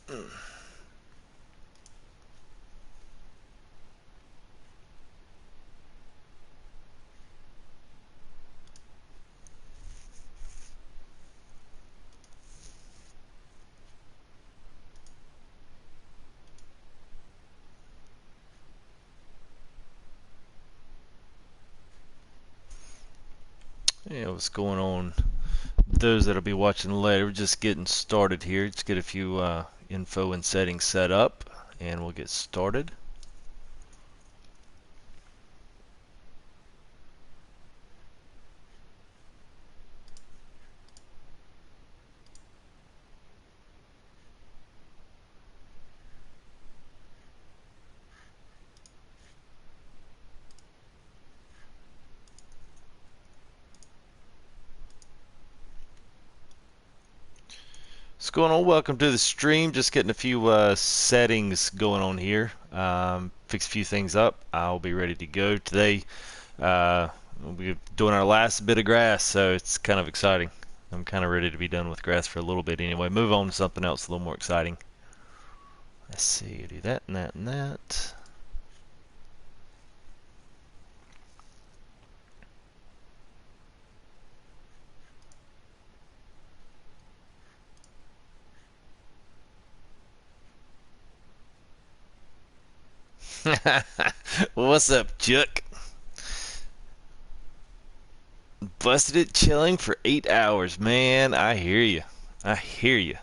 Yeah, what's going on? Those that'll be watching later, we're just getting started here. Just get a few info and settings set up, and we'll get started. What's going on? Welcome to the stream. Just getting a few settings going on here. Fix a few things up. I'll be ready to go today. We'll be doing our last bit of grass, so it's kind of exciting. I'm kind of ready to be done with grass for a little bit anyway. Move on to something else a little more exciting. Let's see, do that and that and that. What's up, Chuck? Busted it chilling for 8 hours, man. I hear you. I hear you.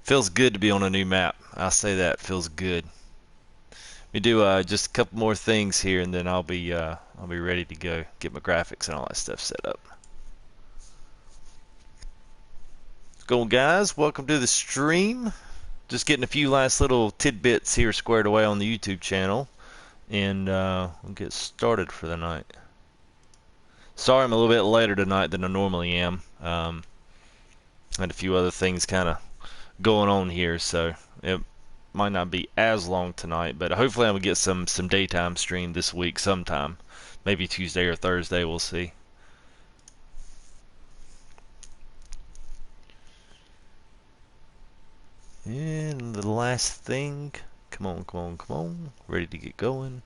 Feels good to be on a new map. I'll say that. Feels good. We do just a couple more things here, and then I'll be ready to go. Get my graphics and all that stuff set up. What's going, guys? Welcome to the stream. Just getting a few last little tidbits here squared away on the YouTube channel, and we'll get started for the night. Sorry I'm a little bit later tonight than I normally am. Had a few other things kind of going on here, so it might not be as long tonight, but hopefully I'm gonna get some daytime stream this week sometime. Maybe Tuesday or Thursday, we'll see. And the last thing, come on, come on, come on, ready to get going.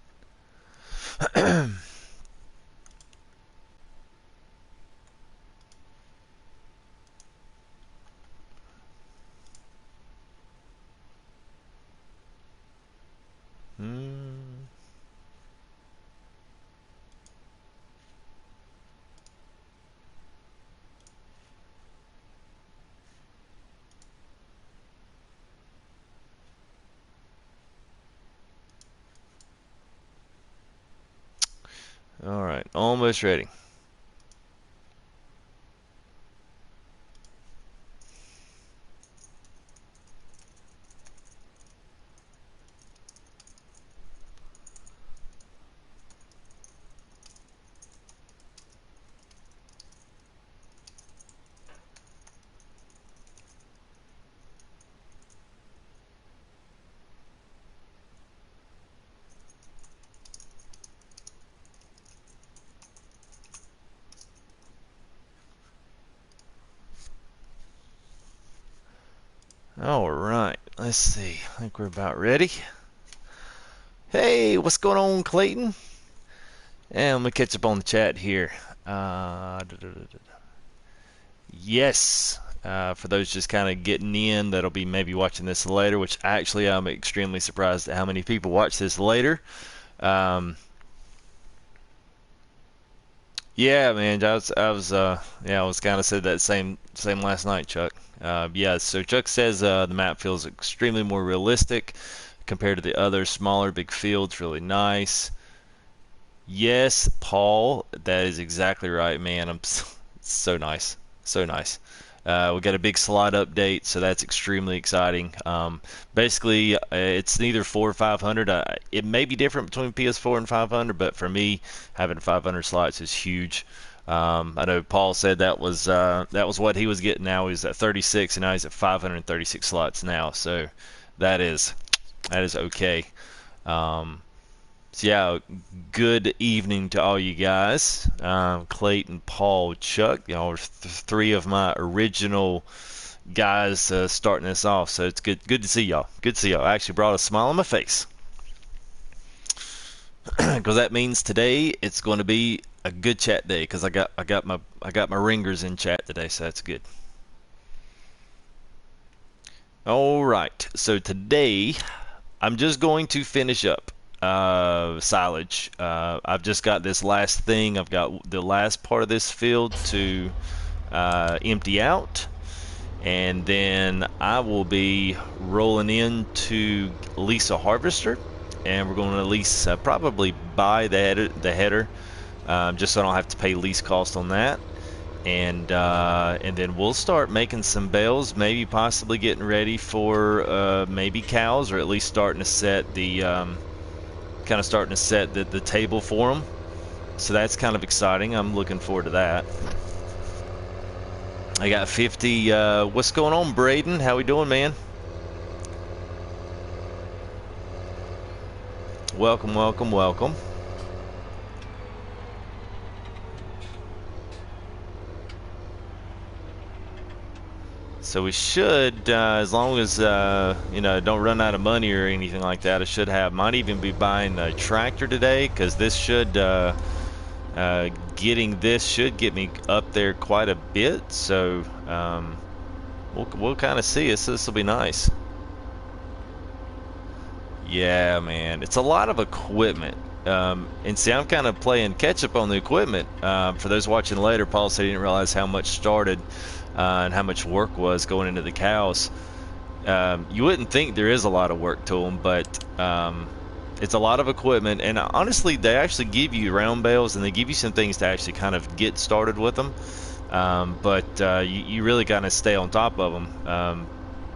All right, almost ready. All right, let's see. I think we're about ready. Hey, what's going on, Clayton? And let me catch up on the chat here. Yes, for those just kind of getting in that'll be maybe watching this later, which actually I'm extremely surprised at how many people watch this later. Yeah, man, I was kind of said that same last night, Chuck. Yeah, so Chuck says the map feels extremely more realistic compared to the other smaller big fields. Really nice. Yes, Paul, that is exactly right, man. So nice, so nice. We got a big slot update, so that's extremely exciting. Basically, it's neither 4 or 500. It may be different between PS4 and 500, but for me, having 500 slots is huge. I know Paul said that was what he was getting. Now he's at 36, and now he's at 536 slots now. So that is okay. So yeah, good evening to all you guys. Clayton, Paul, Chuck, y'all are three of my original guys starting this off. So it's good to see y'all. Good to see y'all. I actually brought a smile on my face because that means today it's going to be a good chat day because I got my ringers in chat today, so that's good. All right, so today I'm just going to finish up silage. I've just got this last thing. I've got the last part of this field to empty out, and then I will be rolling in to lease a harvester, and we're going to lease probably buy the header, just so I don't have to pay lease cost on that. And then we'll start making some bales, maybe possibly getting ready for maybe cows, or at least starting to set the the table for them. So that's kind of exciting. I'm looking forward to that. I got 50. What's going on, Braden? How we doing, man? Welcome, welcome, welcome. So we should, as long as don't run out of money or anything like that, I should have. Might even be buying a tractor today, because this should getting this should get me up there quite a bit. So we'll kind of see. This will be nice. Yeah, man, it's a lot of equipment. And see, I'm kind of playing catch up on the equipment. For those watching later, Paul said he didn't realize how much started and how much work was going into the cows. You wouldn't think there is a lot of work to them, but it's a lot of equipment. And honestly, they actually give you round bales, and they give you some things to actually kind of get started with them. But you really kind of stay on top of them.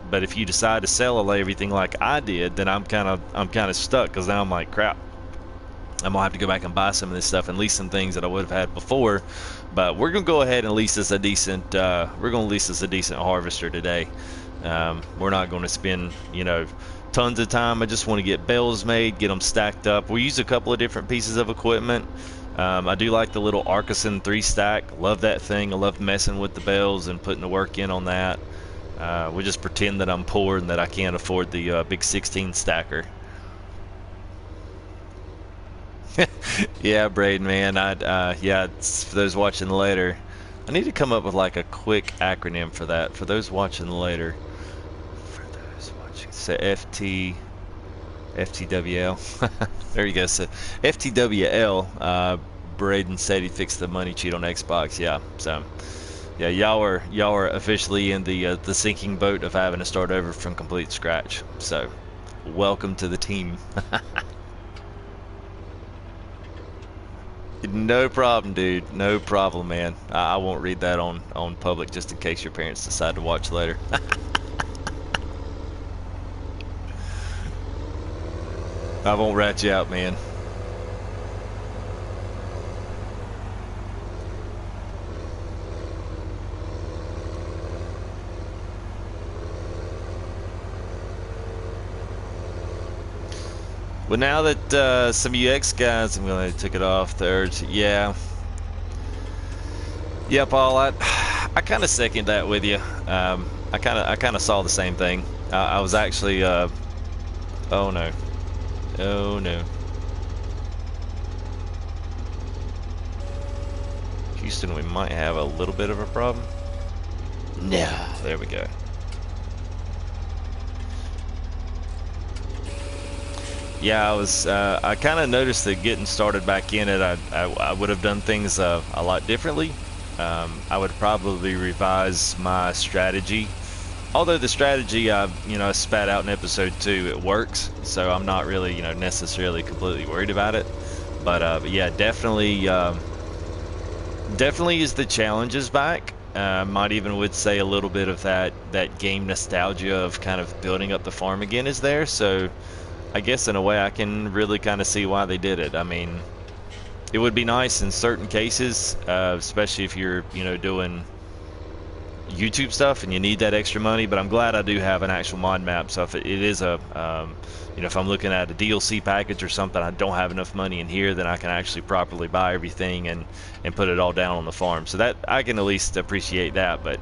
But if you decide to sell everything like I did, then I'm kind of stuck, because now I'm like, crap, I'm gonna have to go back and buy some of this stuff and lease some things that I would have had before. But we're gonna go ahead and lease us a decent harvester today. We're not going to spend tons of time. I just want to get bales made, get them stacked up. We use a couple of different pieces of equipment. I do like the little Artisan 3-stack. Love that thing. I love messing with the bales and putting the work in on that. We just pretend that I'm poor and that I can't afford the big 16 stacker. Yeah, Braden, man. For those watching later, I need to come up with like a quick acronym for that. For those watching later, say FTWL. There you go. So FTWL. Braden said he fixed the money cheat on Xbox. Yeah. So yeah, y'all are officially in the sinking boat of having to start over from complete scratch. So welcome to the team. No problem, dude. No problem, man. I won't read that on public, just in case your parents decide to watch later. I won't rat you out, man. Well, now that some of you X guys, I'm gonna take it off thirds. Yeah, Paul. I kind of second that with you. I kind of saw the same thing. I was actually. Oh no. Oh no. Houston, we might have a little bit of a problem. No. There we go. Yeah, I kind of noticed that getting started back in it, I would have done things a lot differently. I would probably revise my strategy. Although the strategy I spat out in episode 2, it works, so I'm not really necessarily completely worried about it. But yeah, definitely is the challenges back. Might even would say a little bit of that game nostalgia of kind of building up the farm again is there. So I guess in a way I can really kind of see why they did it. I mean, it would be nice in certain cases, especially if you're doing YouTube stuff and you need that extra money, but I'm glad I do have an actual mod map. So if it is a, you know, if I'm looking at a DLC package or something, I don't have enough money in here, then I can actually properly buy everything and put it all down on the farm. So that I can at least appreciate that. But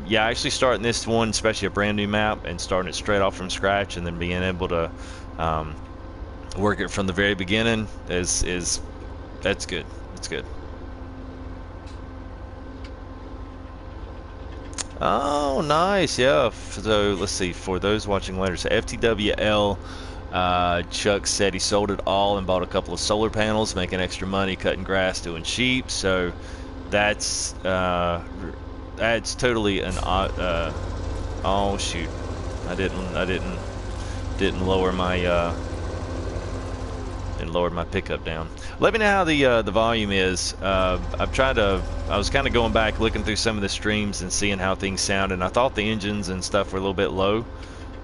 yeah, actually starting this one, especially a brand new map, and starting it straight off from scratch, and then being able to work it from the very beginning is that's good. That's good. Oh, nice. Yeah. So let's see. For those watching later, so FTWL, Chuck said he sold it all and bought a couple of solar panels, making extra money cutting grass, doing sheep. So that's totally an oh shoot. I didn't lower my and lowered my pickup down. Let me know how the volume is. I was kind of going back, looking through some of the streams and seeing how things sound, and I thought the engines and stuff were a little bit low.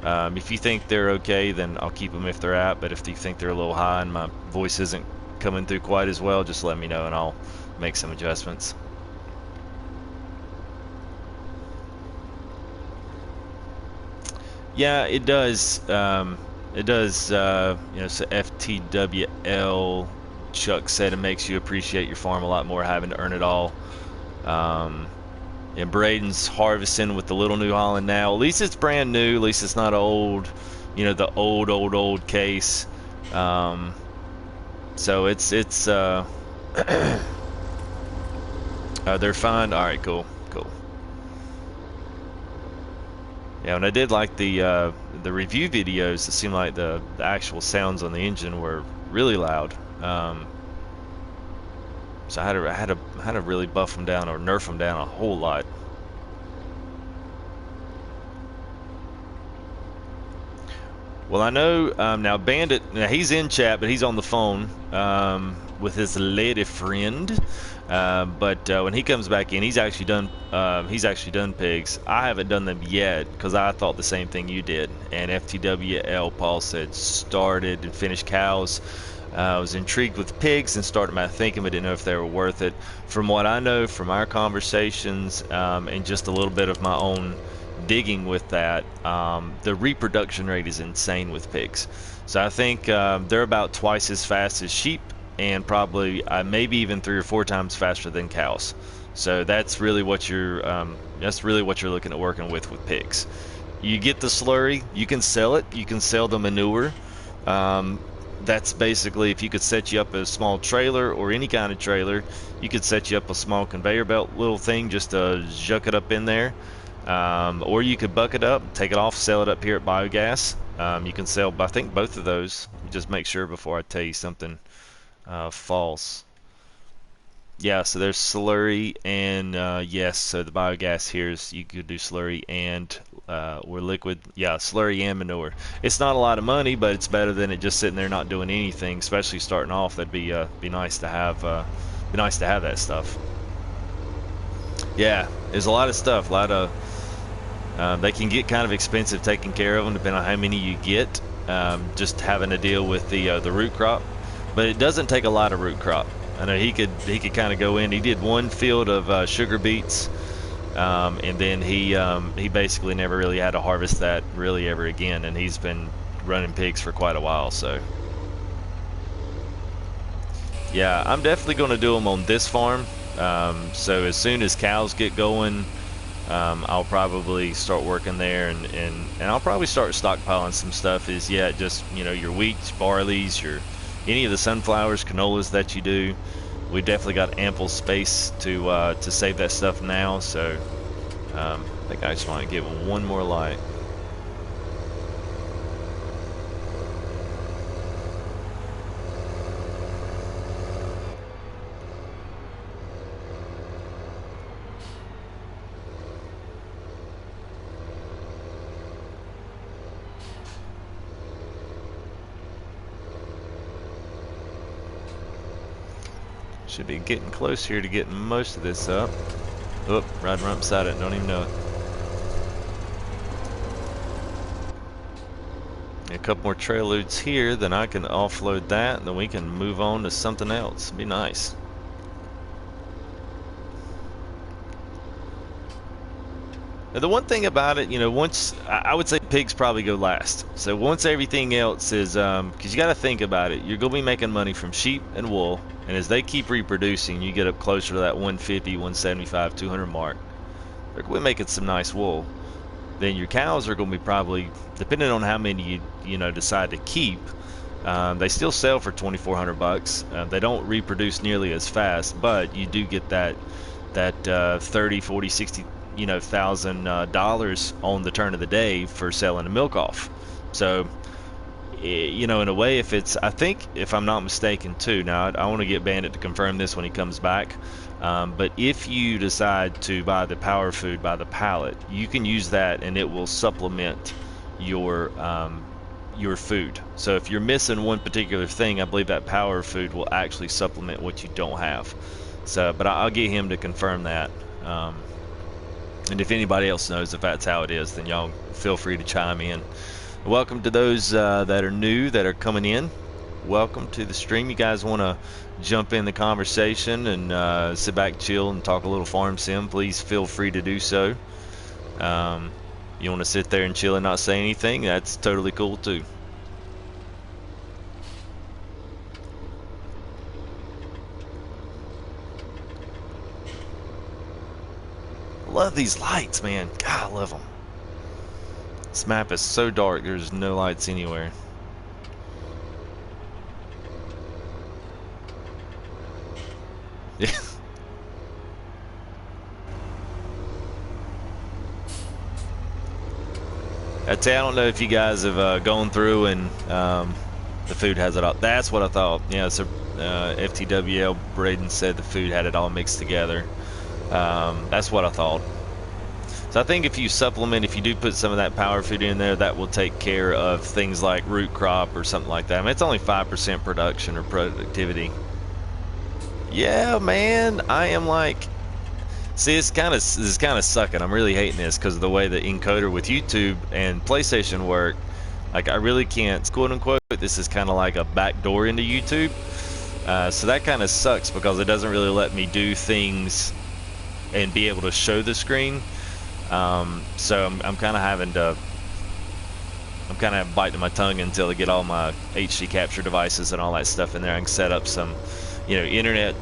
If you think they're okay, then I'll keep them if they're at, but if you think they're a little high and my voice isn't coming through quite as well, just let me know and I'll make some adjustments. Yeah, it does. It does, you know, so FTWL, Chuck said it makes you appreciate your farm a lot more having to earn it all. And Braden's harvesting with the little New Holland now. At least it's brand new. At least it's not old, you know, the old case. So it's they're fine. All right, cool. Yeah, and I did like the review videos. It seemed like the actual sounds on the engine were really loud. So I had to really buff them down or nerf them down a whole lot. Well, I know now Bandit. Now he's in chat, but he's on the phone with his lady friend. But when he comes back in, he's actually done pigs. I haven't done them yet because I thought the same thing you did. And FTWL Paul said started and finished cows. I was intrigued with pigs and started my thinking, but didn't know if they were worth it. From what I know from our conversations and just a little bit of my own digging with that, the reproduction rate is insane with pigs. So I think they're about twice as fast as sheep, and probably maybe even 3 or 4 times faster than cows. So that's really what you're looking at working with pigs. You get the slurry, you can sell it, you can sell the manure. That's basically, if you could set you up a small trailer or any kind of trailer, you could set you up a small conveyor belt little thing just to juck it up in there. Or you could buck it up, take it off, sell it up here at biogas. You can sell, I think, both of those. Just make sure before I tell you something false. Yeah, so there's slurry and yes, so the biogas here is you could do slurry and or liquid. Yeah, slurry and manure. It's not a lot of money, but it's better than it just sitting there not doing anything. Especially starting off, that'd be nice to have. Be nice to have that stuff. Yeah, there's a lot of stuff. A lot of they can get kind of expensive taking care of them, depending on how many you get. Just having to deal with the root crop, but it doesn't take a lot of root crop. I know he could kind of go in. He did one field of sugar beets, and then he basically never really had to harvest that really ever again. And he's been running pigs for quite a while. So yeah, I'm definitely going to do them on this farm. So as soon as cows get going, I'll probably start working there, and I'll probably start stockpiling some stuff. Just your wheats, barleys, any of the sunflowers, canolas that you do. We definitely got ample space to save that stuff now. So I think I just want to give them one more light. Should be getting close here to getting most of this up. Oop, riding right beside it, don't even know it. A couple more trail loads here, then I can offload that, and then we can move on to something else. It'd be nice. Now, the one thing about it, you know, once I would say pigs probably go last. So once everything else is, because you got to think about it, you're going to be making money from sheep and wool, and as they keep reproducing, you get up closer to that 150, 175, 200 mark. They're going to be making some nice wool. Then your cows are going to be probably, depending on how many you know decide to keep, they still sell for 2,400 bucks. They don't reproduce nearly as fast, but you do get that 30, 40, 60 you know thousand dollars on the turn of the day for selling the milk off. So you know, in a way, if it's, I think, if I'm not mistaken too, now I want to get Bandit to confirm this when he comes back, but if you decide to buy the power food by the pallet, you can use that and it will supplement your food. So if you're missing one particular thing, I believe that power food will actually supplement what you don't have. So, but I'll get him to confirm that. And if anybody else knows if that's how it is, then y'all feel free to chime in. Welcome to those that are new, that are coming in. Welcome to the stream. You guys want to jump in the conversation and sit back, chill, and talk a little farm sim, please feel free to do so. You want to sit there and chill and not say anything, that's totally cool too. I love these lights, man. God, I love them. This map is so dark, there's no lights anywhere. Yeah. I don't know if you guys have gone through and the food has it all. That's what I thought. Yeah, so FTWL Braden said the food had it all mixed together. That's what I thought. So I think if you supplement, if you do put some of that power food in there, that will take care of things like root crop or something like that. I mean, it's only 5% production or productivity. Yeah, man, I am like, see, this is kind of sucking. I'm really hating this because of the way the encoder with YouTube and PlayStation work. Like, I really can't, quote unquote, this is kind of like a backdoor into YouTube. So that kind of sucks because it doesn't really let me do things and be able to show the screen. So I'm kind of having to, I'm kind of biting my tongue until I get all my HD capture devices and all that stuff in there. I can set up some, you know, internet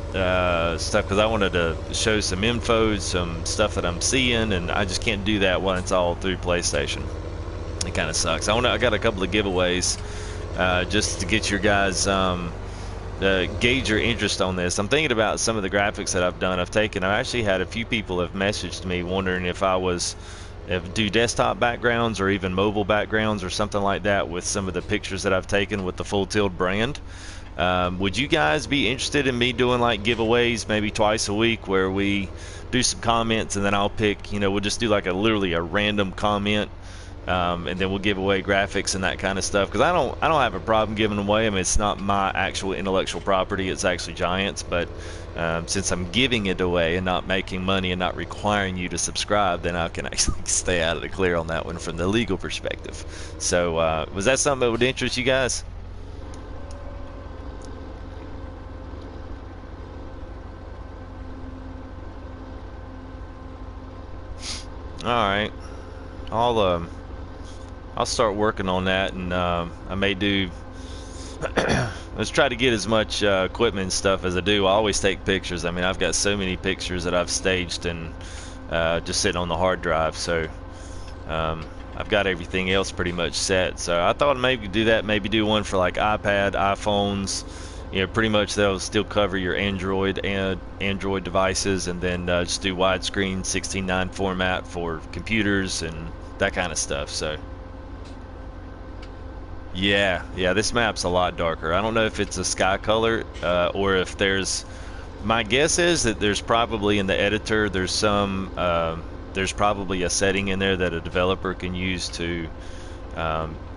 stuff because I wanted to show some info, some stuff that I'm seeing, and I just can't do that when it's all through PlayStation. It kind of sucks. I got a couple of giveaways just to get your guys gauge your interest on this. I'm thinking about some of the graphics that I've done. I've actually had a few people have messaged me wondering if I was do desktop backgrounds or even mobile backgrounds or something like that with some of the pictures that I've taken with the Full Tilt brand. Would you guys be interested in me doing like giveaways maybe twice a week where we do some comments and then I'll pick, you know, we'll just do like literally a random comment, and then we'll give away graphics and that kind of stuff, because I don't have a problem giving them away. I mean, it's not my actual intellectual property, it's actually Giant's, but since I'm giving it away and not making money and not requiring you to subscribe, then I can actually stay out of the clear on that one from the legal perspective. So was that something that would interest you guys? All right, I'll start working on that, and I may do. Let's try to get as much equipment and stuff as I do. I always take pictures. I mean, I've got so many pictures that I've staged and just sitting on the hard drive. So I've got everything else pretty much set. So I thought maybe do that. Maybe do one for like iPad, iPhones. You know, pretty much they'll still cover your Android and Android devices, and then just do widescreen 16:9 format for computers and that kind of stuff. So. Yeah, this map's a lot darker. I don't know if it's a sky color or if there's. My guess is that there's probably in the editor there's some there's probably a setting in there that a developer can use to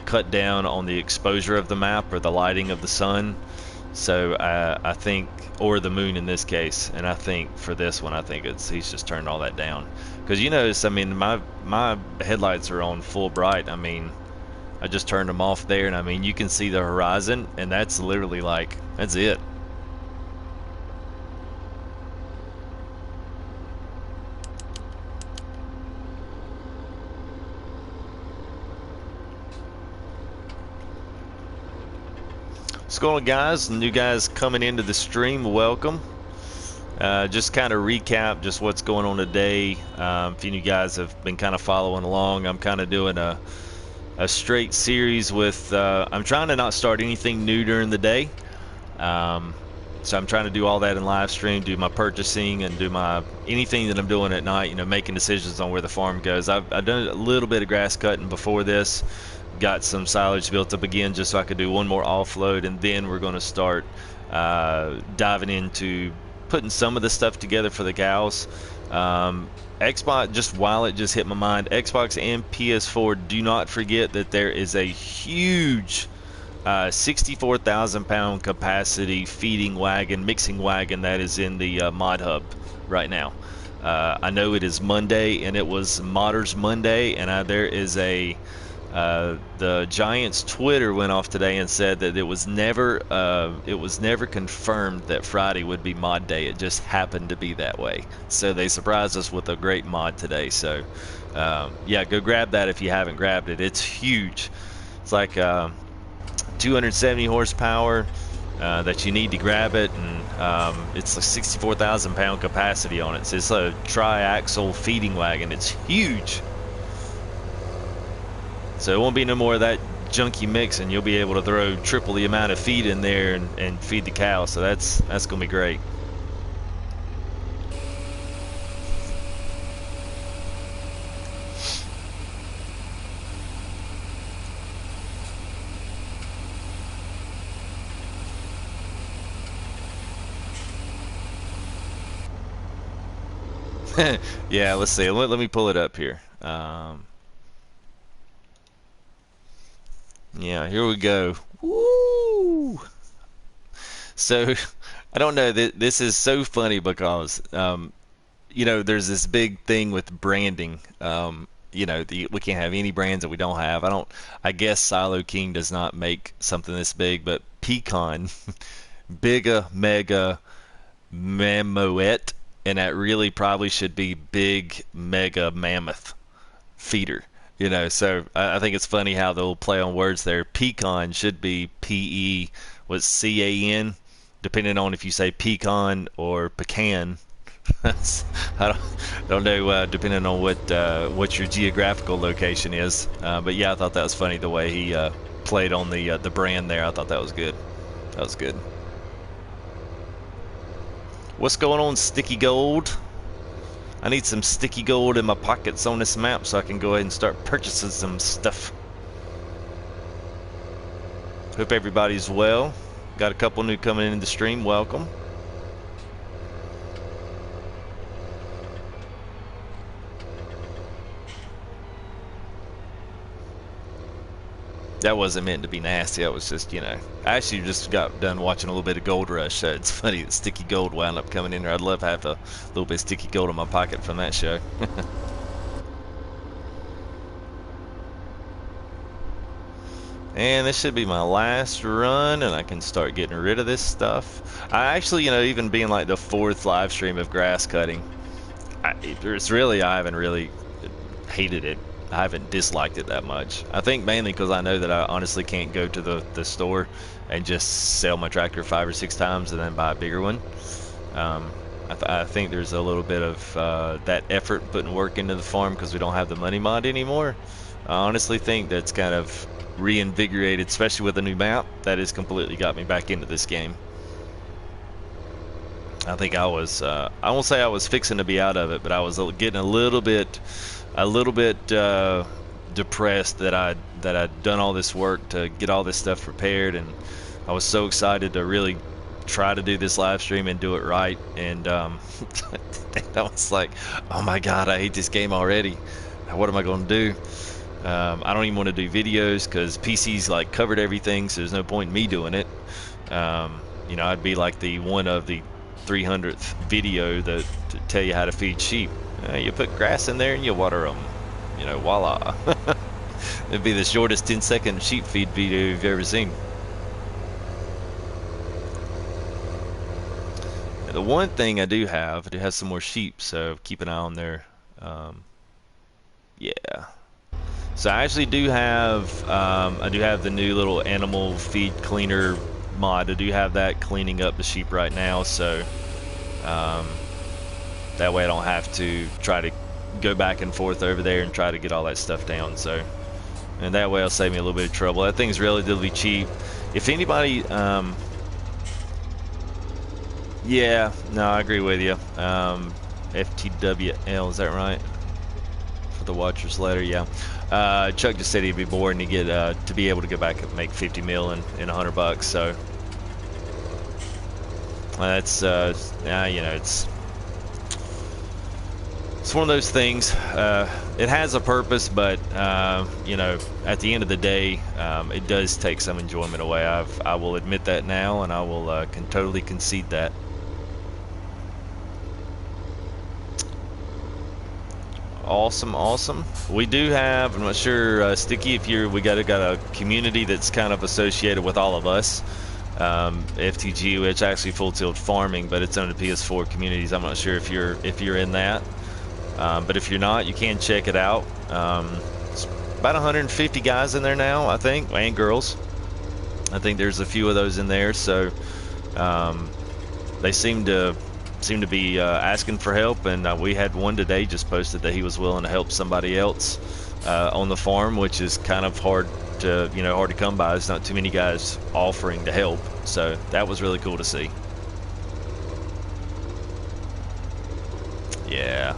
cut down on the exposure of the map or the lighting of the sun. So I think, or the moon in this case, and I think for this one, I think he's just turned all that down. Because you notice, I mean, my headlights are on full bright. I mean, I just turned them off there, and I mean, you can see the horizon, and that's literally like, that's it. What's going on, guys? New guys coming into the stream, welcome. Just kind of recap just what's going on today. If you guys have been kind of following along, I'm kind of doing a straight series with, I'm trying to not start anything new during the day. So I'm trying to do all that in live stream, do my purchasing and do my anything that I'm doing at night, you know, making decisions on where the farm goes. I've done a little bit of grass cutting before this. Got some silage built up again just so I could do one more offload, and then we're going to start diving into putting some of the stuff together for the cows. Xbox, just while it just hit my mind, Xbox and PS4, do not forget that there is a huge 64,000 pound capacity feeding wagon, mixing wagon that is in the mod hub right now. I know it is Monday, and it was Modders Monday, and there is a the Giants Twitter went off today and said that it was never confirmed that Friday would be mod day. It just happened to be that way. So they surprised us with a great mod today. So yeah, go grab that if you haven't grabbed it. It's huge. It's like 270 horsepower that you need to grab it, and it's a 64,000 pound capacity on it. So it's a tri-axle feeding wagon. It's huge. So it won't be no more of that junky mix, and you'll be able to throw triple the amount of feed in there and feed the cow. So that's gonna be great. Yeah, let's see. Let me pull it up here. Yeah, here we go. Woo! So, I don't know. This is so funny because, you know, there's this big thing with branding. You know, we can't have any brands that we don't have. I guess Silo King does not make something this big, but Pecan, Bigga, Mega, Mammoet, and that really probably should be Big, Mega, Mammoth feeder. You know, so I think it's funny how they'll play on words there. Pecan should be P-E, what's C-A-N, depending on if you say pecan or pecan. I don't know, depending on what your geographical location is. But yeah, I thought that was funny the way he played on the brand there. I thought that was good. That was good. What's going on, Sticky Gold? I need some sticky gold in my pockets on this map so I can go ahead and start purchasing some stuff. Hope everybody's well. Got a couple new coming in the stream. Welcome. That wasn't meant to be nasty. That was just, you know, I actually just got done watching a little bit of Gold Rush. So it's funny that Sticky Gold wound up coming in there. I'd love to have a little bit of Sticky Gold in my pocket from that show. And this should be my last run, and I can start getting rid of this stuff. I actually, you know, even being like the 4th live stream of grass cutting, I haven't really hated it. I haven't disliked it that much. I think mainly because I know that I honestly can't go to the store and just sell my tractor 5 or 6 times and then buy a bigger one. I think there's a little bit of that effort putting work into the farm because we don't have the money mod anymore. I honestly think that's kind of reinvigorated, especially with the new map. That has completely got me back into this game. I think I was, I won't say I was fixing to be out of it, but I was getting a little bit depressed that I'd done all this work to get all this stuff prepared, and I was so excited to really try to do this live stream and do it right. And I was like, oh my god, I hate this game already. What am I going to do? I don't even want to do videos because PC's like covered everything, so there's no point in me doing it. You know, I'd be like the one of the 300th video that to tell you how to feed sheep. You put grass in there and you water them. You know, voila. It'd be the shortest 10-second sheep feed video you've ever seen. And the one thing I do have some more sheep, so keep an eye on there. Yeah. So I actually do have, I do have the new little animal feed cleaner mod. I do have that cleaning up the sheep right now, so that way I don't have to try to go back and forth over there and try to get all that stuff down. So, and that way it'll save me a little bit of trouble. That thing's relatively cheap. If anybody, yeah, no, I agree with you. FTWL, is that right? For the Watcher's Letter, yeah. Chuck just said he'd be bored and he'd get to be able to go back and make 50 mil in $100. So that's you know, it's one of those things. It has a purpose, but you know, at the end of the day, it does take some enjoyment away. I will admit that now, and I will can totally concede that. Awesome, awesome. We do have, I'm not sure, Sticky, if we got a community that's kind of associated with all of us. FTG, which actually Full Tilt Farming, but it's under PS4 communities. I'm not sure if you're in that. But if you're not, you can check it out. It's about 150 guys in there now, I think, and girls. I think there's a few of those in there, so they seem to be asking for help, and we had one today just posted that he was willing to help somebody else on the farm, which is kind of hard to come by. There's not too many guys offering to help, so that was really cool to see. Yeah.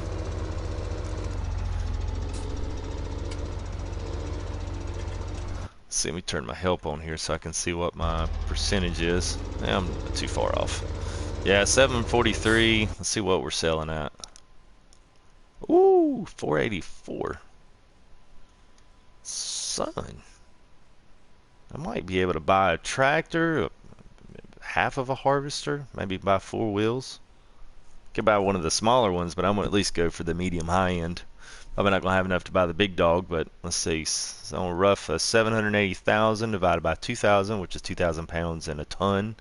Let's see, let me turn my help on here so I can see what my percentage is. I'm too far off. Yeah, 743. Let's see what we're selling at. Ooh, 484. Son, I might be able to buy a tractor, half of a harvester, maybe buy 4 wheels. Could buy one of the smaller ones, but I'm gonna at least go for the medium high end. Probably not gonna have enough to buy the big dog, but let's see. So rough 780,000 divided by 2,000, which is 2,000 pounds and a ton.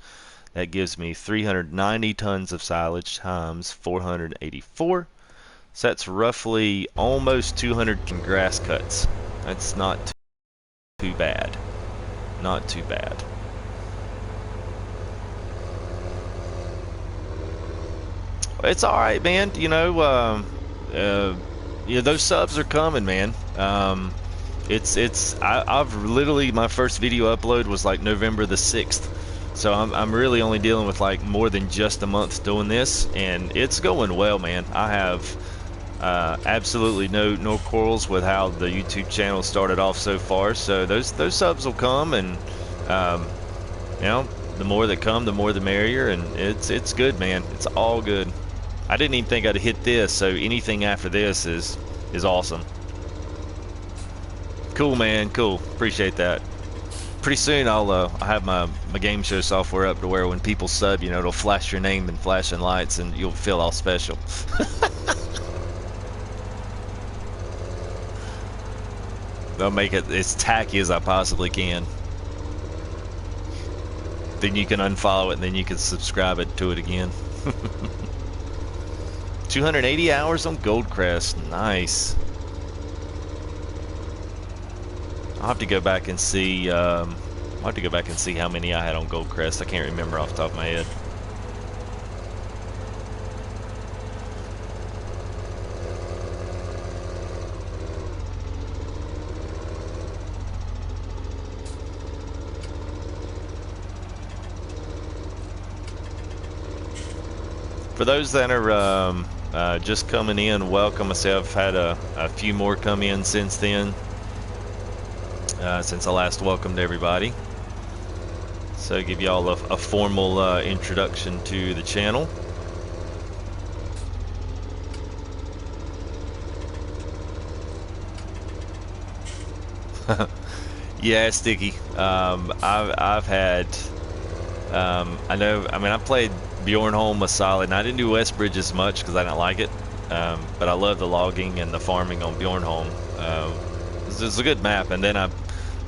That gives me 390 tons of silage times 484. So that's roughly almost 200 grass cuts. That's not too bad. Not too bad. It's all right, man. You know, those subs are coming, man. I've literally, my first video upload was like November the 6th. So I'm really only dealing with like more than just a month doing this, and it's going well, man. I have absolutely no quarrels with how the YouTube channel started off so far. So those subs will come, and you know, the more that come, the more the merrier, and it's good, man. It's all good. I didn't even think I'd hit this, so anything after this is awesome. Cool, man. Cool. Appreciate that. Pretty soon I'll have my game show software up to where when people sub, you know, it'll flash your name and flashing lights, and you'll feel all special. I'll make it as tacky as I possibly can. Then you can unfollow it, and then you can subscribe to it again. 280 hours on Goldcrest. Nice. I'll have to go back and see. I'll have to go back and see how many I had on Goldcrest. I can't remember off the top of my head. For those that are just coming in, welcome. I say I've had a few more come in since then. Since I last welcomed everybody. So give y'all a formal introduction to the channel. Yeah, Sticky. I've had I played Bjornholm a solid, and I didn't do Westbridge as much because I didn't like it, but I love the logging and the farming on Bjornholm. It's a good map, and then I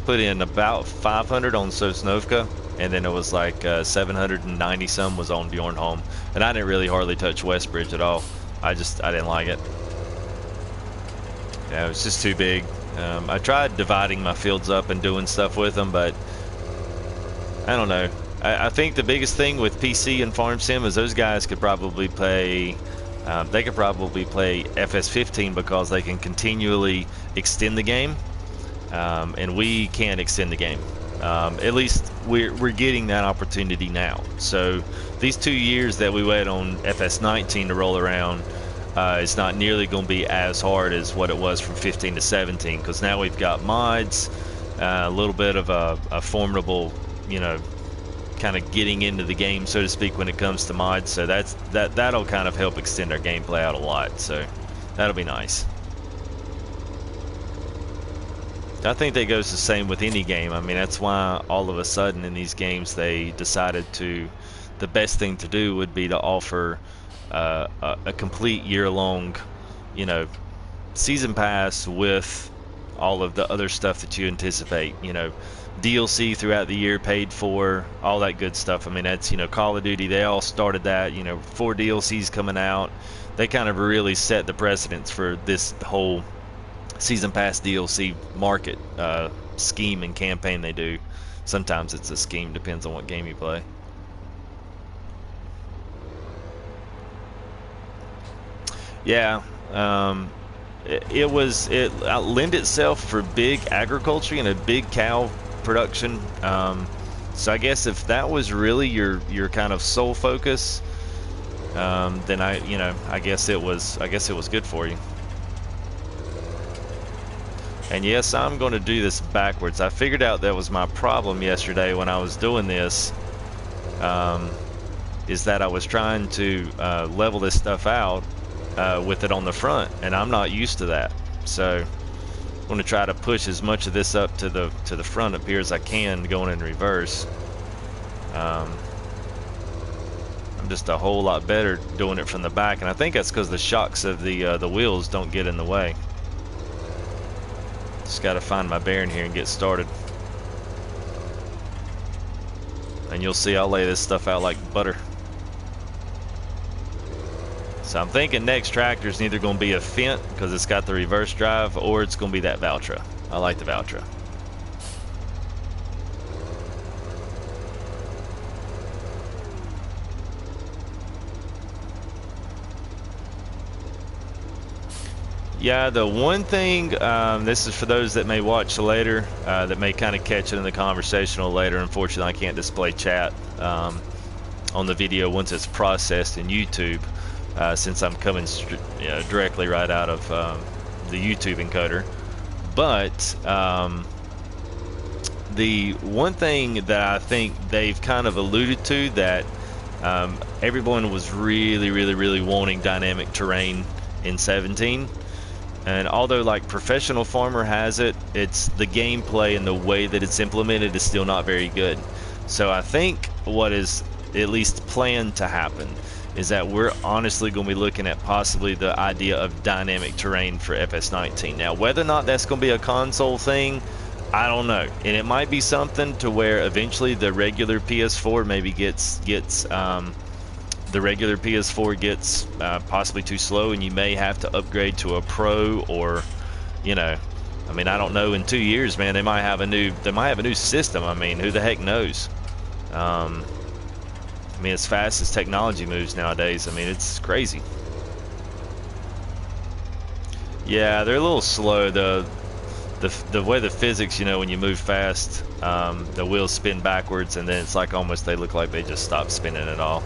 put in about 500 on Sosnovka, and then it was like 790 some was on Bjornholm, and I didn't really hardly touch Westbridge at all. I didn't like it. Yeah, it was just too big. I tried dividing my fields up and doing stuff with them, but I don't know. I think the biggest thing with PC and Farm Sim is those guys could probably play. They could probably play FS15 because they can continually extend the game, and we can't extend the game. At least we're getting that opportunity now. So these 2 years that we wait on FS19 to roll around, it's not nearly going to be as hard as what it was from 15 to 17, because now we've got mods, a little bit of a formidable, you know, kind of getting into the game, so to speak, when it comes to mods. So that'll kind of help extend our gameplay out a lot. So that'll be nice. I think that goes the same with any game. I mean, that's why all of a sudden in these games they decided the best thing to do would be to offer a complete year-long, you know, season pass with all of the other stuff that you anticipate. You know, DLC throughout the year, paid for, all that good stuff. I mean, that's, you know, Call of Duty, they all started that. You know, 4 DLCs coming out, they kind of really set the precedence for this whole season pass DLC market scheme and campaign they do. Sometimes it's a scheme, depends on what game you play. Yeah, it lent itself for big agriculture and a big cow production. So I guess if that was really your kind of sole focus, then I guess it was good for you. And yes, I'm going to do this backwards. I figured out that was my problem yesterday when I was doing this, is that I was trying to level this stuff out with it on the front, and I'm not used to that. So I'm going to try to push as much of this up to the front up here as I can, going in reverse. I'm just a whole lot better doing it from the back, and I think that's because the shocks of the wheels don't get in the way. Just got to find my bearing here and get started. And you'll see I'll lay this stuff out like butter. So I'm thinking next tractor is either going to be a Fent because it's got the reverse drive, or it's going to be that Valtra. I like the Valtra. Yeah, the one thing, this is for those that may watch later, that may kind of catch it in the conversational later. Unfortunately, I can't display chat on the video once it's processed in YouTube, since I'm coming directly right out of the YouTube encoder. But the one thing that I think they've kind of alluded to, that everyone was really wanting dynamic terrain in 17. And although like Professional Farmer has it, it's the gameplay and the way that it's implemented is still not very good. So I think what is at least planned to happen is that we're honestly going to be looking at possibly the idea of dynamic terrain for FS19. Now, whether or not that's going to be a console thing, I don't know. And it might be something to where eventually the regular PS4 maybe gets possibly too slow, and you may have to upgrade to a Pro, or, you know, I mean, I don't know. In 2 years, man, they might have a new system. I mean, who the heck knows? I mean, as fast as technology moves nowadays, I mean, it's crazy. Yeah, they're a little slow. The way the physics, you know, when you move fast, the wheels spin backwards, and then it's like almost they look like they just stop spinning at all.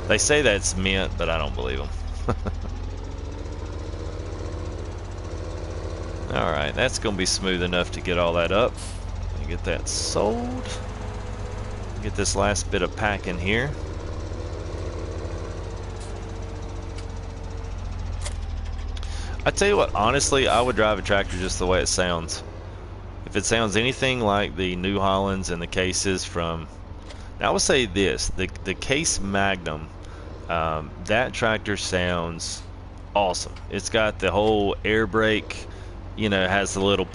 They say that's meant, but I don't believe them. Alright, that's going to be smooth enough to get all that up. And get that sold. Get this last bit of pack in here. I tell you what, honestly, I would drive a tractor just the way it sounds. If it sounds anything like the New Hollands and the cases from... Now, I would say this, the Case Magnum, that tractor sounds awesome. It's got the whole air brake, you know, has the little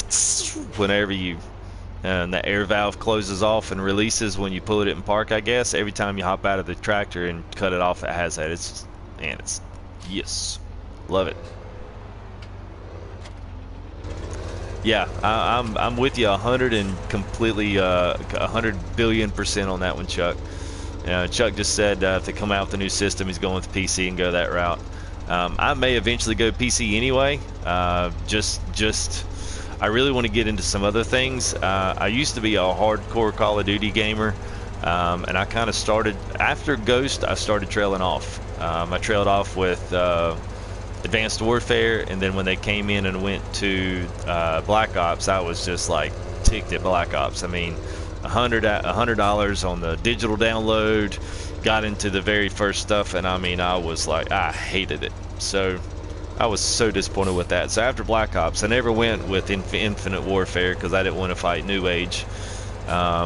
whenever you the air valve closes off and releases when you pull it in park, I guess. Every time you hop out of the tractor and cut it off, it has that. It's yes, love it. Yeah, I'm with you 100 and completely 100 billion% on that one, Chuck. Chuck just said if they come out with a new system, he's going with PC and go that route. I may eventually go PC anyway. Just I really want to get into some other things. I used to be a hardcore Call of Duty gamer, and I kind of started after Ghost. I started trailing off. I trailed off with Advanced Warfare, and then when they came in and went to Black Ops, I was just like ticked at Black Ops. I mean, $100 on the digital download, got into the very first stuff, and I mean, I was like, I hated it. So I was so disappointed with that. So after Black Ops, I never went with Infinite Warfare because I didn't want to fight New Age,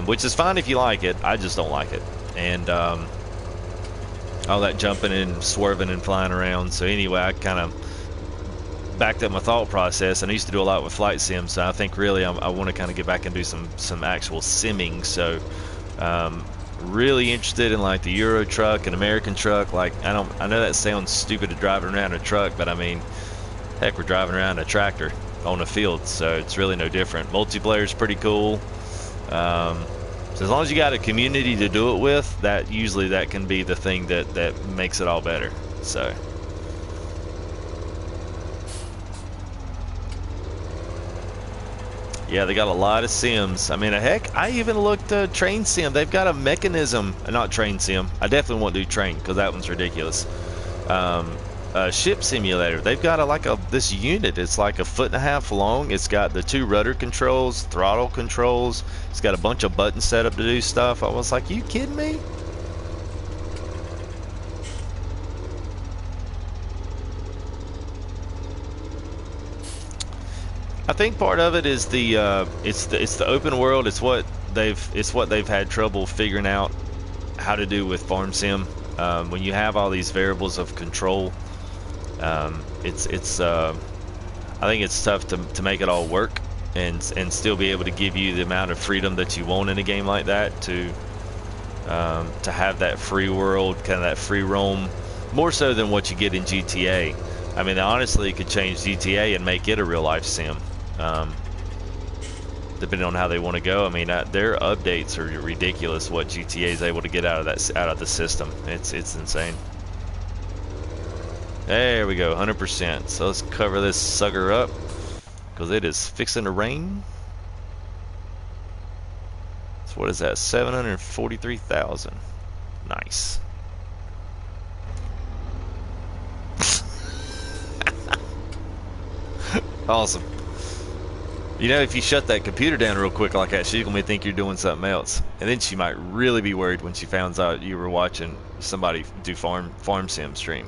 which is fine if you like it. I just don't like it. And all that jumping and swerving and flying around. So anyway, I kind of backed up my thought process, and I used to do a lot with flight sims, so I think really I want to kind of get back and do some actual simming. So really interested in like the Euro truck and American truck. Like I know that sounds stupid to driving around a truck, but I mean, heck, we're driving around a tractor on a field, so it's really no different. Multiplayer is pretty cool. So as long as you got a community to do it with, that usually that can be the thing that makes it all better. So yeah, they got a lot of sims. I mean, heck, I even looked at train sim. They've got a mechanism, not train sim. I definitely won't do train because that one's ridiculous. Ship simulator. They've got this unit. It's like 1.5 feet long. It's got the 2 rudder controls, throttle controls. It's got a bunch of buttons set up to do stuff. I was like, you kidding me? I think part of it is it's the open world. It's what they've had trouble figuring out how to do with farm sim. When you have all these variables of control, I think it's tough to make it all work and still be able to give you the amount of freedom that you want in a game like that, to have that free world, kind of that free roam, more so than what you get in GTA. I mean, honestly, you could change GTA and make it a real life sim, depending on how they want to go. I mean, their updates are ridiculous. What GTA is able to get out of the system, it's insane. There we go, 100%. So let's cover this sucker up because it is fixing to rain. So what is that? 743,000. Nice. Awesome. You know, if you shut that computer down real quick like that, she's gonna think you're doing something else, and then she might really be worried when she finds out you were watching somebody do farm sim stream.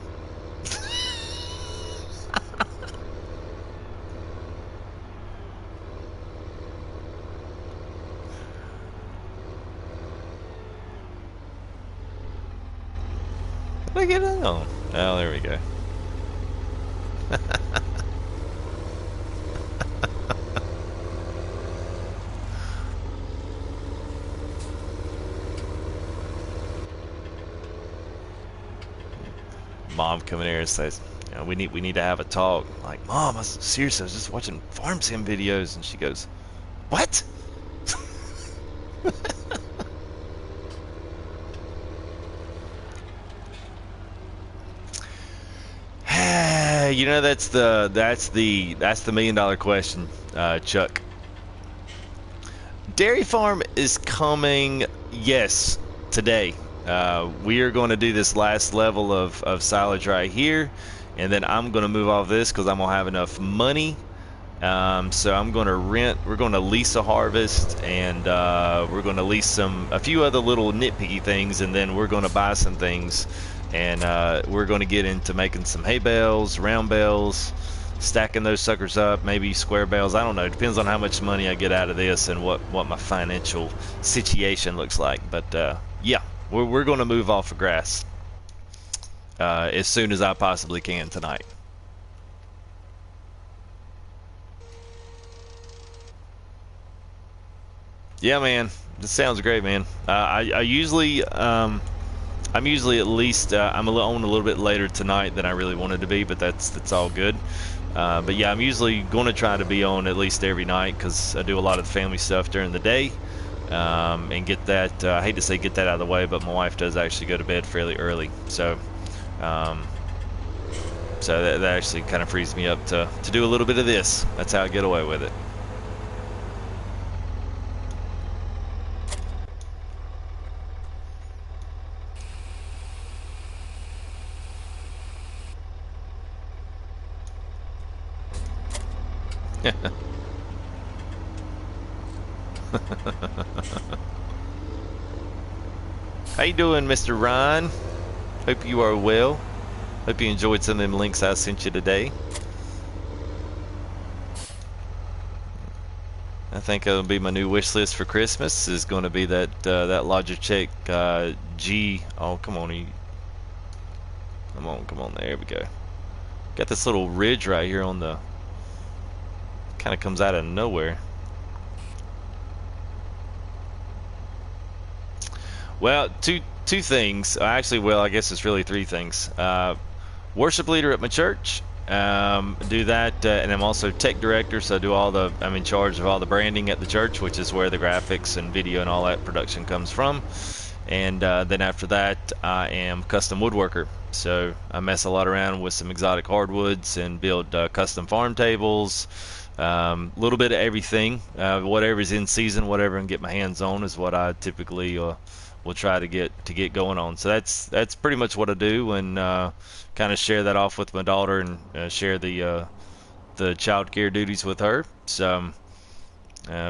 Look at it. Oh, there we go. Mom coming here and says, you know, we need to have a talk. I'm like, Mom, seriously, I was just watching farm sim videos, and she goes, what? You know, that's the $1 million question, Chuck. Dairy farm is coming, yes, today. We are going to do this last level of silage right here, and then I'm going to move off this because I'm going to have enough money. So I'm going to we're going to lease a harvest, and we're going to lease a few other little nitpicky things, and then we're going to buy some things, and we're going to get into making some hay bales, round bales, stacking those suckers up, maybe square bales. I don't know. It depends on how much money I get out of this and what my financial situation looks like. But yeah, we're going to move off of grass as soon as I possibly can tonight. Yeah, man, this sounds great, man. I usually I'm usually at least I'm on a little bit later tonight than I really wanted to be, but that's all good. But yeah, I'm usually going to try to be on at least every night because I do a lot of the family stuff during the day. And get that, I hate to say get that out of the way, but my wife does actually go to bed fairly early. Um, so that actually kind of frees me up to do a little bit of this. That's how I get away with it. How you doing, Mr. Ryan? Hope you are well. Hope you enjoyed some of them links I sent you today. I think it'll be my new wish list for Christmas is going to be that that Logitech G. Oh, come on, come on. There we go. Got this little ridge right here on the. Kind of comes out of nowhere. Well, two things. Actually, well, I guess it's really three things. Worship leader at my church. Do that, and I'm also tech director, so I do all the. I'm in charge of all the branding at the church, which is where the graphics and video and all that production comes from. And then after that, I am custom woodworker. So I mess a lot around with some exotic hardwoods and build custom farm tables. A little bit of everything, whatever's in season, whatever I can get my hands on is what I typically will try to get going on. So that's pretty much what I do, and kind of share that off with my daughter and share the child care duties with her. So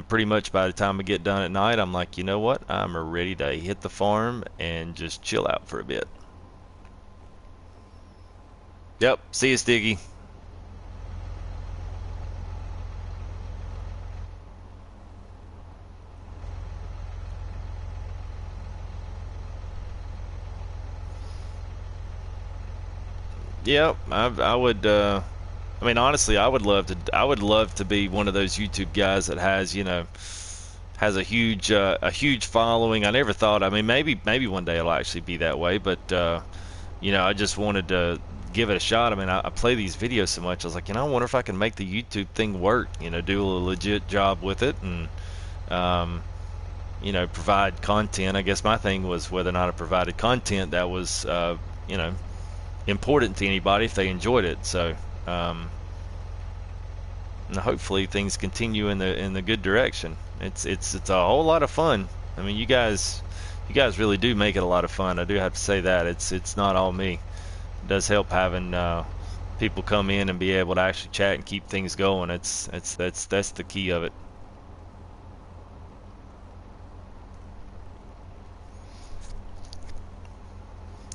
pretty much by the time I get done at night, I'm like, you know what? I'm ready to hit the farm and just chill out for a bit. Yep. See you, Stiggy. Yep, I would. I mean, honestly, I would love to. I would love to be one of those YouTube guys that has, has a huge following. I never thought. I mean, maybe one day it'll actually be that way. But I just wanted to give it a shot. I mean, I play these videos so much. I was like, I wonder if I can make the YouTube thing work. Do a legit job with it and provide content. I guess my thing was whether or not I provided content that was, important to anybody if they enjoyed it. So and hopefully things continue in the good direction. It's a whole lot of fun. I mean, you guys really do make it a lot of fun. I do have to say that it's not all me. It does help having people come in and be able to actually chat and keep things going. That's the key of it.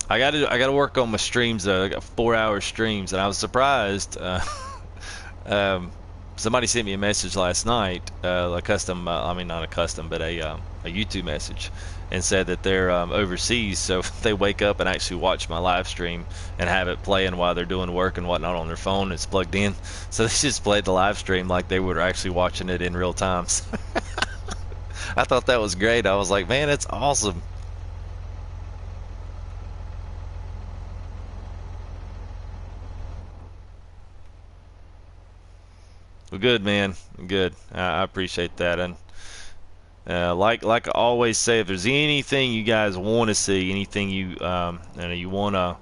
I got to work on my streams though. I got 4-hour streams, and I was surprised. Somebody sent me a message last night, a custom. I mean, not a custom, but a YouTube message, and said that they're overseas, so they wake up and actually watch my live stream and have it playing while they're doing work and whatnot on their phone. It's plugged in, so they just played the live stream like they were actually watching it in real time. I thought that was great. I was like, man, that's awesome. Well, good, man. Good. I appreciate that. And like I always say, if there's anything you guys want to see, anything you want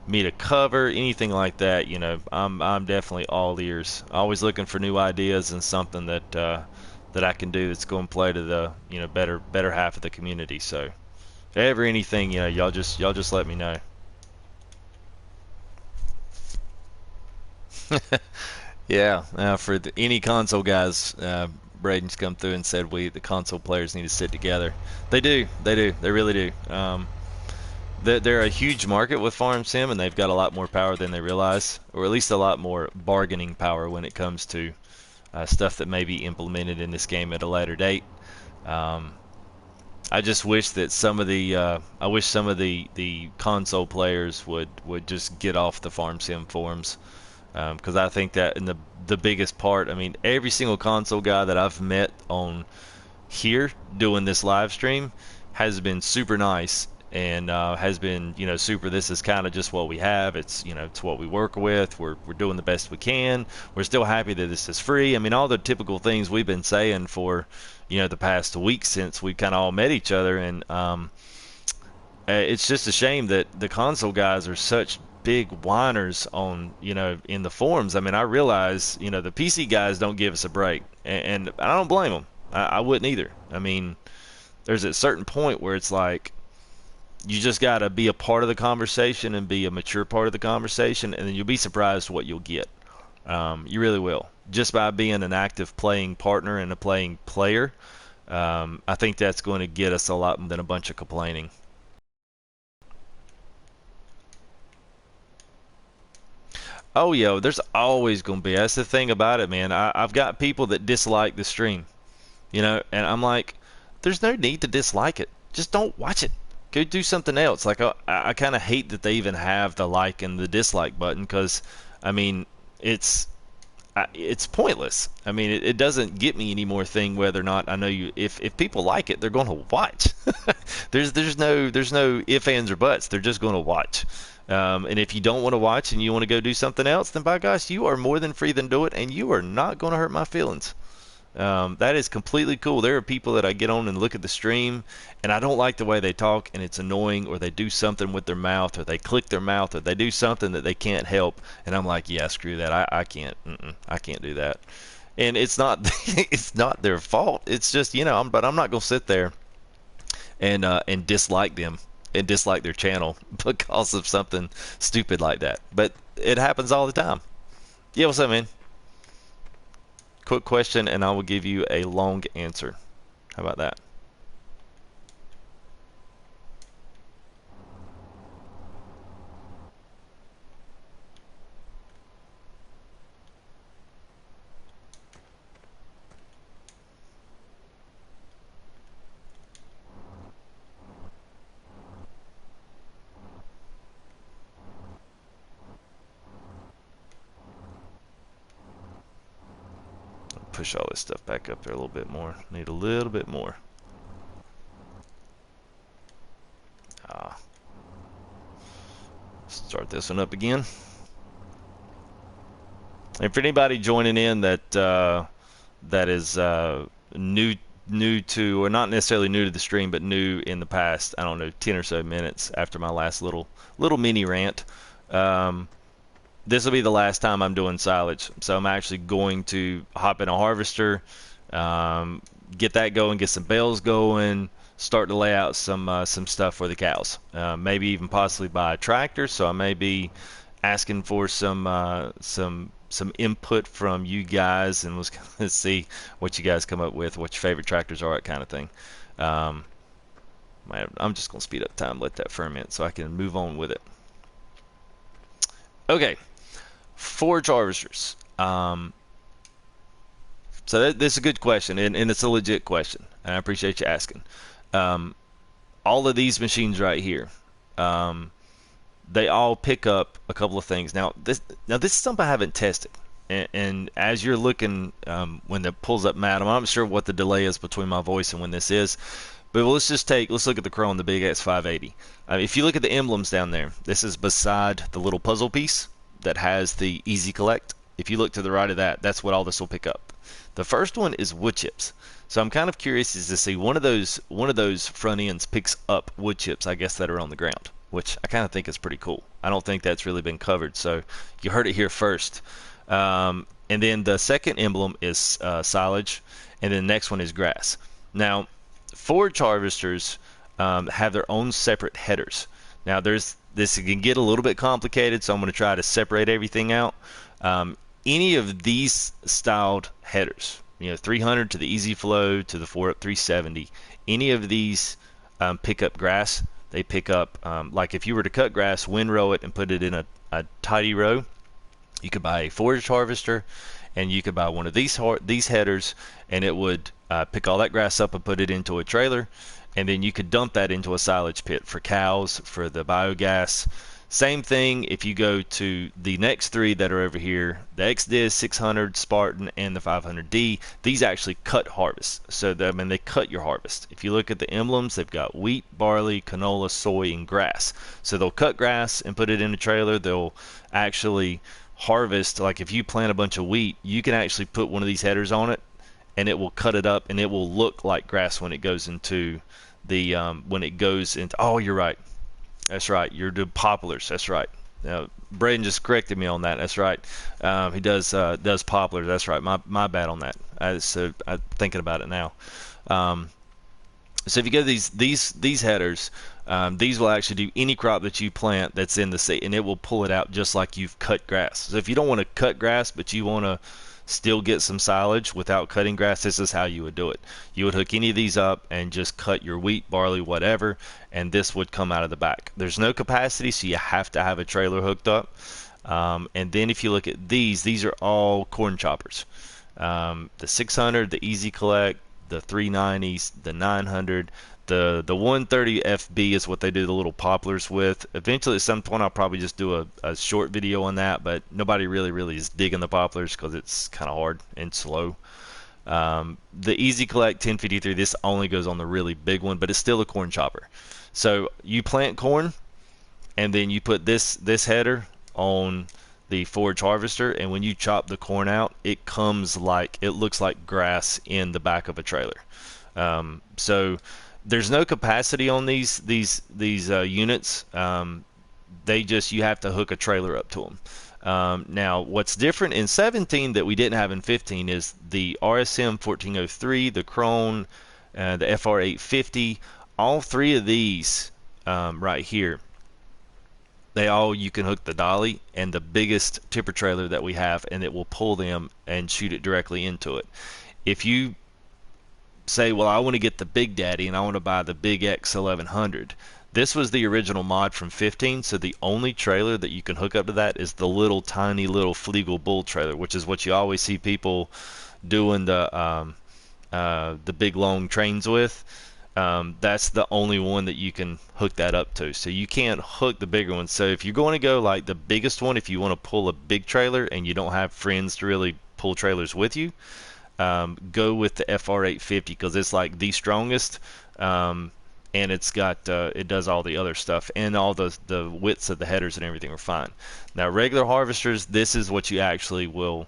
me to cover, anything like that, I'm definitely all ears. Always looking for new ideas and something that I can do that's going to play to the better half of the community. So, anything, y'all just let me know. Yeah, for any console guys, Braden's come through and said the console players need to sit together. They do, they really do. They're a huge market with Farm Sim, and they've got a lot more power than they realize, or at least a lot more bargaining power when it comes to stuff that may be implemented in this game at a later date. I just wish that some of the console players would just get off the Farm Sim forums. Because I think that in the biggest part, I mean, every single console guy that I've met on here doing this live stream has been super nice and has been, super. This is kind of just what we have. It's, it's what we work with. We're doing the best we can. We're still happy that this is free. I mean, all the typical things we've been saying for, the past week since we kind of all met each other. And it's just a shame that the console guys are such big whiners on, in the forums. I mean, I realize, the PC guys don't give us a break, and I don't blame them. I wouldn't either. I mean, there's a certain point where it's like you just got to be a part of the conversation and be a mature part of the conversation, and then you'll be surprised what you'll get. You really will. Just by being an active playing partner and a playing player, I think that's going to get us a lot more than a bunch of complaining. Oh, yeah, there's always going to be. That's the thing about it, man. I've got people that dislike the stream, and I'm like, there's no need to dislike it. Just don't watch it. Go do something else. Like, I kind of hate that they even have the like and the dislike button because, I mean, it's pointless. I mean, it doesn't get me any more thing whether or not I know you. If people like it, they're going to watch. there's no ifs, ands, or buts. They're just going to watch. And if you don't want to watch and you want to go do something else, then by gosh, you are more than free to do it, and you are not going to hurt my feelings. That is completely cool. There are people that I get on and look at the stream, and I don't like the way they talk, and it's annoying, or they do something with their mouth, or they click their mouth, or they do something that they can't help, and I'm like, yeah, screw that. I can't. I can't do that. And it's not it's not their fault. It's just but I'm not gonna sit there and dislike them and dislike their channel because of something stupid like that. But it happens all the time. Yeah, what's up, man? Quick question, and I will give you a long answer. How about that? Push all this stuff back up there a little bit more. Need a little bit more. Start this one up again. And for anybody joining in that is new to, or not necessarily new to the stream, but new in the past, I don't know, 10 or so minutes after my last little mini rant. This will be the last time I'm doing silage, so I'm actually going to hop in a harvester, get that going, get some bales going, start to lay out some stuff for the cows. Maybe even possibly buy a tractor. So I may be asking for some input from you guys, and let's see what you guys come up with, what your favorite tractors are, that kind of thing. I'm just gonna speed up time, let that ferment, so I can move on with it. Okay. Forage harvesters. So this is a good question, and it's a legit question, and I appreciate you asking. All of these machines right here, they all pick up a couple of things. Now this is something I haven't tested, and as you're looking, when it pulls up Matt, I'm not sure what the delay is between my voice and when this is, but let's look at the Chrome, the Big X580. If you look at the emblems down there, this is beside the little puzzle piece that has the Easy Collect. If you look to the right of that, that's what all this will pick up. The first one is wood chips. So I'm kind of curious as to see one of those front ends picks up wood chips, I guess, that are on the ground, which I kind of think is pretty cool. I don't think that's really been covered, so you heard it here first. And then the second emblem is silage, and then the next one is grass. Now, forage harvesters have their own separate headers. Now, this can get a little bit complicated, so I'm going to try to separate everything out. Any of these styled headers, 300 to the Easy Flow to the 4up 370, any of these pick up grass. They pick up, like if you were to cut grass, windrow it, and put it in a tidy row, you could buy a forage harvester, and you could buy one of these headers, and it would pick all that grass up and put it into a trailer, and then you could dump that into a silage pit for cows, for the biogas. Same thing if you go to the next three that are over here, the XDIS 600, Spartan, and the 500D. These actually cut harvest. So I mean, they cut your harvest. If you look at the emblems, they've got wheat, barley, canola, soy, and grass. So they'll cut grass and put it in a trailer. They'll actually harvest. Like if you plant a bunch of wheat, you can actually put one of these headers on it, and it will cut it up, and it will look like grass when it goes into the Oh, you're right. That's right. You're doing poplars. That's right. Braden just corrected me on that. That's right. He does poplars. That's right. My bad on that. So I'm thinking about it now. Um, so if you go to these headers, these will actually do any crop that you plant that's in the seed, and it will pull it out just like you've cut grass. So if you don't want to cut grass, but you want to still get some silage without cutting grass, this is how you would do it. You would hook any of these up and just cut your wheat, barley, whatever, and this would come out of the back. There's no capacity, so you have to have a trailer hooked up. And then if you look at these are all corn choppers. The 600, the Easy Collect, the 390s, the 900, the 130 FB is what they do the little poplars with. Eventually, at some point, I'll probably just do a short video on that, but nobody really is digging the poplars because it's kind of hard and slow. The Easy Collect 1053, this only goes on the really big one, but it's still a corn chopper. So you plant corn, and then you put this header on the forage harvester, and when you chop the corn out, it looks like grass in the back of a trailer. So there's no capacity on these units. You have to hook a trailer up to them. Now, what's different in 17 that we didn't have in 15 is the RSM 1403, the Krone, the FR 850. All three of these right here, you can hook the dolly and the biggest tipper trailer that we have, and it will pull them and shoot it directly into it. If you say, well, I want to get the Big Daddy and I want to buy the Big X 1100, this was the original mod from 15, so the only trailer that you can hook up to that is the little tiny little Flegel Bull trailer, which is what you always see people doing the big long trains with. That's the only one that you can hook that up to. So you can't hook the bigger one. So if you're going to go like the biggest one, if you want to pull a big trailer and you don't have friends to really pull trailers with you, go with the FR 850 because it's like the strongest, and it's got it does all the other stuff, and all the widths of the headers and everything are fine. Now regular harvesters, this is what you actually will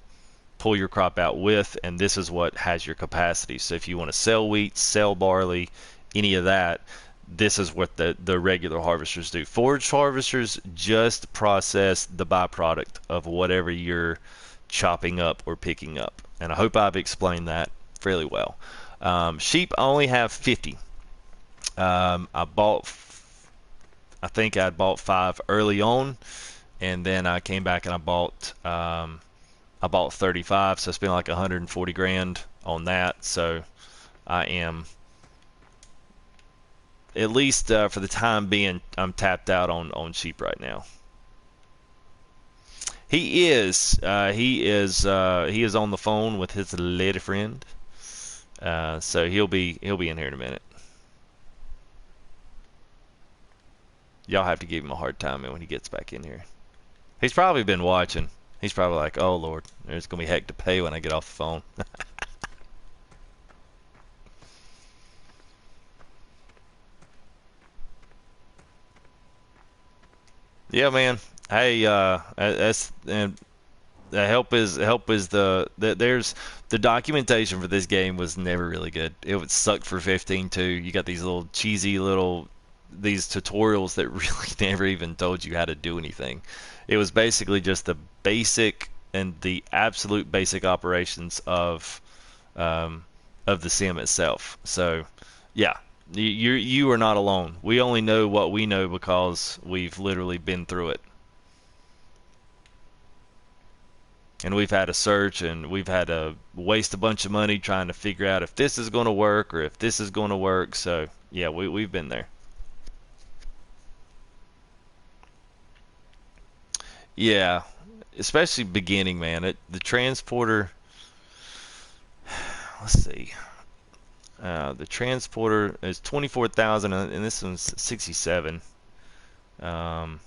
pull your crop out with, and this is what has your capacity. So if you want to sell wheat, sell barley, any of that, this is what the regular harvesters do. Forage harvesters just process the byproduct of whatever you're chopping up or picking up, and I hope I've explained that fairly well. Sheep, I only have 50. I think I bought 5 early on, and then I came back and I bought 35, so I spent like 140 grand on that. So I am, at least for the time being, I'm tapped out on sheep right now. He is on the phone with his lady friend, so he'll be in here in a minute. Y'all have to give him a hard time when he gets back in here. He's probably been watching. He's probably like, oh Lord, there's gonna be heck to pay when I get off the phone. Yeah, man. Hey, that's and the help is there's the documentation for this game was never really good. It would suck for 15 too. You got these little cheesy these tutorials that really never even told you how to do anything. It was basically just the basic and the absolute basic operations of the sim itself. So, yeah, you are not alone. We only know what we know because we've literally been through it. And we've had to search, and we've had to waste a bunch of money trying to figure out if this is going to work or if this is going to work. So, yeah, we've been there. Yeah, especially beginning, man. The transporter. Let's see. The transporter is 24,000, and this one's 67. Um,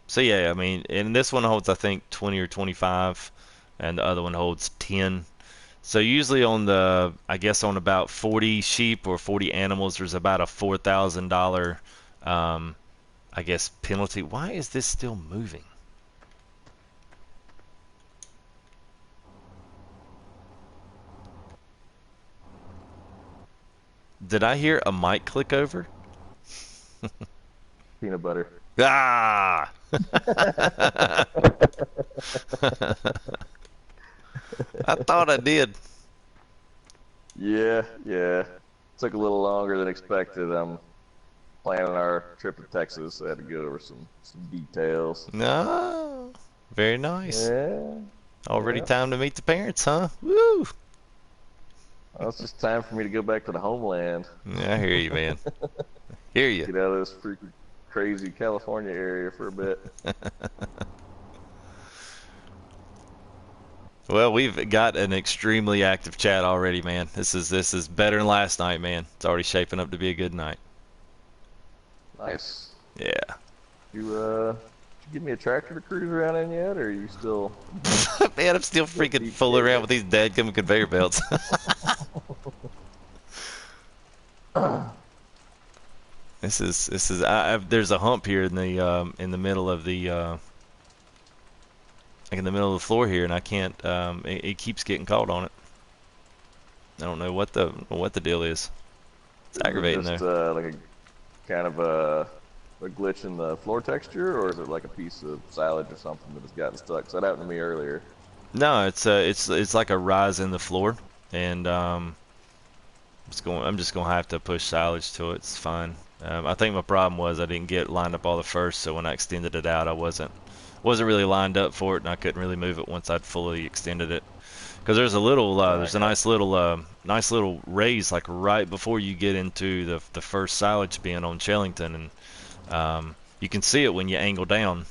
So yeah, I mean, and this one holds I think 20 or 25, and the other one holds 10. So usually on the, I guess on about 40 sheep or 40 animals, there's about a $4,000, I guess, penalty. Why is this still moving? Did I hear a mic click over? Peanut butter. Ah! I thought I did. Yeah, yeah. Took a little longer than expected. I'm planning our trip to Texas, so I had to go over some details. No. Very nice. Yeah, Already yeah. time to meet the parents, huh? Woo! Well, it's just time for me to go back to the homeland. Yeah, I hear you, man. Hear you. Get out of this freaking crazy California area for a bit. Well, we've got an extremely active chat already, man. This is better than last night, man. It's already shaping up to be a good night. Nice. Yeah. Did you give me a tractor to cruise around in yet, or are you still Man, I'm still still freaking deep fooling around digging? with these dadgum conveyor belts. This is there's a hump here in the middle of the like in the middle of the floor here, and I can't it keeps getting caught on it. I don't know what the deal is. It's Is it aggravating just though. like a kind of a glitch in the floor texture, or is it like a piece of silage or something that has gotten stuck? So that happened to me earlier. No, it's like a rise in the floor, and I'm just gonna have to push silage to it. It's fine. I think my problem was I didn't get lined up all the first, so when I extended it out, I wasn't really lined up for it, and I couldn't really move it once I'd fully extended it. Because I there's a got nice little raise like right before you get into the first silage bin on Chellington, and you can see it when you angle down.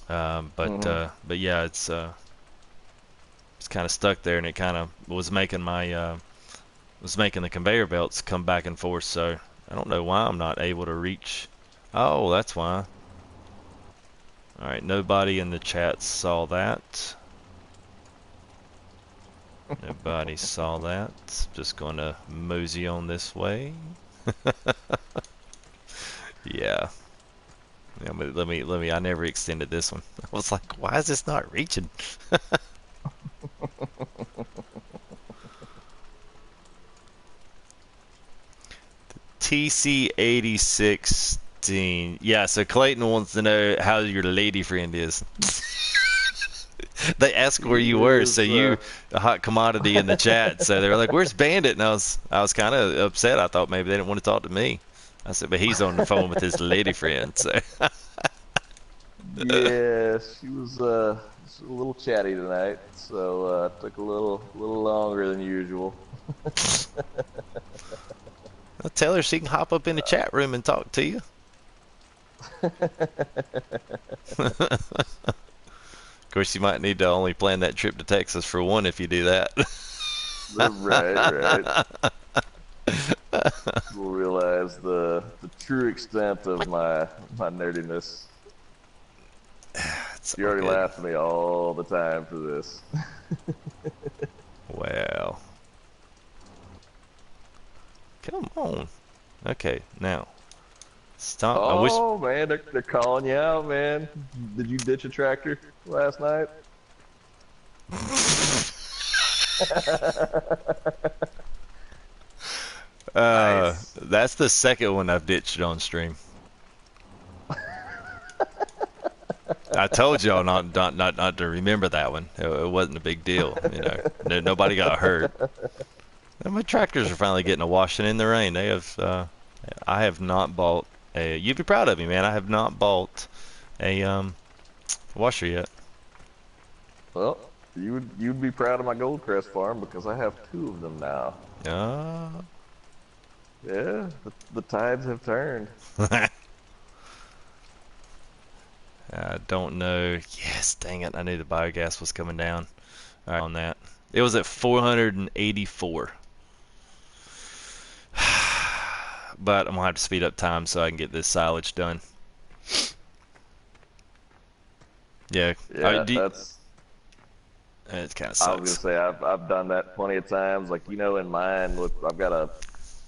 you. But yeah, it's kind of stuck there, and it kind of was making the conveyor belts come back and forth. So I don't know why I'm not able to reach. Oh, that's why. All right, nobody in the chat saw that. Nobody saw that. Just gonna mosey on this way. Yeah. Yeah, but let me. I never extended this one. I was like, why is this not reaching? TC8016. Yeah, so Clayton wants to know how your lady friend is. They asked He where you were, so is you a hot commodity in the chat. So they were like, "Where's Bandit?" And I was kind of upset. I thought maybe they didn't want to talk to me. I said, "But he's on the phone with his lady friend." So yeah, she's a little chatty tonight, so took a little longer than usual. I'll tell her she can hop up in the chat room and talk to you. Of course, you might need to only plan that trip to Texas for one if you do that. Right, right. We'll realize the true extent of my nerdiness. It's You all already good. laugh at me all the time for this. Well, come on. Okay, now stop. I wish. Oh man, they're calling you out, man. Did you ditch a tractor last night? Nice. That's the second one I've ditched on stream. I told y'all not to remember that one. It wasn't a big deal, you know. Nobody got hurt. And my tractors are finally getting a washing in the rain. They have. I have not bought a. You'd be proud of me, man. I have not bought a washer yet. Well, you'd be proud of my Goldcrest farm because I have two of them now. Uh, Yeah, the tides have turned. I don't know. Yes, dang it. I knew the biogas was coming down. All right, on that. It was at 484. But I'm gonna have to speed up time so I can get this silage done. Yeah. Yeah, Do that's. it kind of I was gonna sucks. say I've done that plenty of times. Like in mine, with I've got a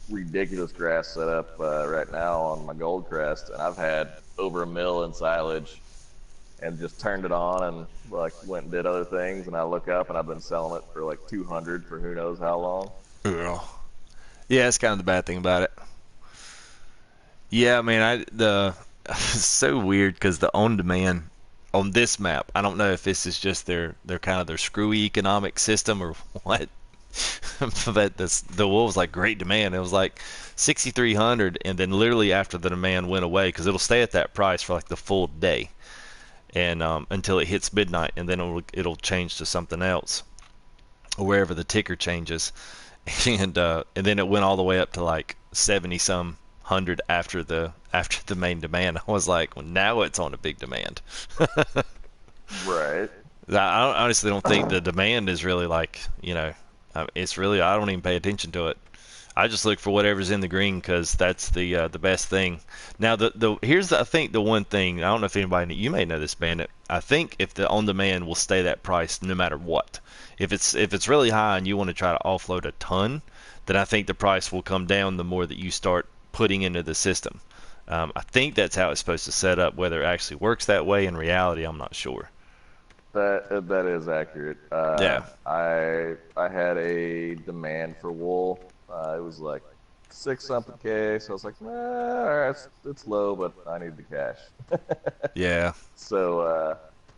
ridiculous grass set up right now on my gold crest, and I've had over a mill in silage, and just turned it on and like went and did other things, and I look up and I've been selling it for like 200 for who knows how long. Yeah. Yeah, it's kind of the bad thing about it. Yeah, I mean, it's so weird because the on demand on this map, I don't know if this is just their kind of their screwy economic system or what. But the wool was like great demand. It was like 6,300, and then literally after the demand went away, because it'll stay at that price for like the full day, and until it hits midnight, and then it'll change to something else, or wherever the ticker changes, and then it went all the way up to like 70 some hundred after the main demand. I was like, well, now it's on a big demand. Right. I honestly don't think the demand is really like, it's really, I don't even pay attention to it. I just look for whatever's in the green because that's the best thing. Now I think the one thing, I don't know if anybody, you may know this, Bandit. I think if the on demand will stay that price no matter what. If it's really high and you want to try to offload a ton, then I think the price will come down the more that you start putting into the system. I think that's how it's supposed to set up. Whether it actually works that way in reality, I'm not sure. That is accurate. Yeah. I had a demand for wool. It was like six something K, so I was like, nah, all right, it's low, but I need the cash. Yeah. So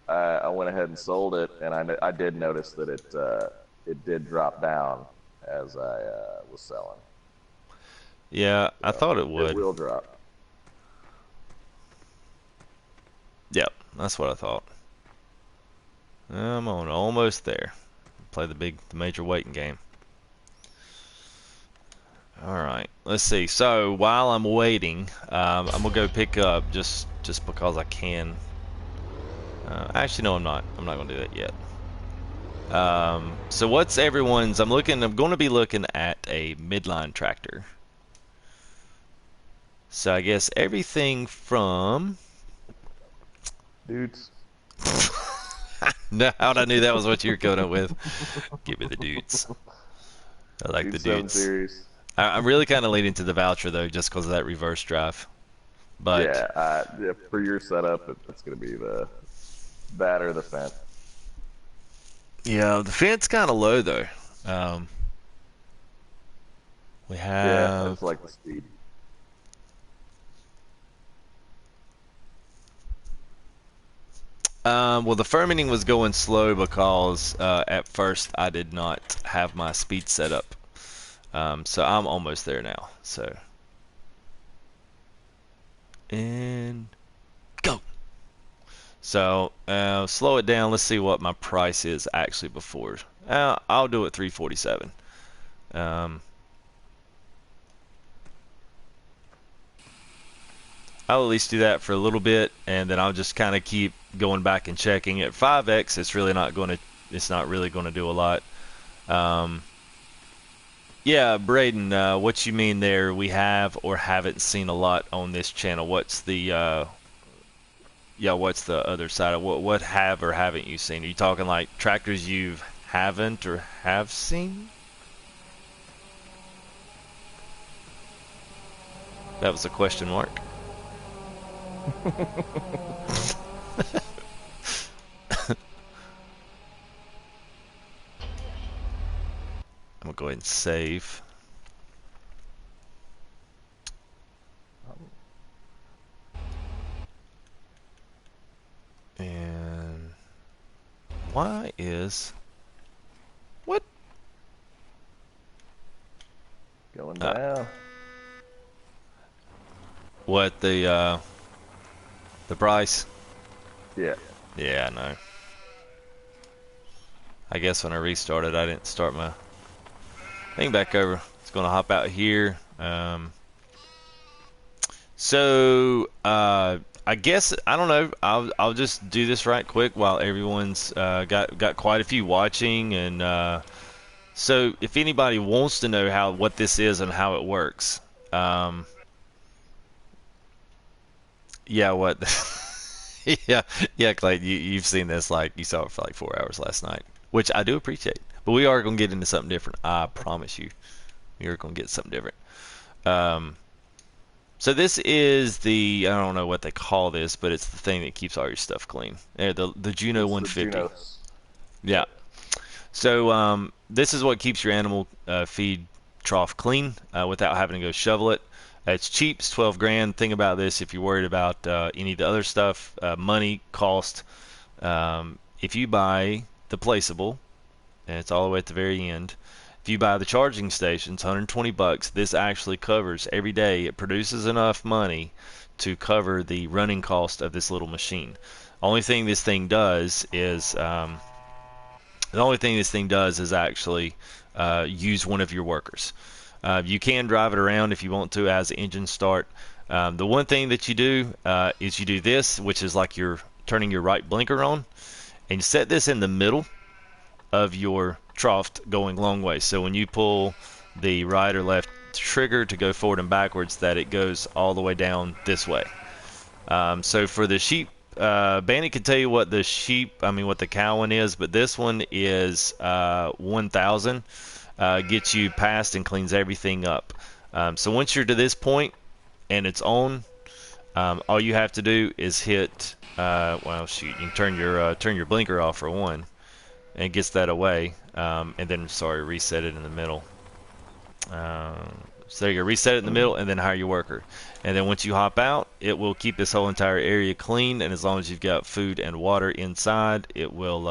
I went ahead and sold it, and I did notice that it did drop down as I was selling. Yeah, I So thought it it would. will drop. Yep, that's what I thought. I'm on almost there. Play the major waiting game. All right, let's see. So while I'm waiting, I'm gonna go pick up just because I can. Actually, no, I'm not. I'm not gonna do that yet. So what's everyone's? I'm going to be looking at a midline tractor. So I guess everything from. Dudes. No, I knew that was what you were going up with. Give me the dudes. I like the Dude 7 dudes. Series. I'm really kind of leaning to the voucher though, just because of that reverse drive. But Yeah, for your setup, it's going to be that or the fence. yeah, the fence kind of low though. Um, we Yeah, I have just like the speed. well, the fermenting was going slow because at first I did not have my speed set up. So I'm almost there now. So and go. So slow it down. Let's see what my price is actually before. I'll do it 347. Um, I'll at least do that for a little bit, and then I'll just kind of keep going back and checking. At 5x, it's not really going to do a lot. Um, yeah, Braden, what you mean there? We have or haven't seen a lot on this channel. What's the other side of what have or haven't you seen? Are you talking like tractors you haven't or have seen? That was a question mark. I'm gonna go ahead and save. And why is what? Going Uh, down. what the price? Yeah. Yeah, I know. I guess when I restarted, I didn't start my thing back over. It's gonna hop out here. I guess I don't know. I'll just do this right quick while everyone's got quite a few watching, and so if anybody wants to know what this is and how it works, um, yeah, what? Yeah, yeah, Clay, you've seen this, like you saw it for like 4 hours last night, which I do appreciate. But we are gonna get into something different. I promise you, we are gonna get something different. Um, so this is the, I don't know what they call this, but it's the thing that keeps all your stuff clean. The Juno It's the 150. Junos. Yeah. Yep. So this is what keeps your animal feed trough clean without having to go shovel it. It's cheap. It's 12 grand. Think about this if you're worried about any of the other stuff, money, cost. If you buy the placeable, and it's all the way at the very end. If you buy the charging stations, 120 bucks, this actually covers every day. It produces enough money to cover the running cost of this little machine. Only thing this thing does is the only thing this thing does is actually use one of your workers. You can drive it around if you want to as the engine start. The one thing that you do is you do this, which is like you're turning your right blinker on, and you set this in the middle of your trough going long way. So when you pull the right or left trigger to go forward and backwards, that it goes all the way down this way. So for the sheep, Banny can tell you what the sheep, I mean what the cow one is, but this one is 1,000. Gets you past and cleans everything up. So once you're to this point and it's on, all you have to do is hit. Well, shoot, you can turn your blinker off for one, and it gets that away. And then, sorry, reset it in the middle. So you reset it in the middle, and then hire your worker. And then once you hop out, it will keep this whole entire area clean. And as long as you've got food and water inside, it will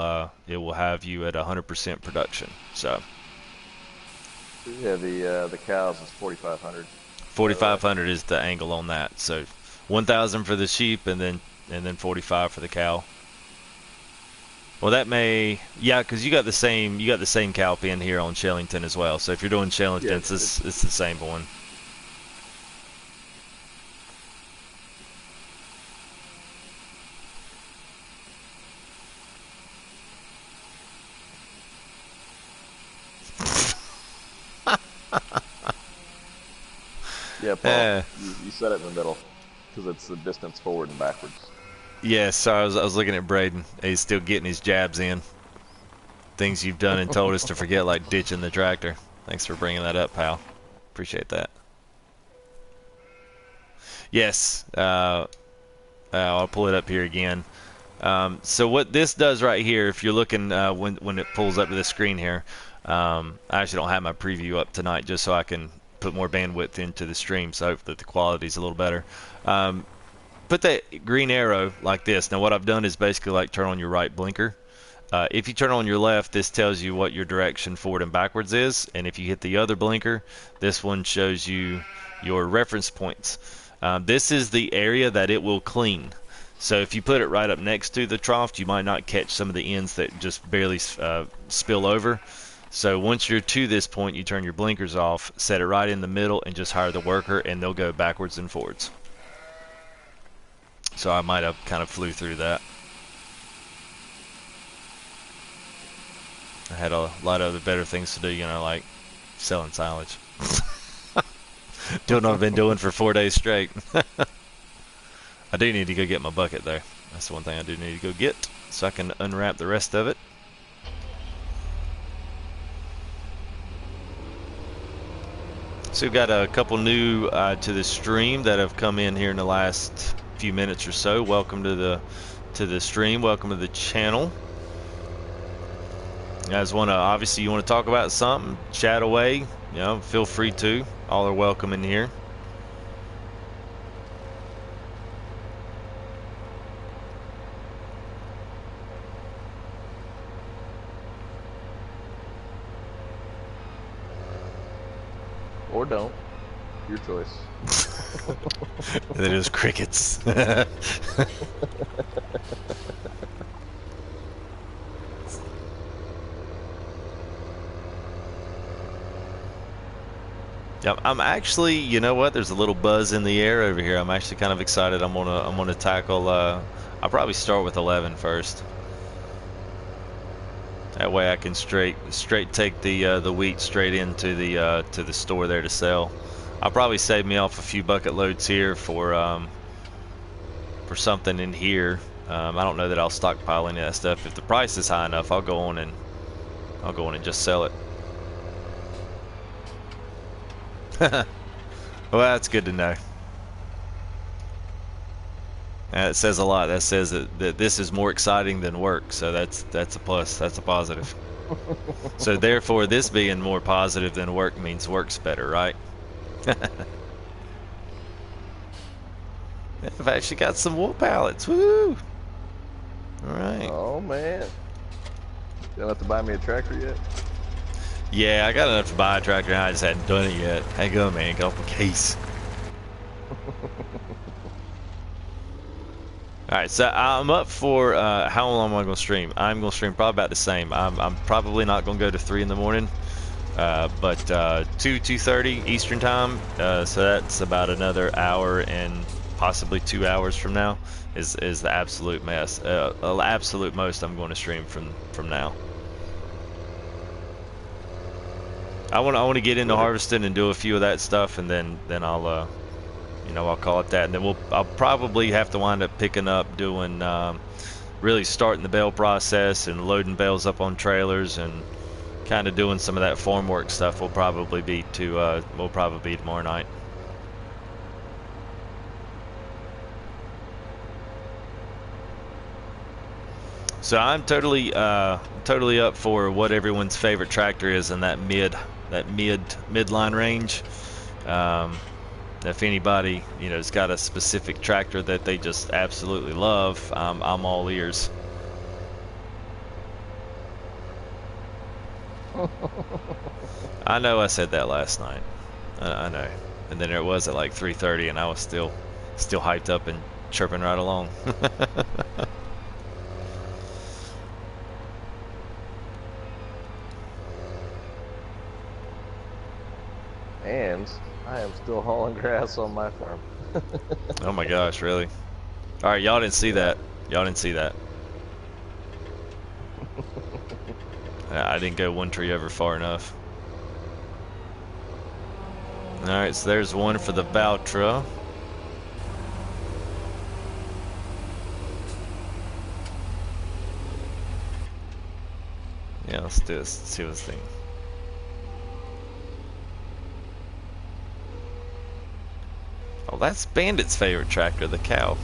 have you at 100% production. So Yeah, the cows is 4,500. By the way. 4,500 is the angle on that. So 1,000 for the sheep, and then 45 for the cow. Well, that may, yeah, because you got the same cow pen here on Chellington as well. So if you're doing Chellington, Yeah, it's the same one. yeah, Paul. Uh, You set it in the middle because it's the distance forward and backwards. yes, so I was looking at Braden. He's still getting his jabs in. Things you've done and told us to forget, like ditching the tractor. Thanks for bringing that up, pal. Appreciate that. Yes, I'll pull it up here again. So what this does right here, if you're looking when it pulls up to the screen here, I actually don't have my preview up tonight just so I can put more bandwidth into the stream, so hopefully the quality's a little better. Put that green arrow like this. Now what I've done is basically like turn on your right blinker. If you turn on your left, this tells you what your direction forward and backwards is, and if you hit the other blinker, this one shows you your reference points. This is the area that it will clean. So if you put it right up next to the trough, you might not catch some of the ends that just barely spill over. So once you're to this point, you turn your blinkers off, set it right in the middle, and just hire the worker, and they'll go backwards and forwards. So I might have kind of flew through that. I had a lot of other better things to do, like selling silage. Doing what I've been doing for 4 days straight. I do need to go get my bucket though. That's the one thing I do need to go get, so I can unwrap the rest of it. So we've got a couple new to the stream that have come in here in the last few minutes or so. Welcome to the stream. Welcome to the channel. You guys want to, obviously you want to talk about something, chat away, feel free to. All are welcome in here. Or don't. Your choice. That is crickets. Yeah, I'm actually, you know what? There's a little buzz in the air over here. I'm actually kind of excited. I'm gonna tackle. I'll probably start with 11 first. That way I can straight take the wheat straight into the store there to sell. I'll probably save me off a few bucket loads here for something in here, I don't know that I'll stockpile any of that stuff. If the price is high enough, I'll go on and just sell it. Well, that's good to know. It says a lot. That says that this is more exciting than work, so that's a plus. That's a positive. So therefore, this being more positive than work means work's better, right? I've actually got some wool pallets. Woo! All right. Oh man, you don't have to buy me a tractor yet. Yeah, I got enough to buy a tractor, and I just hadn't done it yet. Hang on, man. Get off my case. Alright, so I'm up for, how long am I going to stream? I'm going to stream probably about the same. I'm probably not going to go to 3 in the morning, but 2:30 Eastern time, so that's about another hour and possibly 2 hours from now is the absolute mess. Absolute most I'm going to stream from now. I want to get into harvesting and do a few of that stuff, and then I'll you know, I'll call it that, and then I'll probably have to wind up picking up doing really starting the bale process and loading bales up on trailers and kind of doing some of that farm work stuff. Will probably be tomorrow night. So I'm totally up for what everyone's favorite tractor is in that midline range. If anybody, you know, has got a specific tractor that they just absolutely love, I'm all ears. I know I said that last night. I know. And then it was at like 3:30, and I was still hyped up and chirping right along. And I am still hauling grass on my farm. Oh my gosh, really? All right, y'all didn't see that. Y'all didn't see that. I didn't go one tree over far enough. All right, so there's one for the Valtra. Yeah, let's do this. Let's see what's thing. Oh, that's Bandit's favorite tractor, the cow.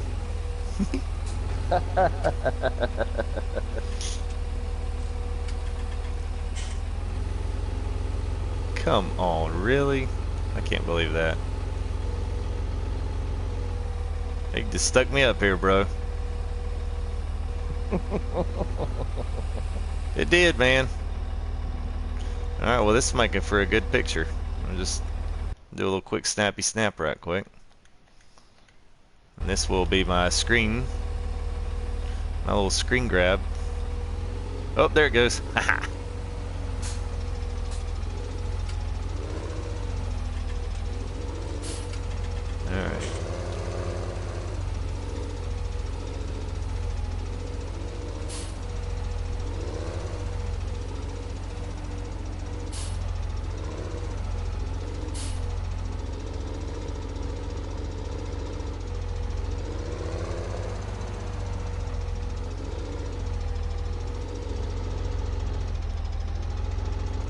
Come on, really? I can't believe that. They just stuck me up here, bro. It did, man. Alright, well, this is making for a good picture. I'll just do a little quick snappy snap right quick. And this will be my screen. My little screen grab. Oh, there it goes. Haha. Alright.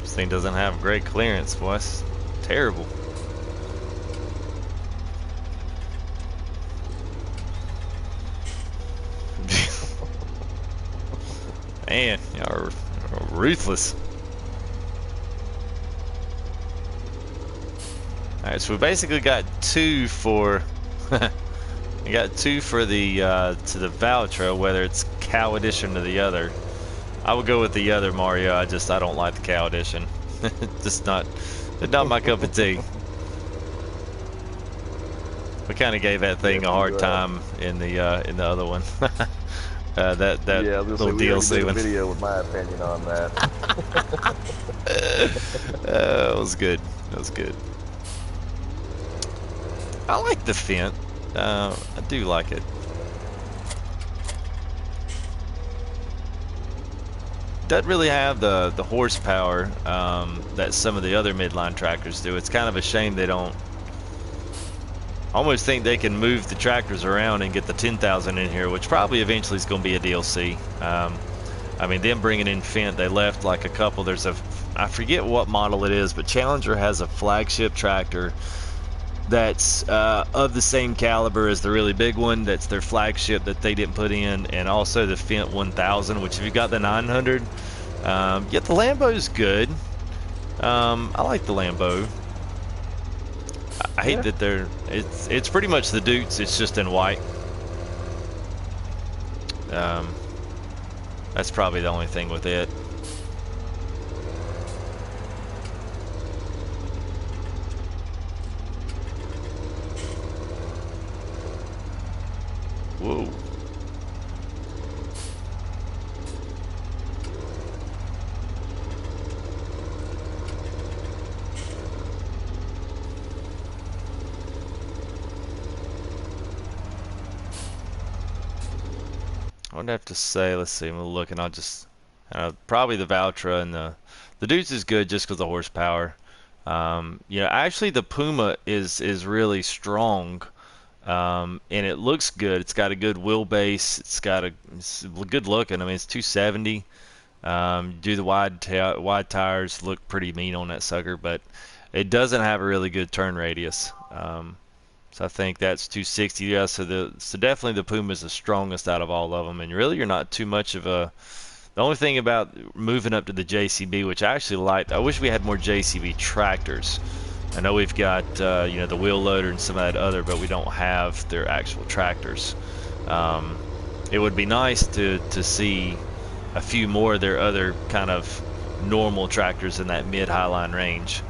This thing doesn't have great clearance, boy. It's terrible. Man, y'all are ruthless. Alright, so we basically got two for we got two for the to the Valtra, whether it's cow edition or the other. I would go with the other Mario. I don't like the cow edition. Just not my cup of tea. We kind of gave that thing a hard time in the other one. That yeah, little we DLC did a one. video with my opinion on that. That was good. That was good. I like the Fent. I do like it. Doesn't really have the horsepower that some of the other midline tractors do. It's kind of a shame they don't almost think they can move the tractors around and get the 10,000 in here, which probably eventually is going to be a DLC. I mean, them bringing in Fent, they left like a couple. There's a, I forget what model it is, but Challenger has a flagship tractor that's of the same caliber as the really big one. That's their flagship that they didn't put in, and also the Fent 1000, which if you got the 900, yeah, the Lambo's good. I like the Lambo. I hate that they're, it's pretty much the Dukes, it's just in white. That's probably the only thing with it. Whoa. I would have to say, let's see, I'm looking, I'll just, probably the Valtra, and the Dukes is good just because of horsepower. Yeah, actually the Puma is really strong. And it looks good. It's got a good wheelbase. It's good looking. I mean, it's 270. Do the wide tires, look pretty mean on that sucker, but it doesn't have a really good turn radius. So I think that's 260. Yeah, so definitely the Puma is the strongest out of all of them. And really, you're not too much of a. The only thing about moving up to the JCB, which I actually liked, I wish we had more JCB tractors. I know we've got you know, the wheel loader and some of that other, but we don't have their actual tractors. It would be nice to see a few more of their other kind of normal tractors in that mid-high line range.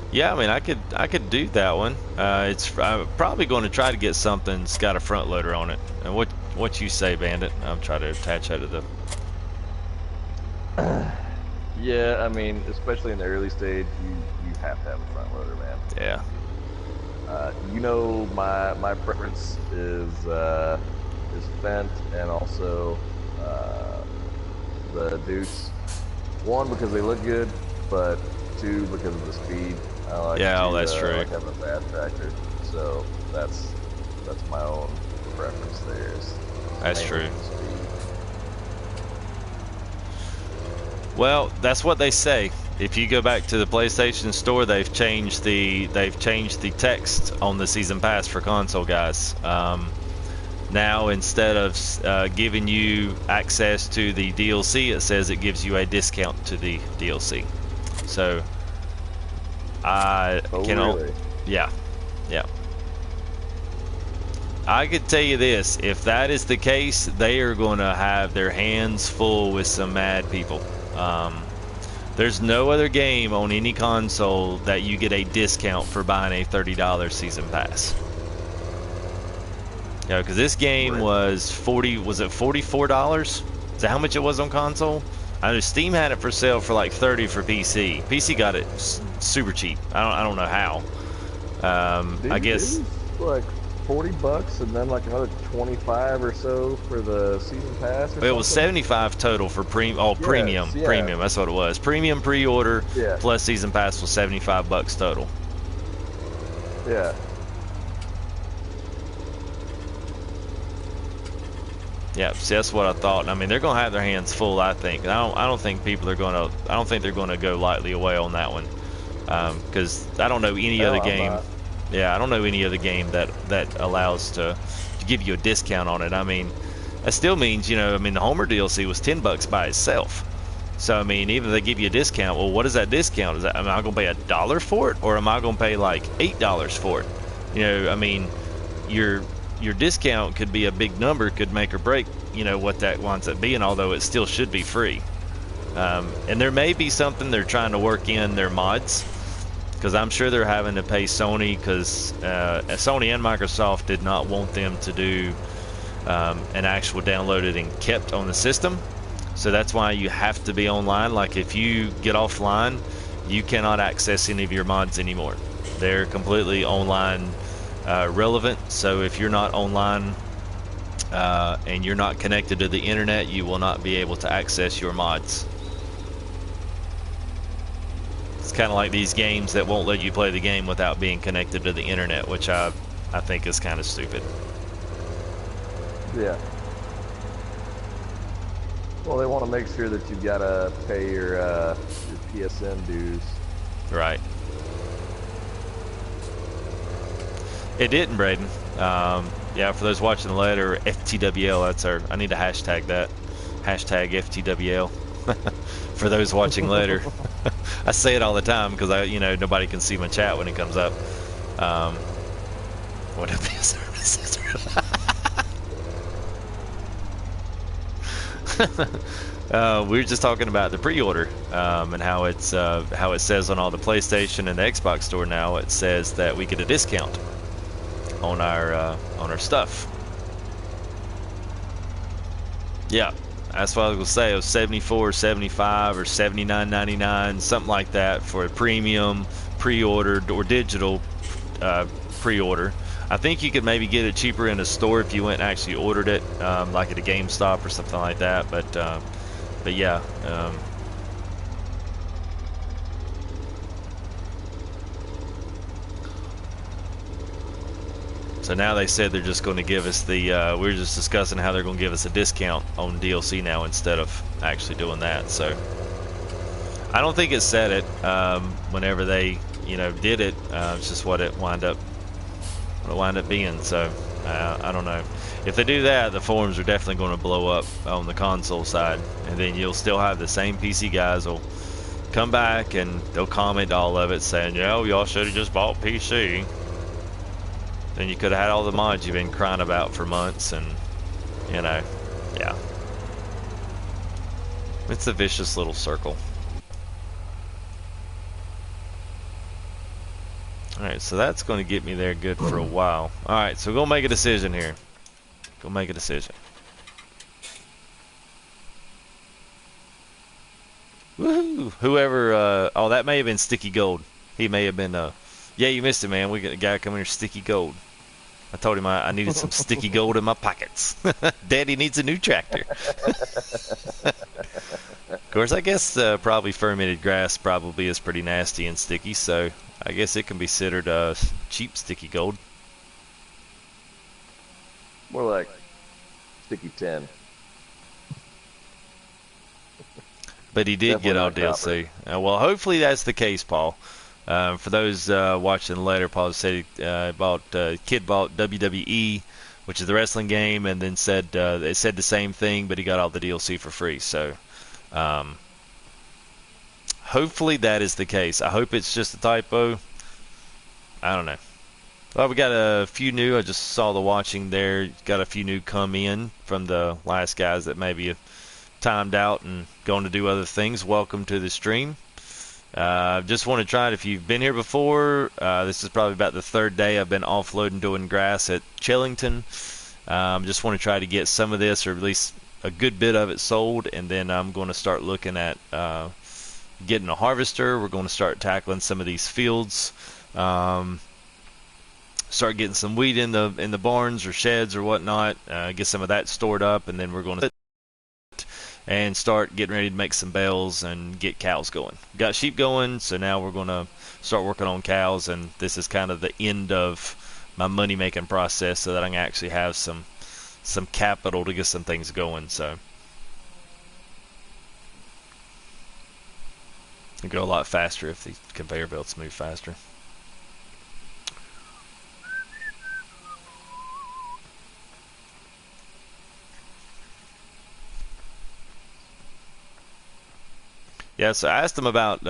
Yeah, I mean, I could do that one. I'm probably going to try to get something that's got a front loader on it. And what you say, Bandit? I'm trying to attach that to the. Yeah, I mean, especially in the early stage, you have to have a front loader, man. Yeah. You know, my preference is Fent and also the Dukes. One, because they look good, but two, because of the speed. I like that's true. I like having a fast tractor, so that's my own preference there. That's true. Well, that's what they say. If you go back to the PlayStation Store, they've changed the text on the season pass for console guys. Now instead of giving you access to the DLC, it says it gives you a discount to the DLC. So I really? Yeah. I could tell you this: if that is the case, they are going to have their hands full with some mad people. There's no other game on any console that you get a discount for buying a $30 season pass. Yeah, because this game was was it $44? Is that how much it was on console? I know Steam had it for sale for like $30 for PC. PC got it super cheap. I don't know how. I guess like $40 and then like another 25 or so for the season pass. Or it was 75 total for premium. Yeah. Premium. That's what it was. Premium pre-order plus season pass was $75 total. Yeah. Yeah, see, that's what I thought. I mean, they're gonna have their hands full. I think. I don't think people are gonna. I don't think they're gonna go lightly away on that one, because I don't know any other game. Yeah, I don't know any other game that allows to give you a discount on it. I mean, that still means, you know, I mean, the Homer DLC was $10 by itself. So I mean, even if they give you a discount, well, what is that discount? Is that, am I gonna pay $1 for it, or am I gonna pay like $8 for it? You know, I mean, your discount could be a big number, could make or break, you know, what that winds up being, although it still should be free. And there may be something they're trying to work in their mods, because I'm sure they're having to pay Sony, because Sony and Microsoft did not want them to do an actual downloaded and kept on the system. So that's why you have to be online. Like if you get offline, you cannot access any of your mods anymore. They're completely online relevant. So if you're not online and you're not connected to the internet, you will not be able to access your mods. It's kind of like these games that won't let you play the game without being connected to the internet, which I think is kind of stupid. Yeah. Well, they want to make sure that you've got to pay your PSN dues. Right. It didn't, Braden. Yeah, for those watching later, FTWL, that's our, I need to hashtag that. Hashtag FTWL. For those watching later. I say it all the time because nobody can see my chat when it comes up. What if the services? We were just talking about the pre-order and how it says on all the PlayStation and the Xbox store now. It says that we get a discount on our stuff. Yeah, that's what I was gonna say. It was $74, $75, or $79.99, something like that for a premium pre-ordered or digital pre-order. I think you could maybe get it cheaper in a store if you went and actually ordered it, like at a GameStop or something like that. But yeah. So now they said they're just going to give us the. We were just discussing how they're going to give us a discount on DLC now instead of actually doing that. So I don't think it said it whenever they did it. It's just what it wound up being. So I don't know. If they do that, the forums are definitely going to blow up on the console side, and then you'll still have the same PC guys will come back and they'll comment all of it saying, "Yeah, y'all should have just bought PC." Then you could have had all the mods you've been crying about for months, and yeah. It's a vicious little circle. Alright, so that's going to get me there good for a while. Alright, so we're going to make a decision here. Go make a decision. Woohoo! Whoever, oh, that may have been Sticky Gold. He may have been, yeah, you missed it, man. We got a guy coming here, Sticky Gold. I told him I needed some sticky gold in my pockets. Daddy needs a new tractor. Of course, I guess probably fermented grass probably is pretty nasty and sticky, so I guess it can be considered cheap sticky gold. More like sticky tin. But he did get all DLC. Well, hopefully that's the case, Paul. For those watching later, Paul said kid bought WWE, which is the wrestling game, and then said it said the same thing, but he got all the DLC for free. So hopefully that is the case. I hope it's just a typo. I don't know. Well, we got a few new. I just saw the watching there. Got a few new come in from the last guys that maybe have timed out and going to do other things. Welcome to the stream. Just want to try it. If you've been here before, this is probably about the third day I've been offloading doing grass at Chellington. Just want to try to get some of this, or at least a good bit of it, sold, and then I'm going to start looking at getting a harvester. We're going to start tackling some of these fields. Start getting some wheat in the barns or sheds or whatnot. Get some of that stored up, and then we're going to and start getting ready to make some bales and get cows going. Got sheep going, so now we're going to start working on cows, and this is kind of the end of my money making process so that I can actually have some capital to get some things going. So it'll go a lot faster if the conveyor belts move faster. Yeah, so I asked them about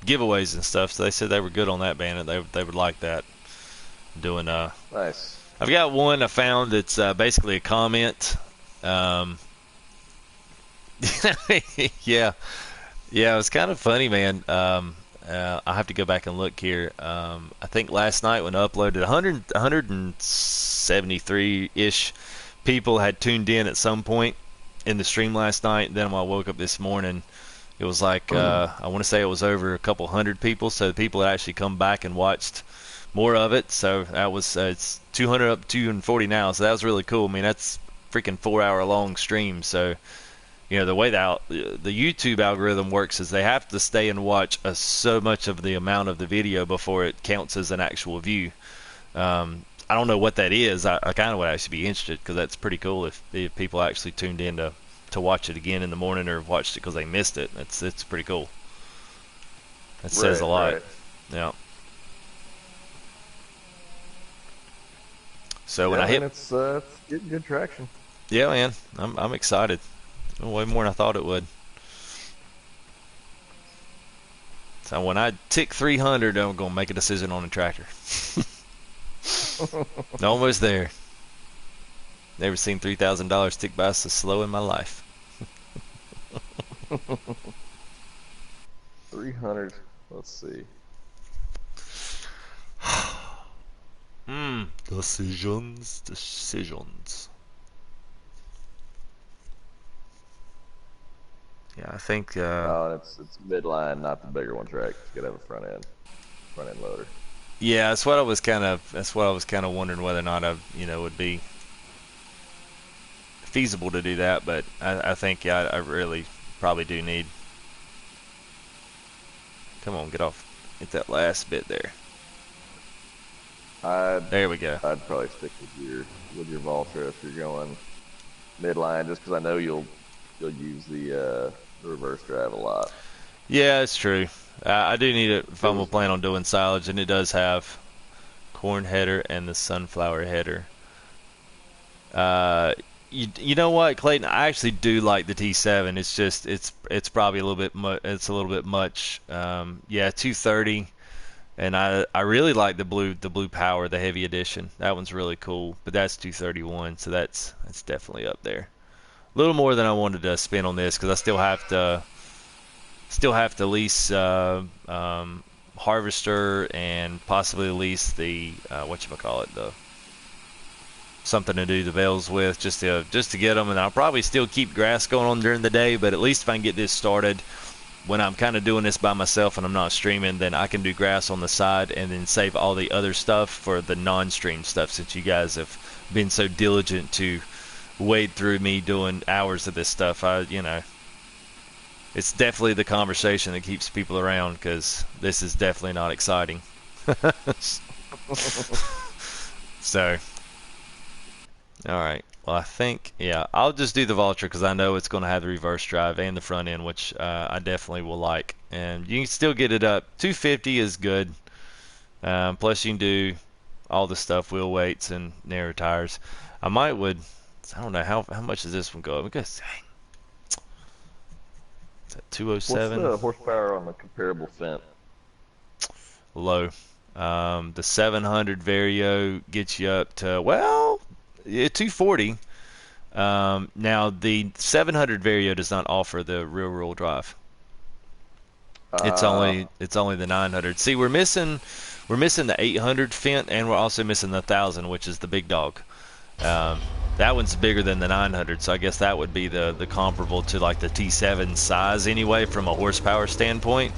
giveaways and stuff. So they said they were good on that, Banter. They would like that. Doing nice. I've got one I found that's basically a comment. Yeah, it was kind of funny, man. I'll have to go back and look here. I think last night when I uploaded 173-ish people had tuned in at some point in the stream last night. Then when I woke up this morning, it was like I want to say it was over a couple hundred people. So people had actually come back and watched more of it. So that was it's 200 up 240 now. So that was really cool. I mean, that's freaking 4-hour long stream. So you know, the way the YouTube algorithm works is they have to stay and watch so much of the amount of the video before it counts as an actual view. I don't know what that is. I kind of would actually be interested because that's pretty cool if people actually tuned in to watch it again in the morning or watched it because they missed it. It's pretty cool. That says a lot. Right. Yeah. So when Yeah, I hit, it's getting good traction. yeah, man, I'm excited. Way more than I thought it would. So when I tick 300, I'm gonna make a decision on a tractor. Almost there. Never seen $3,000 tick by so slow in my life. 300. Let's see. Decisions. Yeah, I think. Oh, it's midline, not the bigger ones, right? It's gotta have a front end loader. Yeah, that's what I was kind of. That's what I was kind of wondering whether or not would be feasible to do that. But I think I really probably do need. Come on, get off. Hit that last bit there. There we go. I'd probably stick with your Valtra if you're going midline, just because I know you'll use the reverse drive a lot. Yeah, it's true. I do need it if I'm gonna plan on doing silage, and it does have corn header and the sunflower header. You know what, Clayton? I actually do like the T7. It's just it's probably a little bit it's a little bit much. Yeah, 230, and I really like the blue power, the heavy edition. That one's really cool, but that's 231, so that's definitely up there. A little more than I wanted to spend on this because I still have to lease harvester and possibly lease the whatchamacallit, the something to do the bales with just to get them, and I'll probably still keep grass going on during the day, but at least if I can get this started when I'm kind of doing this by myself and I'm not streaming, then I can do grass on the side and then save all the other stuff for the non-stream stuff, since you guys have been so diligent to wade through me doing hours of this stuff. It's definitely the conversation that keeps people around, because this is definitely not exciting. So, alright. Well, I think, yeah, I'll just do the Valtra because I know it's going to have the reverse drive and the front end, which I definitely will like. And you can still get it up. 250 is good. Plus, you can do all the stuff, wheel weights and narrow tires. I don't know, how much does this one go up? I guess, dang. Is that 207? What's the horsepower on the comparable Fendt? Low. The 700 Vario gets you up to, well, 240. Now the 700 Vario does not offer the rear-wheel drive. It's only the 900. See, we're missing the 800 Fendt, and we're also missing the 1000, which is the big dog. That one's bigger than the 900, so I guess that would be the comparable to like the T7 size anyway, from a horsepower standpoint.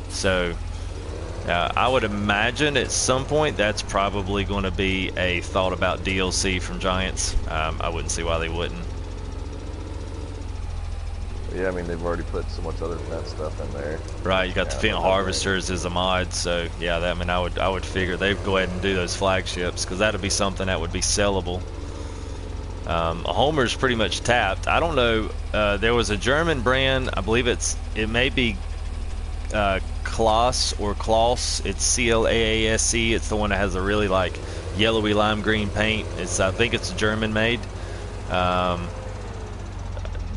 So I would imagine at some point that's probably going to be a thought about DLC from Giants. I wouldn't see why they wouldn't. Yeah, I mean, they've already put so much other Fendt stuff in there. Right, you got the Fendt harvesters as a mod, so yeah, I would figure they'd go ahead and do those flagships, because that'd be something that would be sellable. A Homer's pretty much tapped. I don't know. There was a German brand. I believe it may be Klaas or Klaus. It's Claasc. It's the one that has a really like yellowy lime green paint. I think it's German made.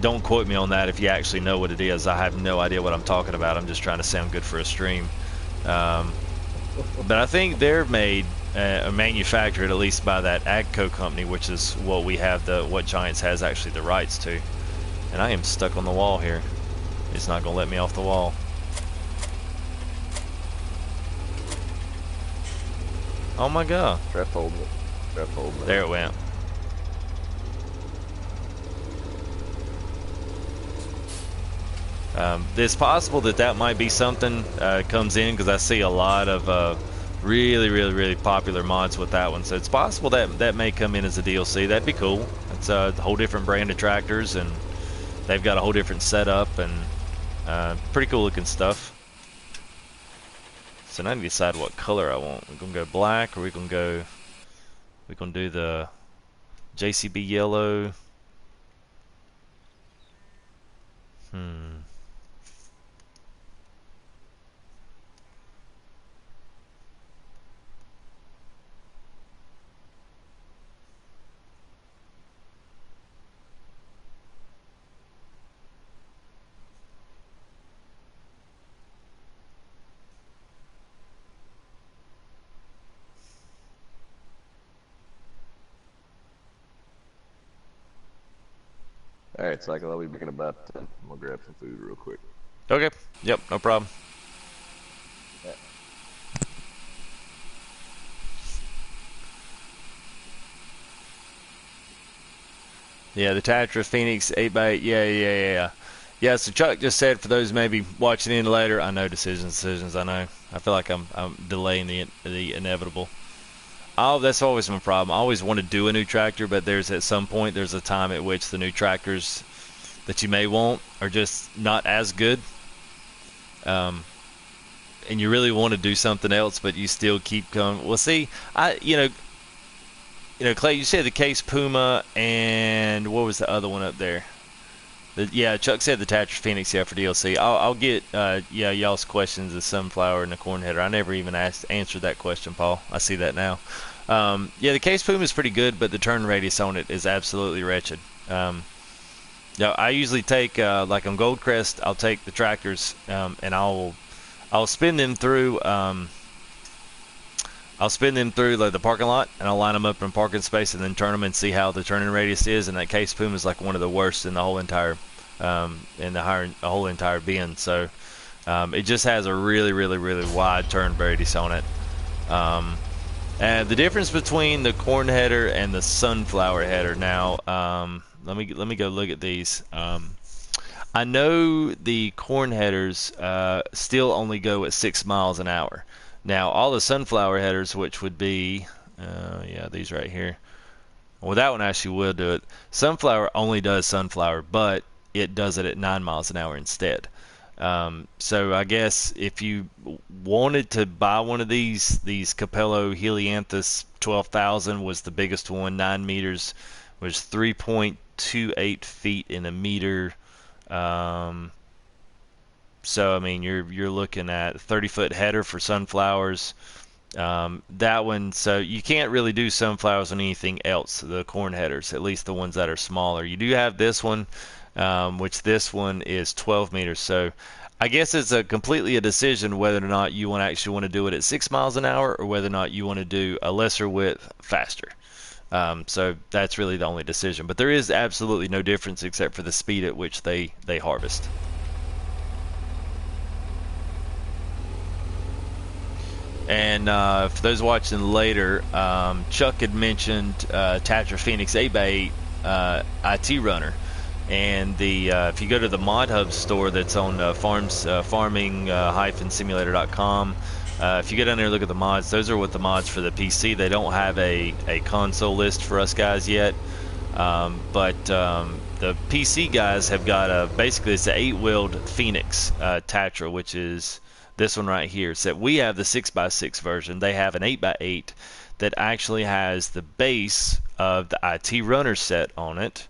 Don't quote me on that if you actually know what it is. I have no idea what I'm talking about. I'm just trying to sound good for a stream. But I think they're made manufactured at least by that Agco company, which is what we have what Giants has actually the rights to. And I am stuck on the wall here. It's not gonna let me off the wall. Oh my god. Trap hold it. There it went. It's possible that might be something comes in, because I see a lot of really popular mods with that one. So it's possible that may come in as a DLC. That'd be cool. It's a whole different brand of tractors, and they've got a whole different setup and pretty cool looking stuff. So now I need to decide what color I want. We're gonna go black, or we're gonna do the JCB yellow. All right, Cycle, I'll be back in about 10. I'm gonna grab some food real quick. Okay. Yep. No problem. Yeah. Yeah, the Tatra Phoenix 8x8. Yeah. Yeah, so Chuck just said, for those maybe watching in later, I know decisions. I know. I feel like I'm delaying the inevitable. Oh, that's always my problem. I always want to do a new tractor, but there's at some point there's a time at which the new tractors that you may want are just not as good. And you really want to do something else, but you still keep going. Well, see, Clay, you said the Case Puma, and what was the other one up there? Yeah, Chuck said the Tatra Phoenix, yeah, for DLC. I'll get y'all's questions, the sunflower and the corn header. I never even answered that question, Paul. I see that now. Yeah, the Case Puma is pretty good, but the turn radius on it is absolutely wretched. I usually take like on Goldcrest, I'll take the tractors and I'll spin them through. I'll spin them through like the parking lot, and I'll line them up in parking space, and then turn them and see how the turning radius is. And that Case Puma is like one of the worst in the whole entire whole entire bin. So it just has a really wide turn radius on it. And the difference between the corn header and the sunflower header. Now, let me go look at these. I know the corn headers still only go at 6 miles an hour. Now, all the sunflower headers, which would be, these right here. Well, that one actually will do it. Sunflower only does sunflower, but it does it at 9 miles an hour instead. So I guess if you wanted to buy one of these Capello Helianthus 12,000 was the biggest one, 9 meters, was 3.28 feet in a meter. So I mean, you're looking at 30-foot header for sunflowers. That one, so you can't really do sunflowers on anything else. The corn headers, at least the ones that are smaller. You do have this one, which this one is 12 meters. So I guess it's completely a decision whether or not you actually want to do it at 6 miles an hour, or whether or not you want to do a lesser width faster. So that's really the only decision. But there is absolutely no difference except for the speed at which they harvest. And for those watching later, Chuck had mentioned Tatra Phoenix 8x8 IT runner, and if you go to the Mod Hub store that's on farming-simulator.com, if you go down there and look at the mods, those are what the mods for the PC. They don't have a console list for us guys yet, but the PC guys have got basically it's an 8-wheeled Phoenix Tatra, which is this one right here. So we have the 6x6 version. They have an 8x8 that actually has the base of the IT runner set on it,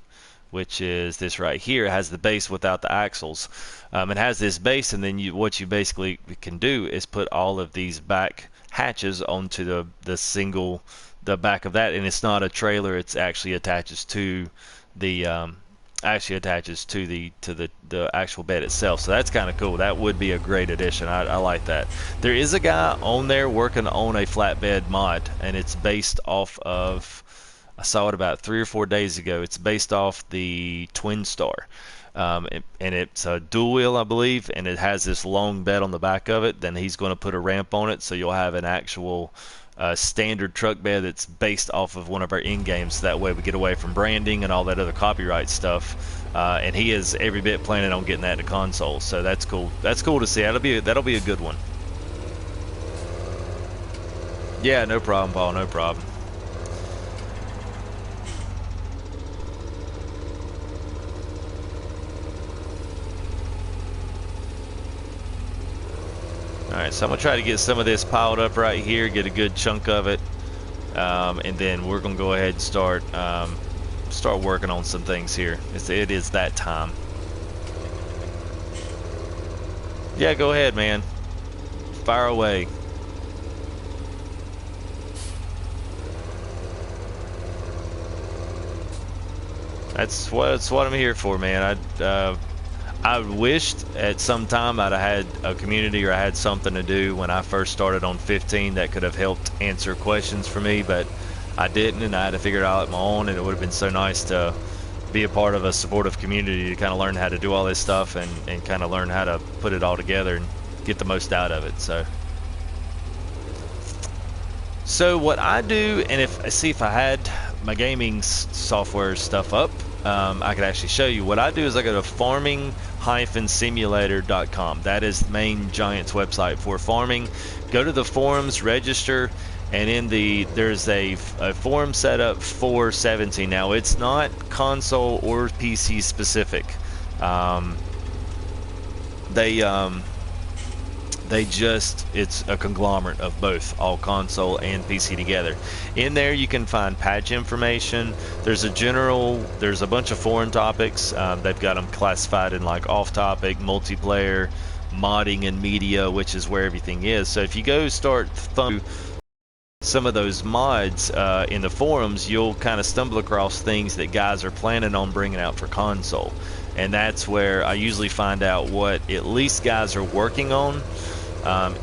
which is this right here. It has the base without the axles. It has this base, and then what you basically can do is put all of these back hatches onto the back of that, and it's not a trailer. It actually attaches to the the actual bed itself. So that's kind of cool. That would be a great addition. I like that. There is a guy on there working on a flatbed mod, and it's based off of, I saw it about 3 or 4 days ago. It's based off the Twin Star. And it's a dual wheel, I believe, and it has this long bed on the back of it. Then he's going to put a ramp on it, so you'll have an actual standard truck bed that's based off of one of our end games. That way we get away from branding and all that other copyright stuff. And he is every bit planning on getting that to console, so that's cool. That's cool to see. That'll be a good one. Yeah, no problem, Paul. No problem. Alright, so I'm going to try to get some of this piled up right here, get a good chunk of it, and then we're going to go ahead and start working on some things here. It is that time. Yeah, go ahead, man. Fire away. That's what I'm here for, man. I wished at some time I'd have had a community, or I had something to do when I first started on 15 that could have helped answer questions for me, but I didn't, and I had to figure it out on my own. And it would have been so nice to be a part of a supportive community to kind of learn how to do all this stuff and kind of learn how to put it all together and get the most out of it. So what I do, and if I had my gaming software stuff up, I could actually show you. What I do is I go to farming-simulator.com. That is the main Giants website for farming. Go to the forums, register, and there's a forum set up for 17. Now it's not console or PC specific. It's a conglomerate of both, all console and PC together. In there you can find patch information. There's a bunch of forum topics. They've got them classified in like off-topic, multiplayer, modding, and media, which is where everything is. So if you go start through some of those mods in the forums, you'll kind of stumble across things that guys are planning on bringing out for console. And that's where I usually find out what at least guys are working on.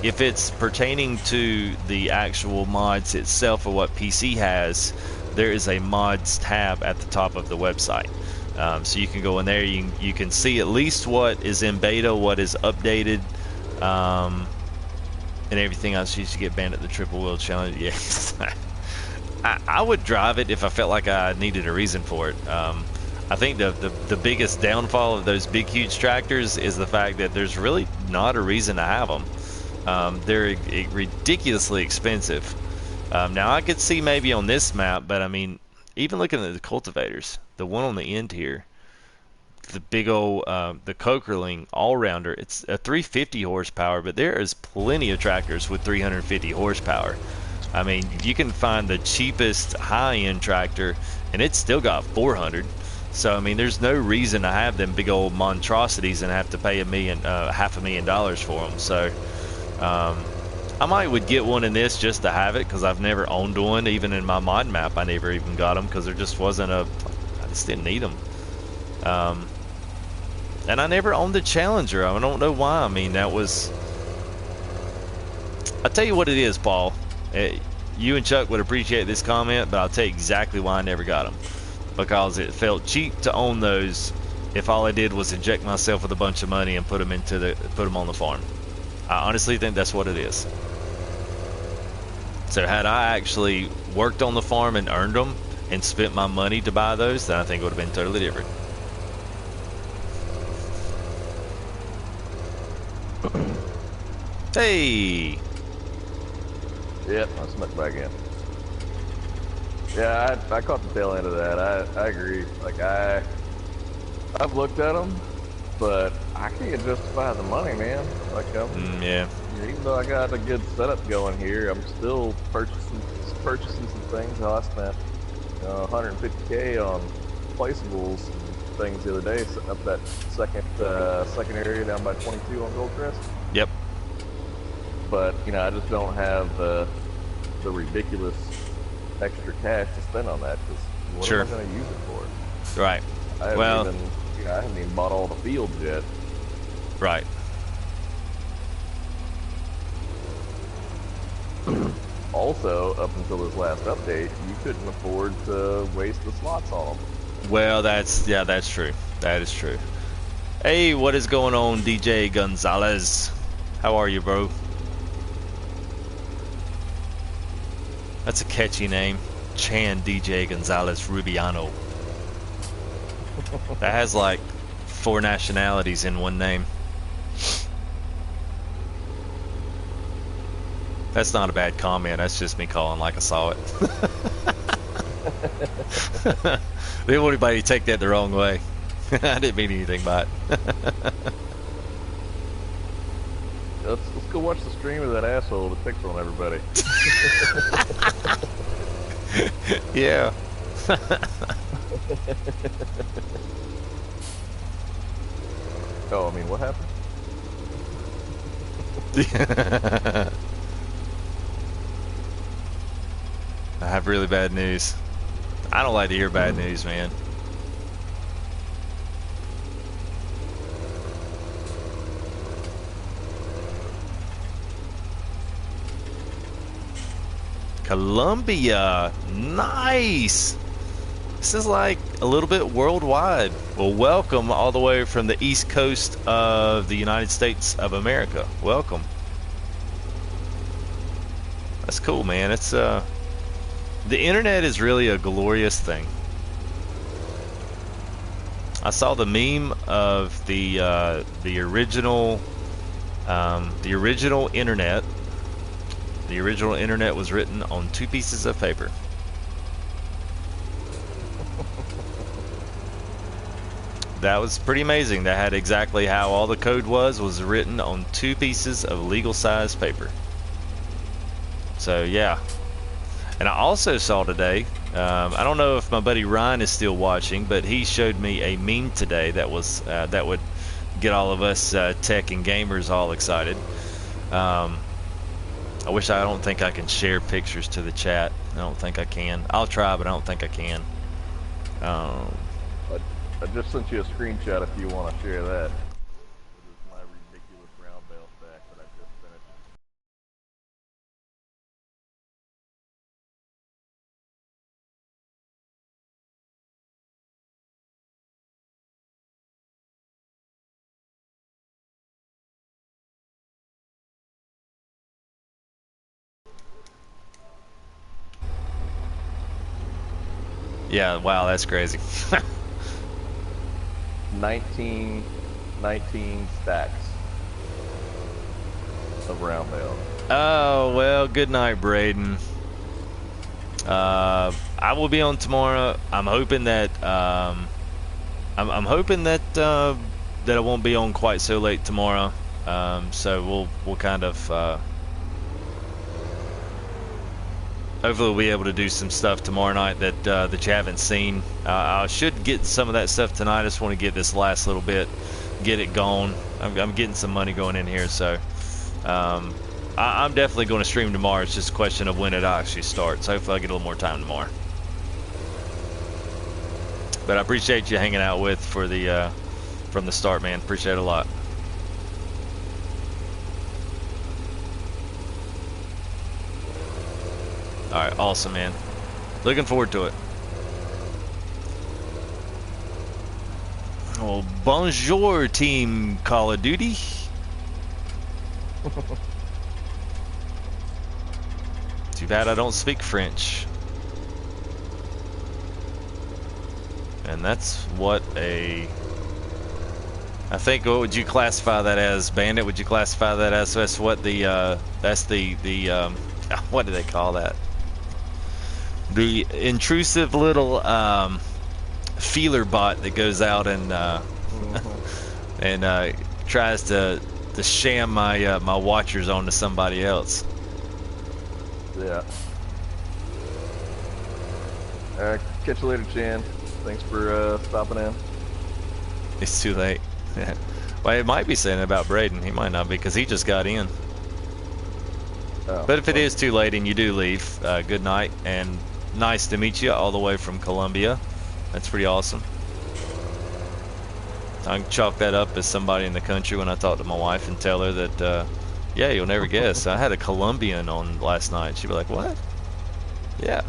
If it's pertaining to the actual mods itself or what PC has, there is a mods tab at the top of the website. So you can go in there, you can see at least what is in beta, what is updated, and everything else. Used to get banned at the triple wheel challenge. Yes. I would drive it if I felt like I needed a reason for it. I think the biggest downfall of those big huge tractors is the fact that there's really not a reason to have them. They're ridiculously expensive. Now I could see maybe on this map, but I mean, even looking at the cultivators, the one on the end here, the big old the Cokerling all-rounder, it's a 350 horsepower, but there is plenty of tractors with 350 horsepower. I mean, you can find the cheapest high-end tractor and it's still got 400. So I mean, there's no reason to have them big old monstrosities and have to pay $500,000 for them. So I would get one in this just to have it, because I've never owned one. Even in my mod map, I never even got them because there just wasn't I just didn't need them. And I never owned the Challenger. I don't know why. I mean, I'll tell you what it is, Paul. You and Chuck would appreciate this comment, but I'll tell you exactly why I never got them. Because it felt cheap to own those if all I did was inject myself with a bunch of money and put them on the farm. I honestly think that's what it is. So had I actually worked on the farm and earned them and spent my money to buy those, then I think it would have been totally different. Hey! Yep, I snuck back in. Yeah, I caught the tail end of that. I agree. Like, I've looked at them, but I can't justify the money, man. Like, yeah. Even though I got a good setup going here, I'm still purchasing some things. Hell, I spent $150K on placeables and things the other day, setting up that second area down by 22 on Goldcrest. Yep. But I just don't have the ridiculous extra cash to spend on that, because what Sure. am I going to use it for? Right. I haven't even bought all the fields yet. Right. Also, up until this last update, you couldn't afford to waste the slots on them. Well, that's true. That is true. Hey, what is going on, DJ Gonzalez? How are you, bro? That's a catchy name. Chan DJ Gonzalez Rubiano. That has like 4 nationalities in one name. That's not a bad comment. That's just me calling like I saw it. Didn't want anybody to take that the wrong way. I didn't mean anything by it. Let's go watch the stream of that asshole that picks on everybody. Yeah. Oh, I mean, what happened? I have really bad news. I don't like to hear bad news, man. Colombia, nice. This is like a little bit worldwide. Well, welcome all the way from the East Coast of the United States of America. Welcome. That's cool, man. It's the internet is really a glorious thing. I saw the meme of the original internet. The original internet was written on 2 pieces of paper. That was pretty amazing. That had exactly how all the code was written on 2 pieces of legal size paper. So yeah. And I also saw today, I don't know if my buddy Ryan is still watching, but he showed me a meme today that was that would get all of us tech and gamers all excited. I don't think I can share pictures to the chat. I don't think I can. I'll try, but I don't think I can. I just sent you a screenshot if you want to share that. This is my ridiculous round bale stack that I just finished. Yeah, wow, that's crazy. 19 stacks of round bale. Oh, well, good night, Braden. I will be on tomorrow. I'm hoping that I'm hoping that that I won't be on quite so late tomorrow. So we'll kind of hopefully we'll be able to do some stuff tomorrow night that that you haven't seen. I should get some of that stuff tonight. I just want to get this last little bit, get it going. I'm getting some money going in here, so I'm definitely going to stream tomorrow. It's just a question of when it actually starts. Hopefully I get a little more time tomorrow. But I appreciate you hanging out with for the from the start, man. Appreciate it a lot. Alright, awesome, man. Looking forward to it. Oh, bonjour, Team Call of Duty. Too bad I don't speak French. And that's what a... I think, what would you classify that as, Bandit? Would you classify that as, that's what the, that's the what do they call that? The intrusive little feeler bot that goes out and and tries to sham my my watchers onto somebody else. Yeah. Alright, catch you later, Chan. Thanks for stopping in. It's too late. Well, it might be saying about Braden. He might not be, because he just got in. Oh, but if it is too late and you do leave, good night, and nice to meet you all the way from Colombia. That's pretty awesome. I can chalk that up as somebody in the country when I talk to my wife and tell her that, yeah, you'll never guess. I had a Colombian on last night. She'd be like, what? Yeah.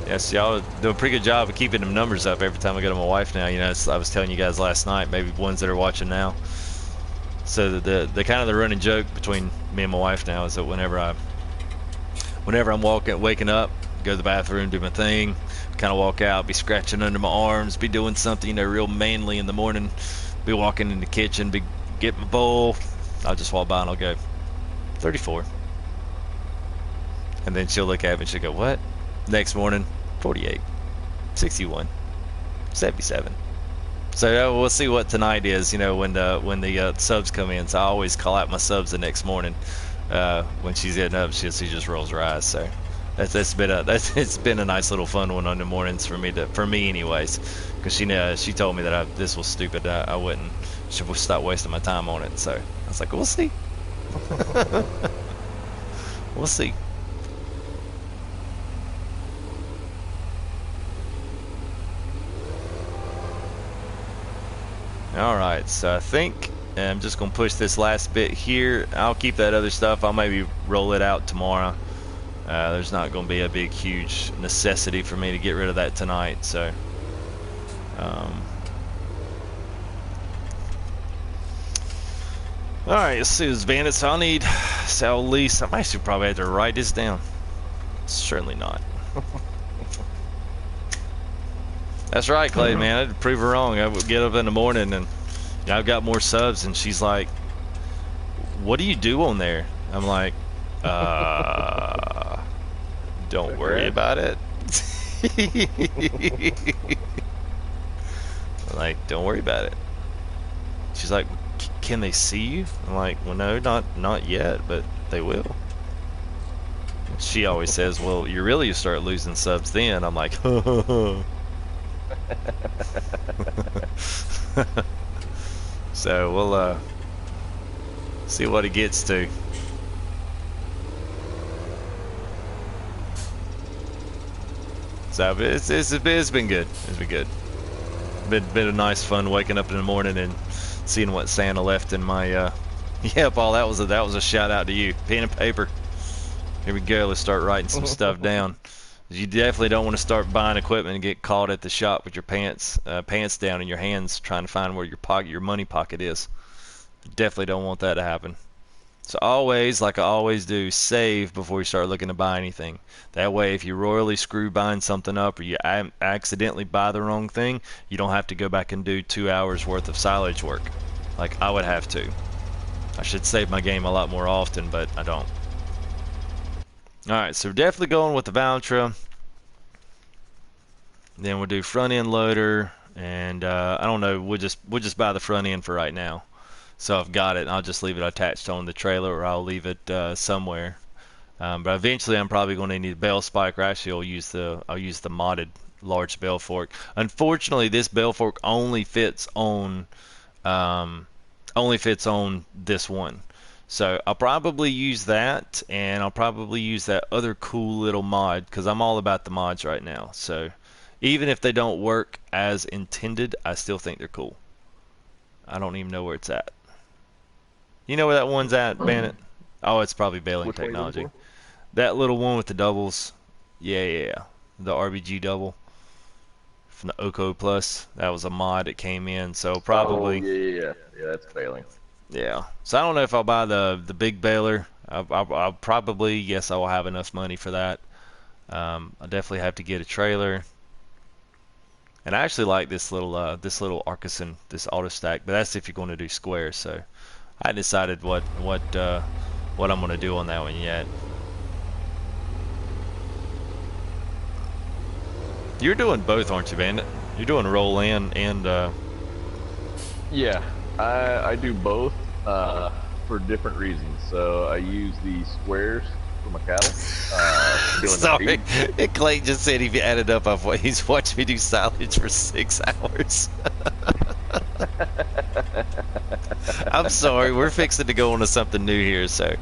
Yes, y'all do a pretty good job of keeping them numbers up every time I go to my wife now. You know, I was telling you guys last night, maybe ones that are watching now. So the kind of the running joke between me and my wife now is that whenever I'm waking up, go to the bathroom, do my thing, kind of walk out, be scratching under my arms, be doing something, you know, real manly in the morning, be walking in the kitchen, be get my bowl, I'll just walk by and I'll go 34, and then she'll look at me and she'll go, what? Next morning, 48, 61, 77. So we'll see what tonight is. You know, when the subs come in. So I always call out my subs the next morning. When she's getting up, she just rolls her eyes. So it's been a nice little fun one on the mornings for me anyways, because she told me that this was stupid. I wouldn't should stop wasting my time on it. So I was like, we'll see. We'll see. Alright, so I think I'm just going to push this last bit here. I'll keep that other stuff. I'll maybe roll it out tomorrow. There's not going to be a big, huge necessity for me to get rid of that tonight. So, alright, let's see this Bandit. So I'll need sell lease. I might probably have to write this down. Certainly not. That's right, Clay, man. I had to prove her wrong. I would get up in the morning and I've got more subs, and she's like, "What do you do on there?" I'm like, don't worry about it." I'm like, don't worry about it. She's like, "Can they see you?" I'm like, "Well, no, not yet, but they will." She always says, "Well, you really start losing subs then." I'm like, so we'll see what it gets to. So it's been good. It's been good. Been a nice fun waking up in the morning and seeing what Santa left in my yeah, Paul, that was a shout out to you. Pen and paper. Here we go. Let's start writing some stuff down. You definitely don't want to start buying equipment and get caught at the shop with your pants down in your hands trying to find where your money pocket is. Definitely don't want that to happen. So always, like I always do, save before you start looking to buy anything. That way, if you royally screw buying something up or you accidentally buy the wrong thing, you don't have to go back and do 2 hours worth of silage work, like I would have to. I should save my game a lot more often, but I don't. Alright, so we're definitely going with the Valtra. Then we'll do front end loader, and I don't know, we'll just buy the front end for right now. So I've got it. I'll just leave it attached on the trailer, or I'll leave it somewhere. But eventually, I'm probably going to need a bell spike. Or actually, I'll use the modded large bell fork. Unfortunately, this bell fork only fits on this one. So I'll probably use that, and I'll probably use that other cool little mod, because I'm all about the mods right now. So even if they don't work as intended, I still think they're cool. I don't even know where it's at. You know where that one's at, Bandit? Oh, it's probably baling technology. That little one with the doubles. Yeah. The RBG double from the Oko Plus. That was a mod that came in, so probably. Oh, yeah, that's baling. Yeah. So I don't know if I'll buy the big baler. I'll probably, yes, I will have enough money for that. I'll definitely have to get a trailer. And I actually like this little Artisan, this auto stack, but that's if you're going to do squares. So I haven't decided what I'm going to do on that one yet. You're doing both, aren't you, Bandit? You're doing roll in and yeah, I do both for different reasons. So I use the squares for my cattle. Sorry, Clay just said if you added up of what he's watched me do silage for 6 hours. I'm sorry, we're fixing to go on to something new here, so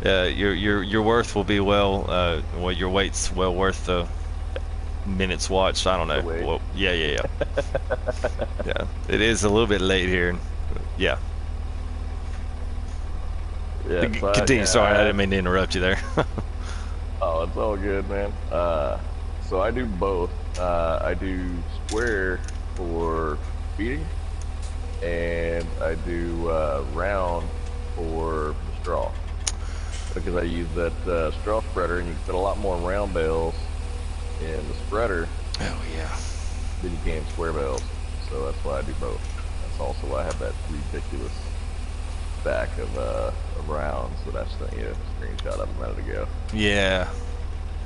your worth will be well your weight's well worth the minutes watched. I don't know. Well, yeah. Yeah, it is a little bit late here. Yeah. Yeah. Continue. Sorry, I didn't mean to interrupt you there. Oh, it's all good, man. So I do both. I do square for feeding, and I do round for the straw, because I use that straw spreader, and you can fit a lot more round bales in the spreader. Oh yeah. Than you can square bales. So that's why I do both. That's also why I have that ridiculous stack of rounds that I sent you a screenshot of a minute ago. Yeah.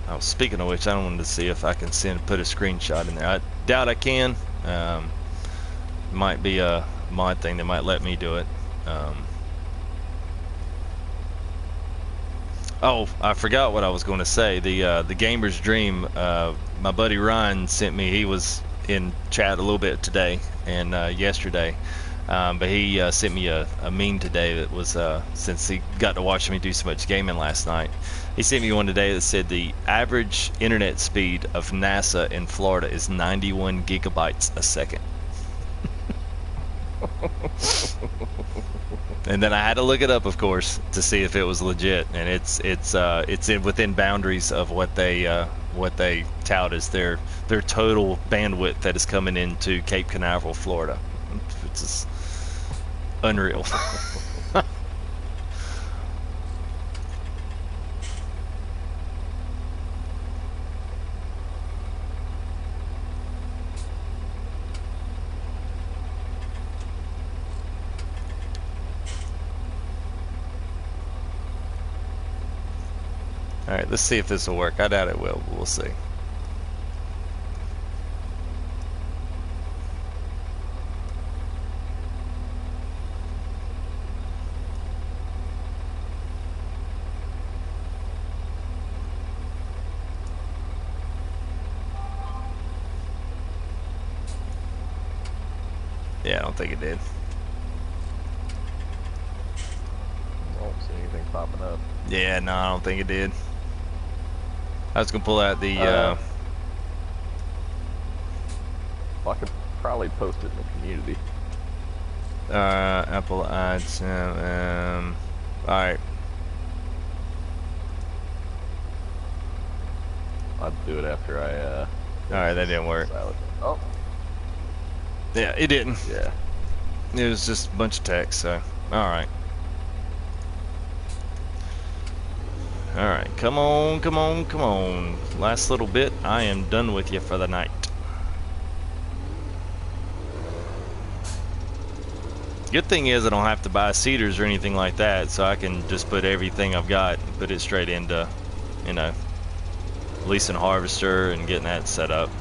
Oh, speaking of which, I wanted to see if I can put a screenshot in there. I doubt I can. Might be a mod thing that might let me do it. Oh, I forgot what I was going to say. The gamer's dream. My buddy Ryan sent me. He was in chat a little bit today and yesterday, but he sent me a meme today that was since he got to watch me do so much gaming last night. He sent me one today that said the average internet speed of NASA in Florida is 91 gigabytes a second. And then I had to look it up, of course, to see if it was legit, and it's within boundaries of what they tout as their total bandwidth that is coming into Cape Canaveral, Florida. It's just unreal. All right, let's see if this will work. I doubt it will, but we'll see. Yeah, I don't think it did. I don't see anything popping up. Yeah, no, I don't think it did. I was gonna pull out the. Well, I could probably post it in the community. Apple ads. All right. I'll do it after I. All right, that didn't work. Oh. Yeah, it didn't. Yeah. It was just a bunch of text. So, all right. All right, come on, come on, come on. Last little bit. I am done with you for the night. Good thing is I don't have to buy seeders or anything like that, so I can just put everything I've got and put it straight into, you know, leasing a harvester and getting that set up.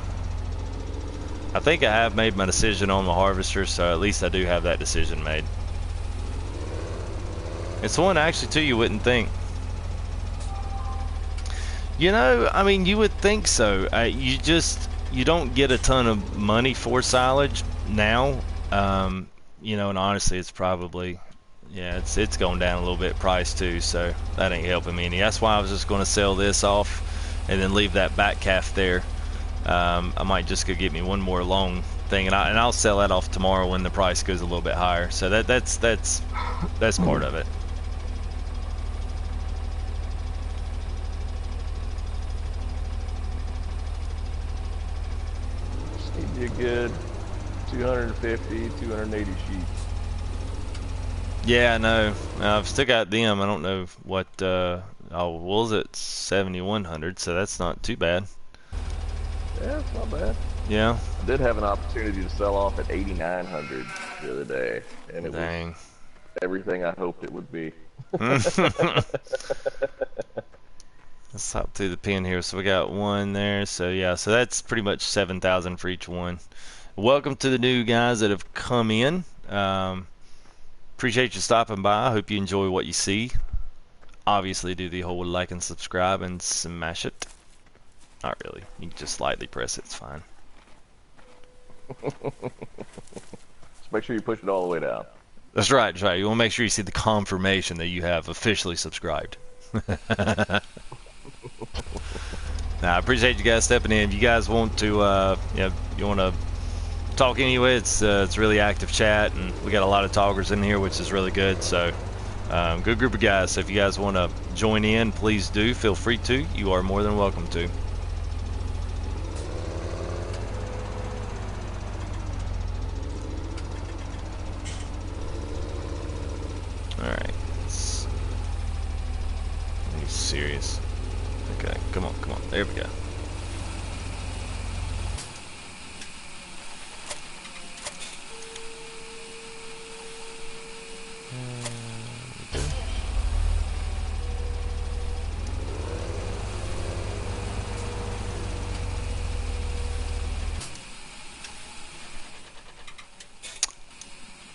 I think I have made my decision on the harvester, so at least I do have that decision made. It's one actually too you wouldn't think. You know, I mean, you would think so. You don't get a ton of money for silage now. You know, and honestly, it's probably, yeah, it's going down a little bit price too, so that ain't helping me any. That's why I was just going to sell this off and then leave that back calf there. I might just go get me one more long thing, and I'll sell that off tomorrow when the price goes a little bit higher. So that's part of it. Need you a good 250, 280 sheep. Yeah, I know. I've still got them. I don't know what. Oh, what was it? 7,100. So that's not too bad. Yeah, it's not bad. Yeah. I did have an opportunity to sell off at 8,900 the other day, and it was everything I hoped it would be. Let's hop through the pin here. So we got one there. So yeah, so that's pretty much 7,000 for each one. Welcome to the new guys that have come in. Appreciate you stopping by. I hope you enjoy what you see. Obviously, do the whole like and subscribe and smash it. Not really. You can just lightly press it. It's fine. Just make sure you push it all the way down. That's right. That's right. You want to make sure you see the confirmation that you have officially subscribed. Now, I appreciate you guys stepping in. If you guys want to, you want to talk anyway, it's really active chat, and we got a lot of talkers in here, which is really good. So, good group of guys. So if you guys want to join in, please do. Feel free to. You are more than welcome to. All right. Are you serious? Okay, come on, come on. There we go.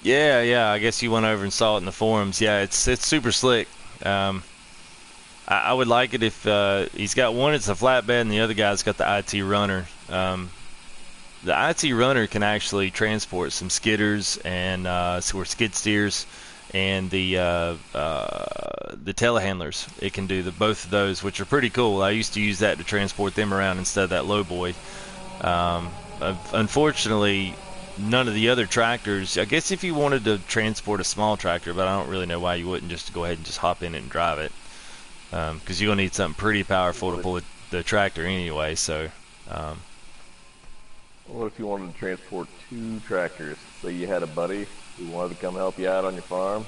Yeah, yeah. I guess you went over and saw it in the forums. Yeah, it's super slick. Um, I would like it if he's got one. It's a flatbed, and the other guy's got the IT runner. The IT runner can actually transport some skidders and or skid steers, and the telehandlers. It can do both of those, which are pretty cool. I used to use that to transport them around instead of that low boy. Unfortunately, none of the other tractors. I guess if you wanted to transport a small tractor, but I don't really know why you wouldn't just go ahead and just hop in it and drive it, because you're gonna need something pretty powerful to pull the tractor anyway. So, What if you wanted to transport two tractors? Say you had a buddy who wanted to come help you out on your farm,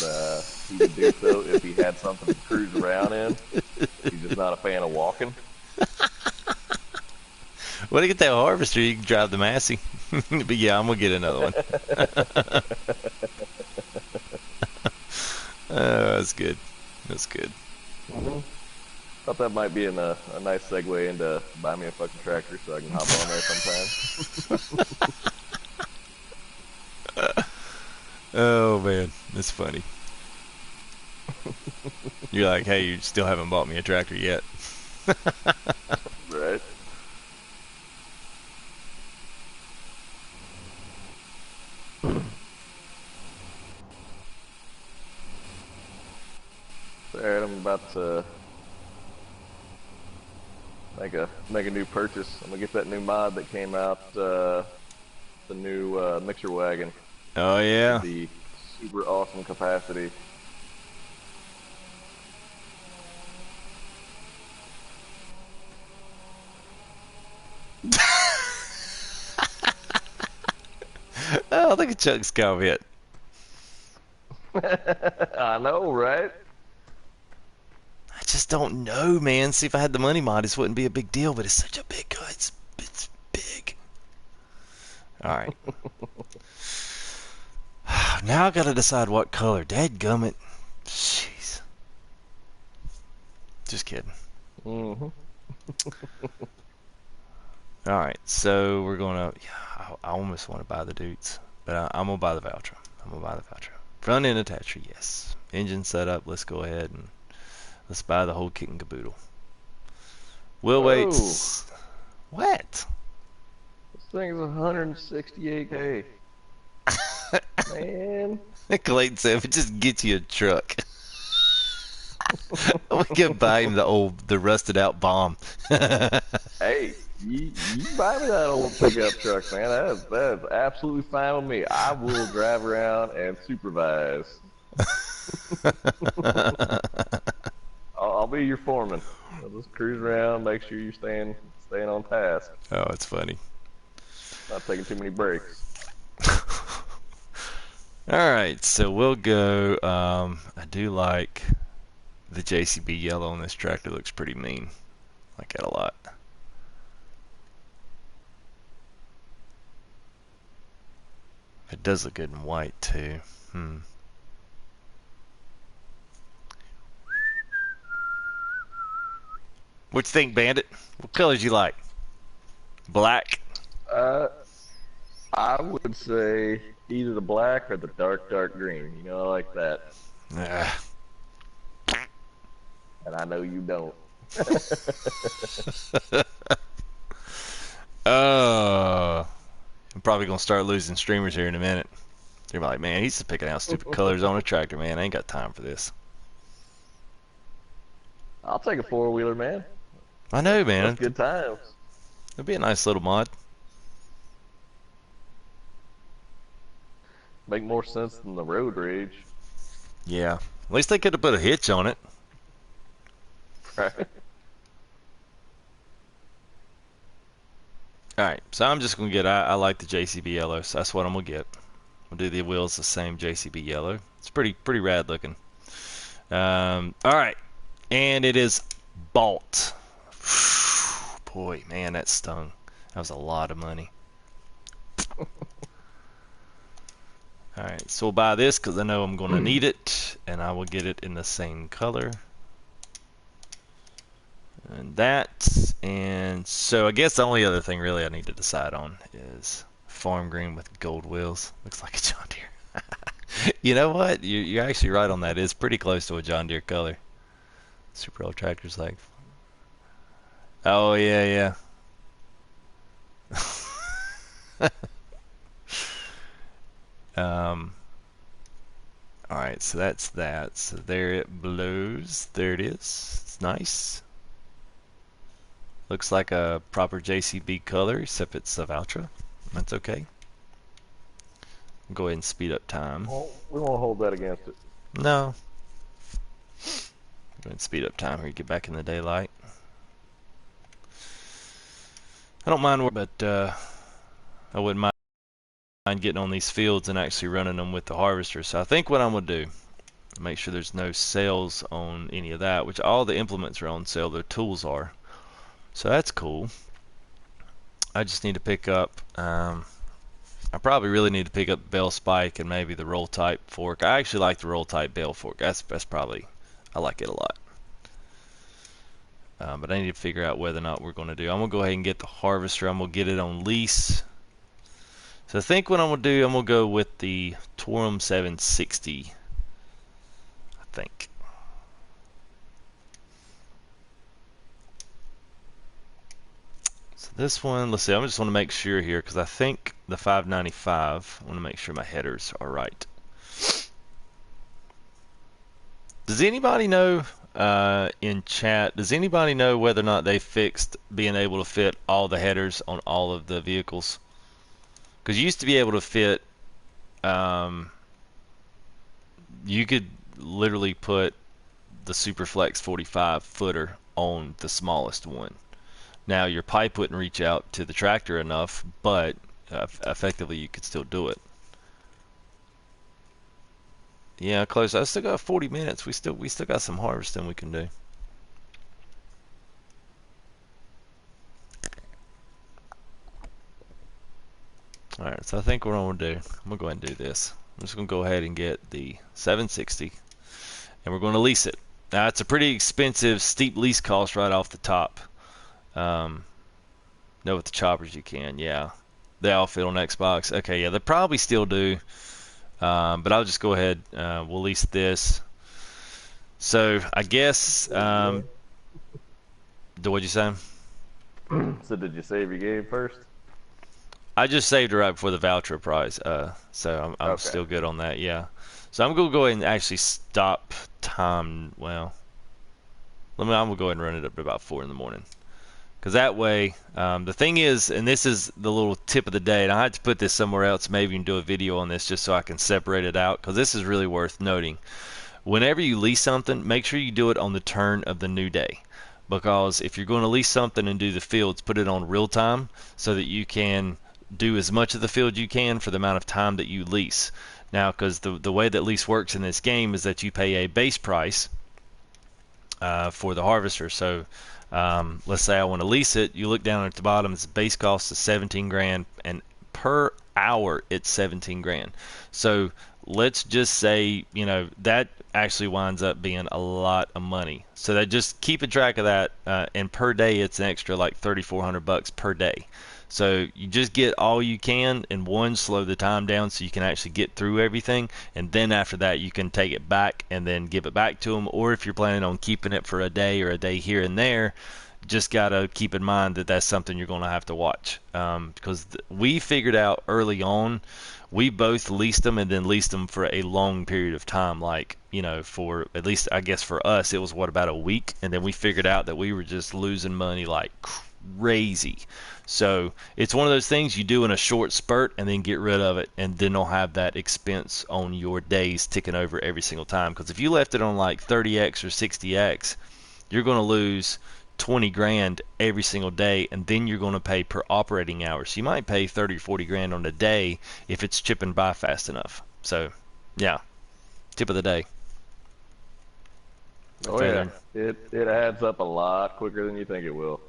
and he could do so if he had something to cruise around in. He's just not a fan of walking. well, to get that harvester, you can drive the Massey. But yeah, I'm gonna get another one. That's good. That's good. Mm-hmm. Thought that might be a nice segue into buy me a fucking tractor so I can hop on there sometime. Oh man, that's funny. You're like, hey, you still haven't bought me a tractor yet. Right. Alright, I'm about to make a new purchase. I'm gonna get that new mod that came out, the new mixer wagon Oh with yeah. the super awesome capacity. Oh, look at Chuck's comment. I know, right? I just don't know, man. See, if I had the money mod, this wouldn't be a big deal, but it's such a big gun. It's big. All right. Now I gotta decide what color. Dadgummit. Jeez. Just kidding. Hmm. All right, so we're gonna. Yeah, I almost want to buy the Dutes, but I'm gonna buy the Valtra. I'm gonna buy the Valtra. Front end attacher, yes. Engine setup. Let's go ahead and let's buy the whole kit and caboodle. Will Whoa, waits. What? this thing is 168K. Man. Clayton said, if it just gets you a truck, we can buy him the rusted out bomb. Hey, you buy me that old pickup truck, man. That is absolutely fine with me. I will drive around and supervise. I'll be your foreman. I'll just cruise around, make sure you're staying on task, Oh, it's funny. not taking too many breaks. All right, so we'll go. I do like the JCB yellow on this tractor. Looks pretty mean. Like that a lot. It does look good in white too. What you think, Bandit? What colors you like? Black. Uh, I would say either the black or the dark green. You know, I like that, Ah. and I know you don't. Oh, I'm probably gonna start losing streamers here in a minute. They're like, man, he's just picking out stupid colors on a tractor, man. I ain't got time for this. I'll take a four wheeler, man. I know, That's man. good times. It'd be a nice little mod. Make more sense than the road rage, Yeah. At least they could have put a hitch on it. right? All right, so I'm just gonna get. I like the JCB yellow, so that's what I'm gonna get. We'll do the wheels the same JCB yellow. It's pretty rad looking. All right, and it is bought. Boy, man, that stung. That was a lot of money. All right, so we'll buy this because I know I'm gonna need it, and I will get it in the same color. And that, and so I guess the only other thing really I need to decide on is farm green with gold wheels. Looks like a John Deere. You know what? You're actually right on that. It's pretty close to a John Deere color. Super old tractors like. Oh yeah, yeah. um. All right, so that's that. So there it blows. There it is. It's nice. Looks like a proper JCB color, except it's a Valtra. That's okay. Go ahead and speed up time. Well, we won't hold that against it. No. Go ahead and speed up time here. Get back in the daylight. I don't mind, but I wouldn't mind getting on these fields and actually running them with the harvester. So I think what I'm gonna do, make sure there's no sales on any of that, which all the implements are on sale. The tools are. So that's cool. I just need to pick up. I probably really need to pick up the bell spike and maybe the roll type fork. I actually like the roll type bell fork. That's probably, I like it a lot. But I need to figure out whether or not we're going to do. I'm going to go ahead and get the harvester. I'm going to get it on lease. So I think what I'm going to do, I'm going to go with the Torum 760. I think. So this one, let's see. I just want to make sure here because I think the 595. I want to make sure my headers are right. Does anybody know in chat? Does anybody know whether or not they fixed being able to fit all the headers on all of the vehicles? Because you used to be able to fit. You could literally put the Superflex 45 footer on the smallest one. Now your pipe wouldn't reach out to the tractor enough, but effectively you could still do it. Yeah, close. I still got 40 minutes. We still got some harvesting we can do. All right, so I think what I'm gonna do, I'm gonna go ahead and do this. I'm just gonna go ahead and get the 760, and we're gonna lease it. Now it's a pretty expensive, steep lease cost right off the top. No, with the choppers you can, yeah. They all fit on Xbox. Okay, yeah, they probably still do. But I'll just go ahead. We'll lease this. So I guess. What'd you say? So did you save your game first? I just saved it right before the voucher price. So I'm Okay. still good on that. Yeah. So I'm gonna go ahead and actually stop time. Well, I'm gonna go ahead and run it up to about 4 in the morning. Because that way, the thing is, and this is the little tip of the day, and I had to put this somewhere else, maybe even do a video on this just so I can separate it out, because this is really worth noting. Whenever you lease something, make sure you do it on the turn of the new day. Because if you're going to lease something and do the fields, put it on real time so that you can do as much of the field you can for the amount of time that you lease. Now, because the way that lease works in this game is that you pay a base price for the harvester. So let's say I want to lease it. You look down at the bottom, its base cost is 17 grand, and per hour it's 17 grand. So let's just say, that actually winds up being a lot of money. So that just keep a track of that, and per day it's an extra like 3,400 bucks per day. So you just get all you can, and one, slow the time down so you can actually get through everything, and then after that you can take it back and then give it back to them. Or if you're planning on keeping it for a day or a day here and there, just gotta keep in mind that that's something you're gonna have to watch, because we figured out early on, we both leased them and then leased them for a long period of time, like, for at least I guess for us it was about a week, and then we figured out that we were just losing money like crazy. So it's one of those things you do in a short spurt and then get rid of it, and then don't have that expense on your days ticking over every single time. Because if you left it on like 30x or 60x, you're going to lose 20 grand every single day, and then you're going to pay per operating hour. So you might pay 30 or 40 grand on a day if it's chipping by fast enough. So yeah, tip of the day. Oh yeah, it adds up a lot quicker than you think it will.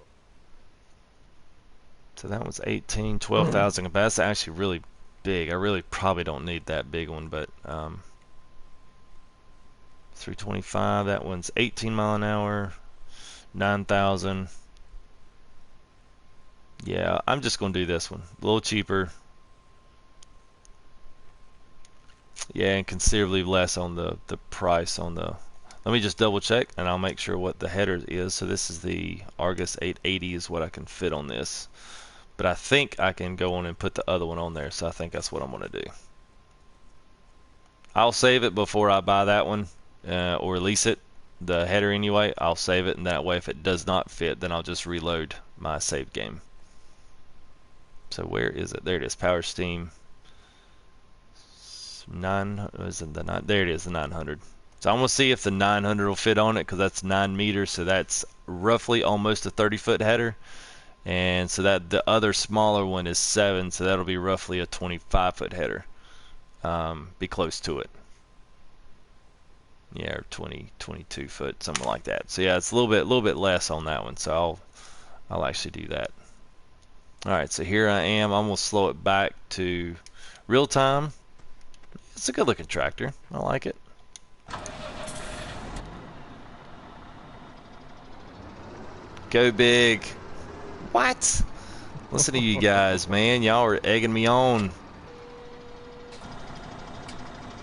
So that was 18, 12,000. But that's actually really big. I really probably don't need that big one, but 325. That one's 18 mile an hour, 9,000. Yeah, I'm just gonna do this one. A little cheaper. Yeah, and considerably less on the price on the. Let me just double check, and I'll make sure what the header is. So this is the Argus 880 is what I can fit on this. But I think I can go on and put the other one on there, so I think that's what I'm going to do. I'll save it before I buy that one or lease it. The header anyway, I'll save it, and that way if it does not fit, then I'll just reload my save game. So where is it? There it is. Power Steam. Is it the 9? There it is, the 900. So I'm gonna see if the 900 will fit on it because that's 9 meters. So that's roughly almost a 30-foot header. And so that the other smaller one is 7, so that'll be roughly a 25-foot header. Be close to it. Yeah, or 22 foot, something like that. So yeah, it's a little bit less on that one. So I'll actually do that. All right, so here I am. I'm gonna slow it back to real time. It's a good looking tractor. I like it. Go big. What? Listen to you guys, man. Y'all are egging me on.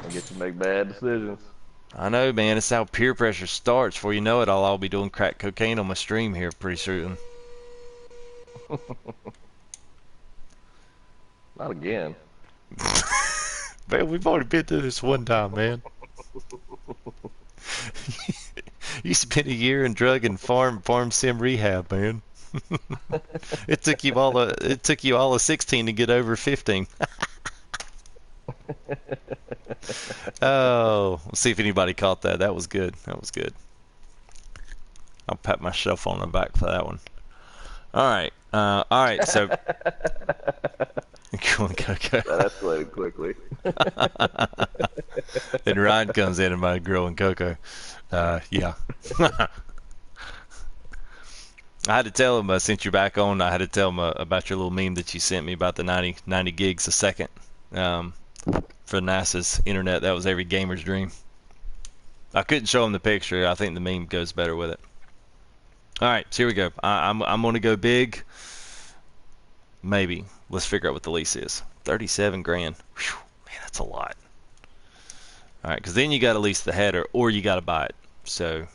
I get to make bad decisions. I know, man. It's how peer pressure starts. Before you know it, I'll be doing crack cocaine on my stream here pretty soon. Not again. Man, we've already been through this one time, man. You spent a year in drug and farm sim rehab, man. It took you all of 16 to get over 15. Oh, let's see if anybody caught that. That was good. That was good. I'll pat myself on the back for that one. All right. So, go on, Coco. That escalated quickly. Then Ryan comes in and my grilling Coco. Yeah. I had to tell him since you're back on. I had to tell him about your little meme that you sent me about the 90 gigs a second for NASA's internet. That was every gamer's dream. I couldn't show him the picture. I think the meme goes better with it. All right, so here we go. I'm going to go big. Maybe. Let's figure out what the lease is. 37 grand. Whew, man, that's a lot. All right, because then you got to lease the header or you got to buy it. So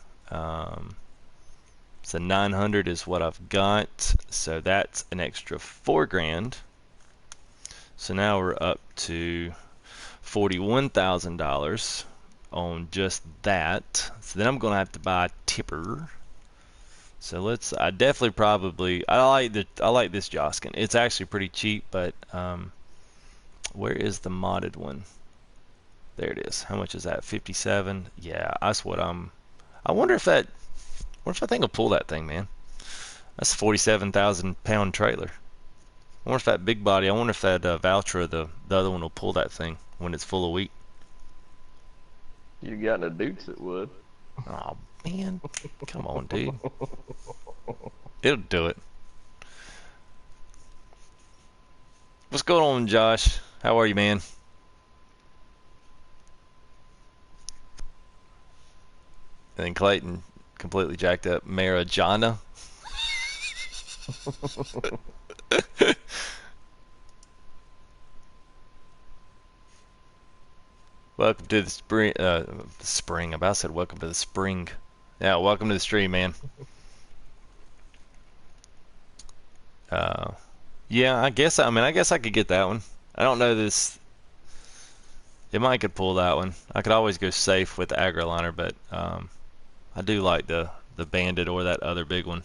900 is what I've got. So that's an extra 4 grand. So now we're up to $41,000 on just that. So then I'm going to have to buy a tipper. So I definitely probably, I like this Joskin. It's actually pretty cheap, but where is the modded one? There it is. How much is that? 57. Yeah, that's what I wonder if that thing will pull that thing, man. That's a 47,000 pound trailer. I wonder if that big body, I wonder if that Valtra, the other one will pull that thing when it's full of wheat. You got in a Dukes, it would. Oh man, come on, dude. It'll do it. What's going on, Josh? How are you, man? And then Clayton completely jacked up Marijana. Welcome to the spring. I about said welcome to the spring. Yeah, welcome to the stream, man. Yeah, I guess I could get that one. I don't know this. It might could pull that one. I could always go safe with the AgriLiner, but I do like the Bandit or that other big one.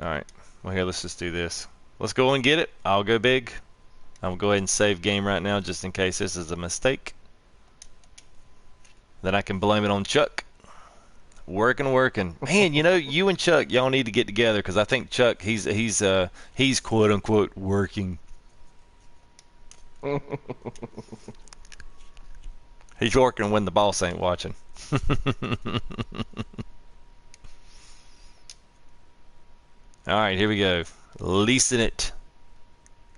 Alright, well here, let's just do this. Let's go and get it. I'll go big. I'm going to go ahead and save game right now just in case this is a mistake. Then I can blame it on Chuck. Working. Man, you and Chuck, y'all need to get together because I think Chuck, he's quote unquote working. He's working when the boss ain't watching. All right, here we go. Leasing it.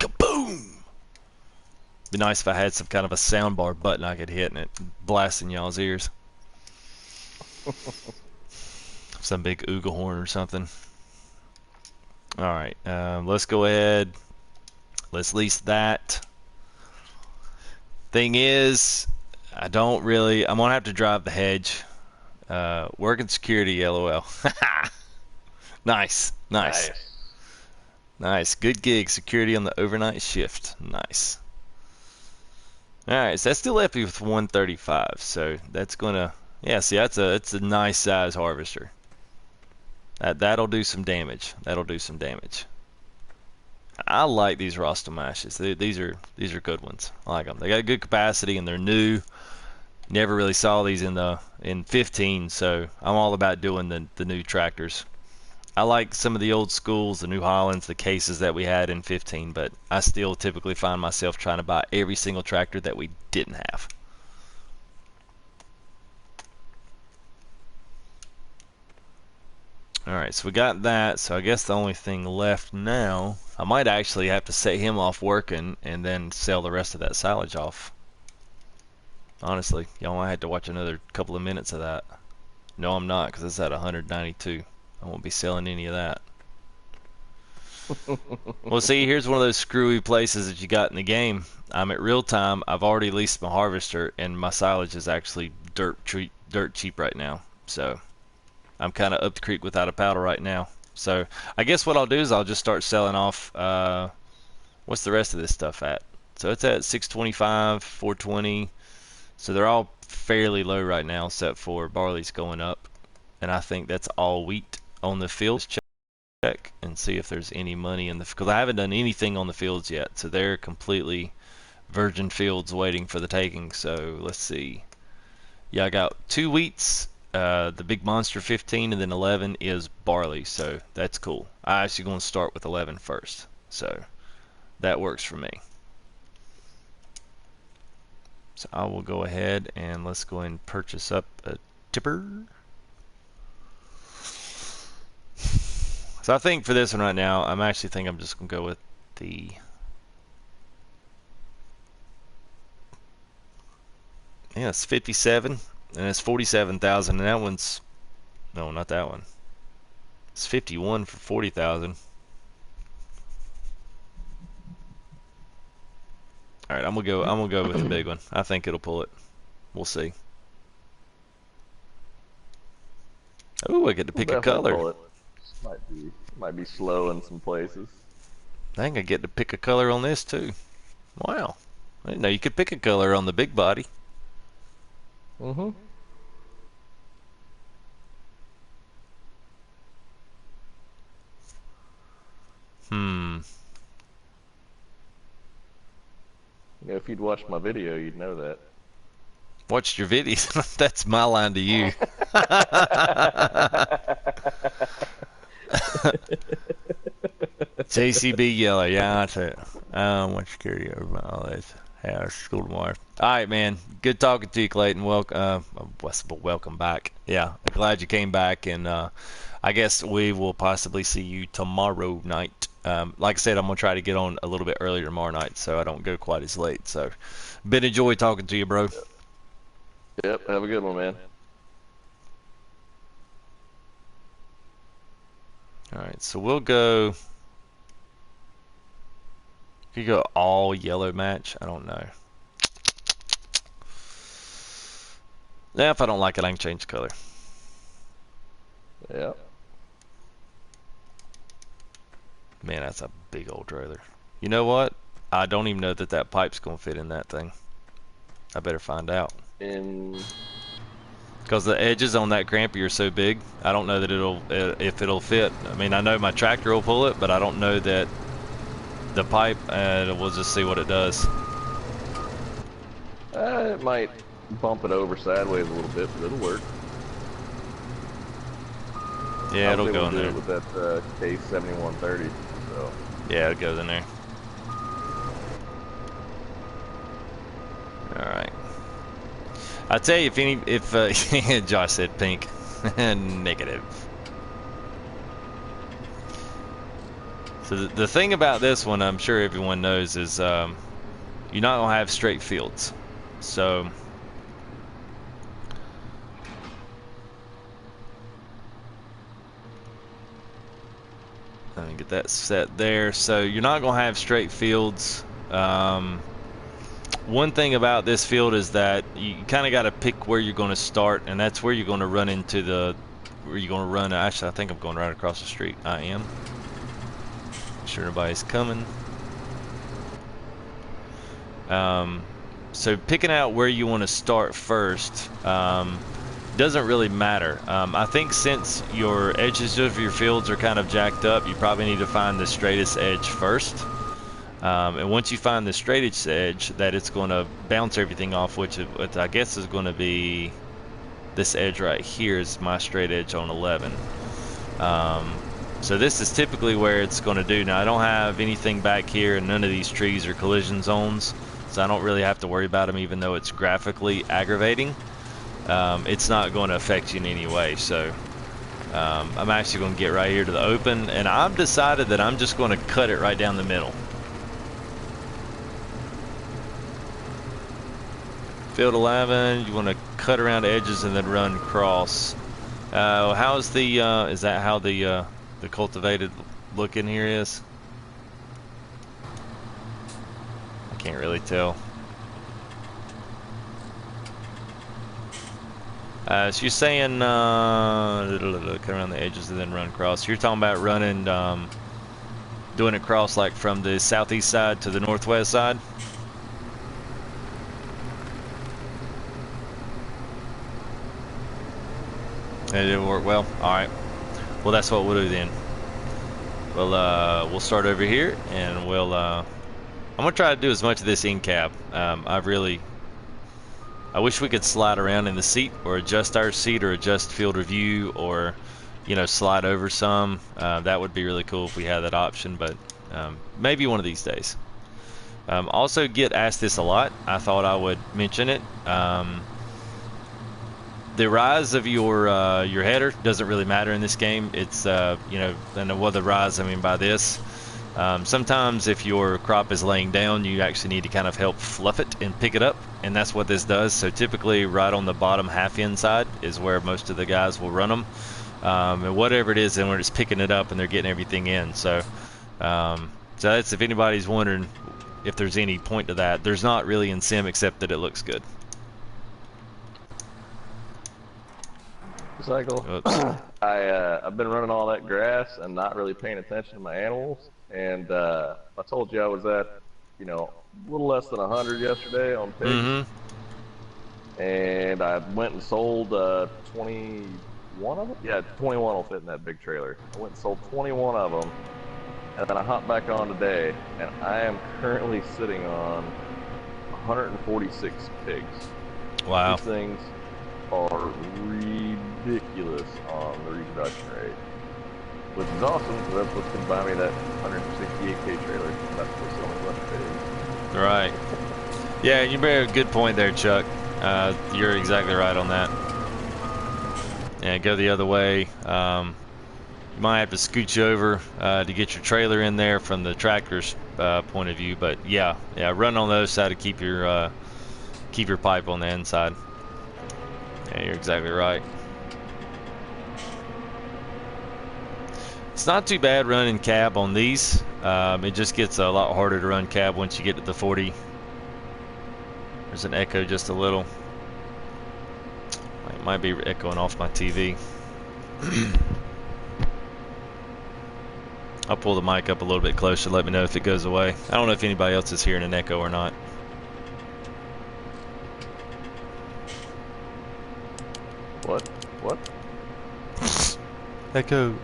Kaboom! Be nice if I had some kind of a soundbar button I could hit and it blasting y'all's ears. Some big ooga horn or something. All right, let's go ahead. Let's lease that. Thing is, I'm gonna have to drive the hedge. Working security, LOL. Nice, nice, Nice. nice. Good gig. Security on the overnight shift. Nice. All right, so that still left me with 135. So that's gonna, yeah. See, that's a nice size harvester. That'll do some damage. That'll do some damage. I like these Rostam ashes. These are good ones. I like them. They got good capacity and they're new. Never really saw these in 15, so I'm all about doing the new tractors. I like some of the old schools, the New Hollands, the cases that we had in 15, but I still typically find myself trying to buy every single tractor that we didn't have. Alright, so we got that, so I guess the only thing left now, I might actually have to set him off working and then sell the rest of that silage off. Honestly, y'all might have to watch another couple of minutes of that. No, I'm not, because it's at 192. I won't be selling any of that. Well, see, here's one of those screwy places that you got in the game. I'm at real time. I've already leased my harvester, and my silage is actually dirt cheap right now. So I'm kind of up the creek without a paddle right now. So I guess what I'll do is I'll just start selling off. What's the rest of this stuff at? So it's at 625, 420. So they're all fairly low right now, except for barley's going up. And I think that's all wheat on the field. Check and see if there's any money in the, because I haven't done anything on the fields yet, so they're completely virgin fields waiting for the taking. So let's see. Yeah, I got 2 wheats, the big monster 15, and then 11 is barley, so that's cool. I actually going to start with 11 first, so that works for me. So I will go ahead and let's go ahead and purchase up a tipper. So I think for this one right now, I'm just going to go with the, yeah, it's 57 and it's 47,000, and that one's, no, not that one. It's 51 for 40,000. All right, I'm gonna go with the big one. I think it'll pull it. We'll see. Oh, I get to pick a Definitely color. pull it. Might be slow in some places. I think I get to pick a color on this too. Wow. I didn't know you could pick a color on the big body. Mm-hmm. Hmm. If you'd watched my video, you'd know that. Watched your videos. That's my line to you. JCB yellow. Yeah, that's it. I'm much curious about all this. Yeah, school tomorrow. All right, man. Good talking to you, Clayton. Welcome back. Yeah, glad you came back, and I guess we will possibly see you tomorrow night. Like I said, I'm gonna try to get on a little bit earlier tomorrow night, so I don't go quite as late. So, been a joy talking to you, bro. Yep. Have a good one, man. All right, so we'll go. Could you go all yellow match? I don't know. Yeah, if I don't like it, I can change the color. Yep. Man, that's a big old trailer. You know what? I don't even know that that pipe's gonna fit in that thing. I better find out. Because the edges on that crampy are so big, I don't know that if it'll fit. I mean, I know my tractor will pull it, but I don't know that the pipe. We'll just see what it does. It might bump it over sideways a little bit, but it'll work. Yeah, it'll go in there. With that case 7130. So. Yeah, it goes in there. All right. I'll tell you if Josh said pink, negative. So the thing about this one, I'm sure everyone knows, is you're not gonna have straight fields. So Let me get that set there. So you're not going to have straight fields. One thing about this field is that you kind of got to pick where you're going to start, and that's where you're going to run into where you're going to run. Actually, I think I'm going right across the street. I am. Make sure nobody's coming. So picking out where you want to start first doesn't really matter. I think since your edges of your fields are kind of jacked up, you probably need to find the straightest edge first. And once you find the straightest edge, that it's going to bounce everything off, which I guess is going to be this edge right here is my straight edge on 11. So this is typically where it's going to do. Now I don't have anything back here, and none of these trees are collision zones, so I don't really have to worry about them, even though it's graphically aggravating. It's not going to affect you in any way. So I'm actually going to get right here to the open, and I've decided that I'm just going to cut it right down the middle. Field 11, you want to cut around the edges and then run across. How's the, is that how the cultivated look in here is? I can't really tell. So you're saying, cut around the edges and then run across. You're talking about running, doing it across like from the southeast side to the northwest side? It didn't work well. All right. Well, that's what we'll do then. We'll start over here, and I'm gonna try to do as much of this in cab. I wish we could slide around in the seat, or adjust our seat, or adjust field of view, or slide over some. That would be really cool if we had that option, but maybe one of these days. Also get asked this a lot. I thought I would mention it. The rise of your header doesn't really matter in this game. It's and what the rise I mean by this. Sometimes if your crop is laying down, you actually need to kind of help fluff it and pick it up, and that's what this does. So typically right on the bottom half inside is where most of the guys will run them, and whatever it is, and we're just picking it up and they're getting everything in. So that's, if anybody's wondering if there's any point to that, there's not really in sim, except that it looks good. Cycle. I've been running all that grass and not really paying attention to my animals. And I told you I was at, a little less than 100 yesterday on pigs. Mm-hmm. And I went and sold 21 of them. Yeah, 21 will fit in that big trailer. I went and sold 21 of them, and then I hopped back on today, and I am currently sitting on 146 pigs. Wow. These things are ridiculous on the reproduction rate, which is awesome because that's what's going to buy me that 168K trailer. That's what's so much pigs. Right. Yeah, you made a good point there, Chuck. You're exactly right on that. Yeah, go the other way. You might have to scooch over to get your trailer in there from the tractor's point of view, but yeah, run on the other side to keep your pipe on the inside. Yeah, you're exactly right. It's not too bad running cab on these. It just gets a lot harder to run cab once you get to the 40. There's an echo just a little. It might be echoing off my TV. I'll pull the mic up a little bit closer, let me know if it goes away. I don't know if anybody else is hearing an echo or not. What? Echo.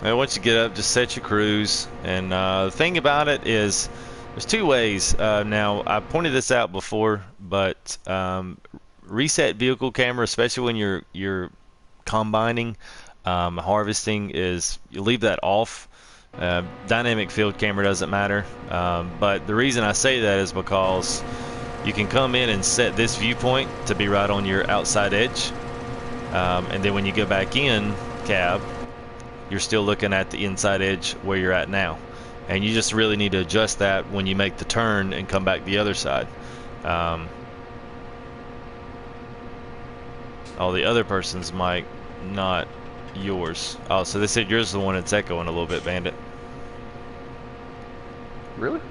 And once you get up, just set your cruise. And the thing about it is, there's two ways. Now, I pointed this out before, but reset vehicle camera, especially when you're combining, harvesting, is you leave that off. Dynamic field camera doesn't matter, but the reason I say that is because you can come in and set this viewpoint to be right on your outside edge, and then when you go back in cab, you're still looking at the inside edge where you're at now. and you just really need to adjust that when you make the turn and come back the other side. All the other person's mic, not yours. Oh, so they said yours is the one that's echoing a little bit, Bandit. Really?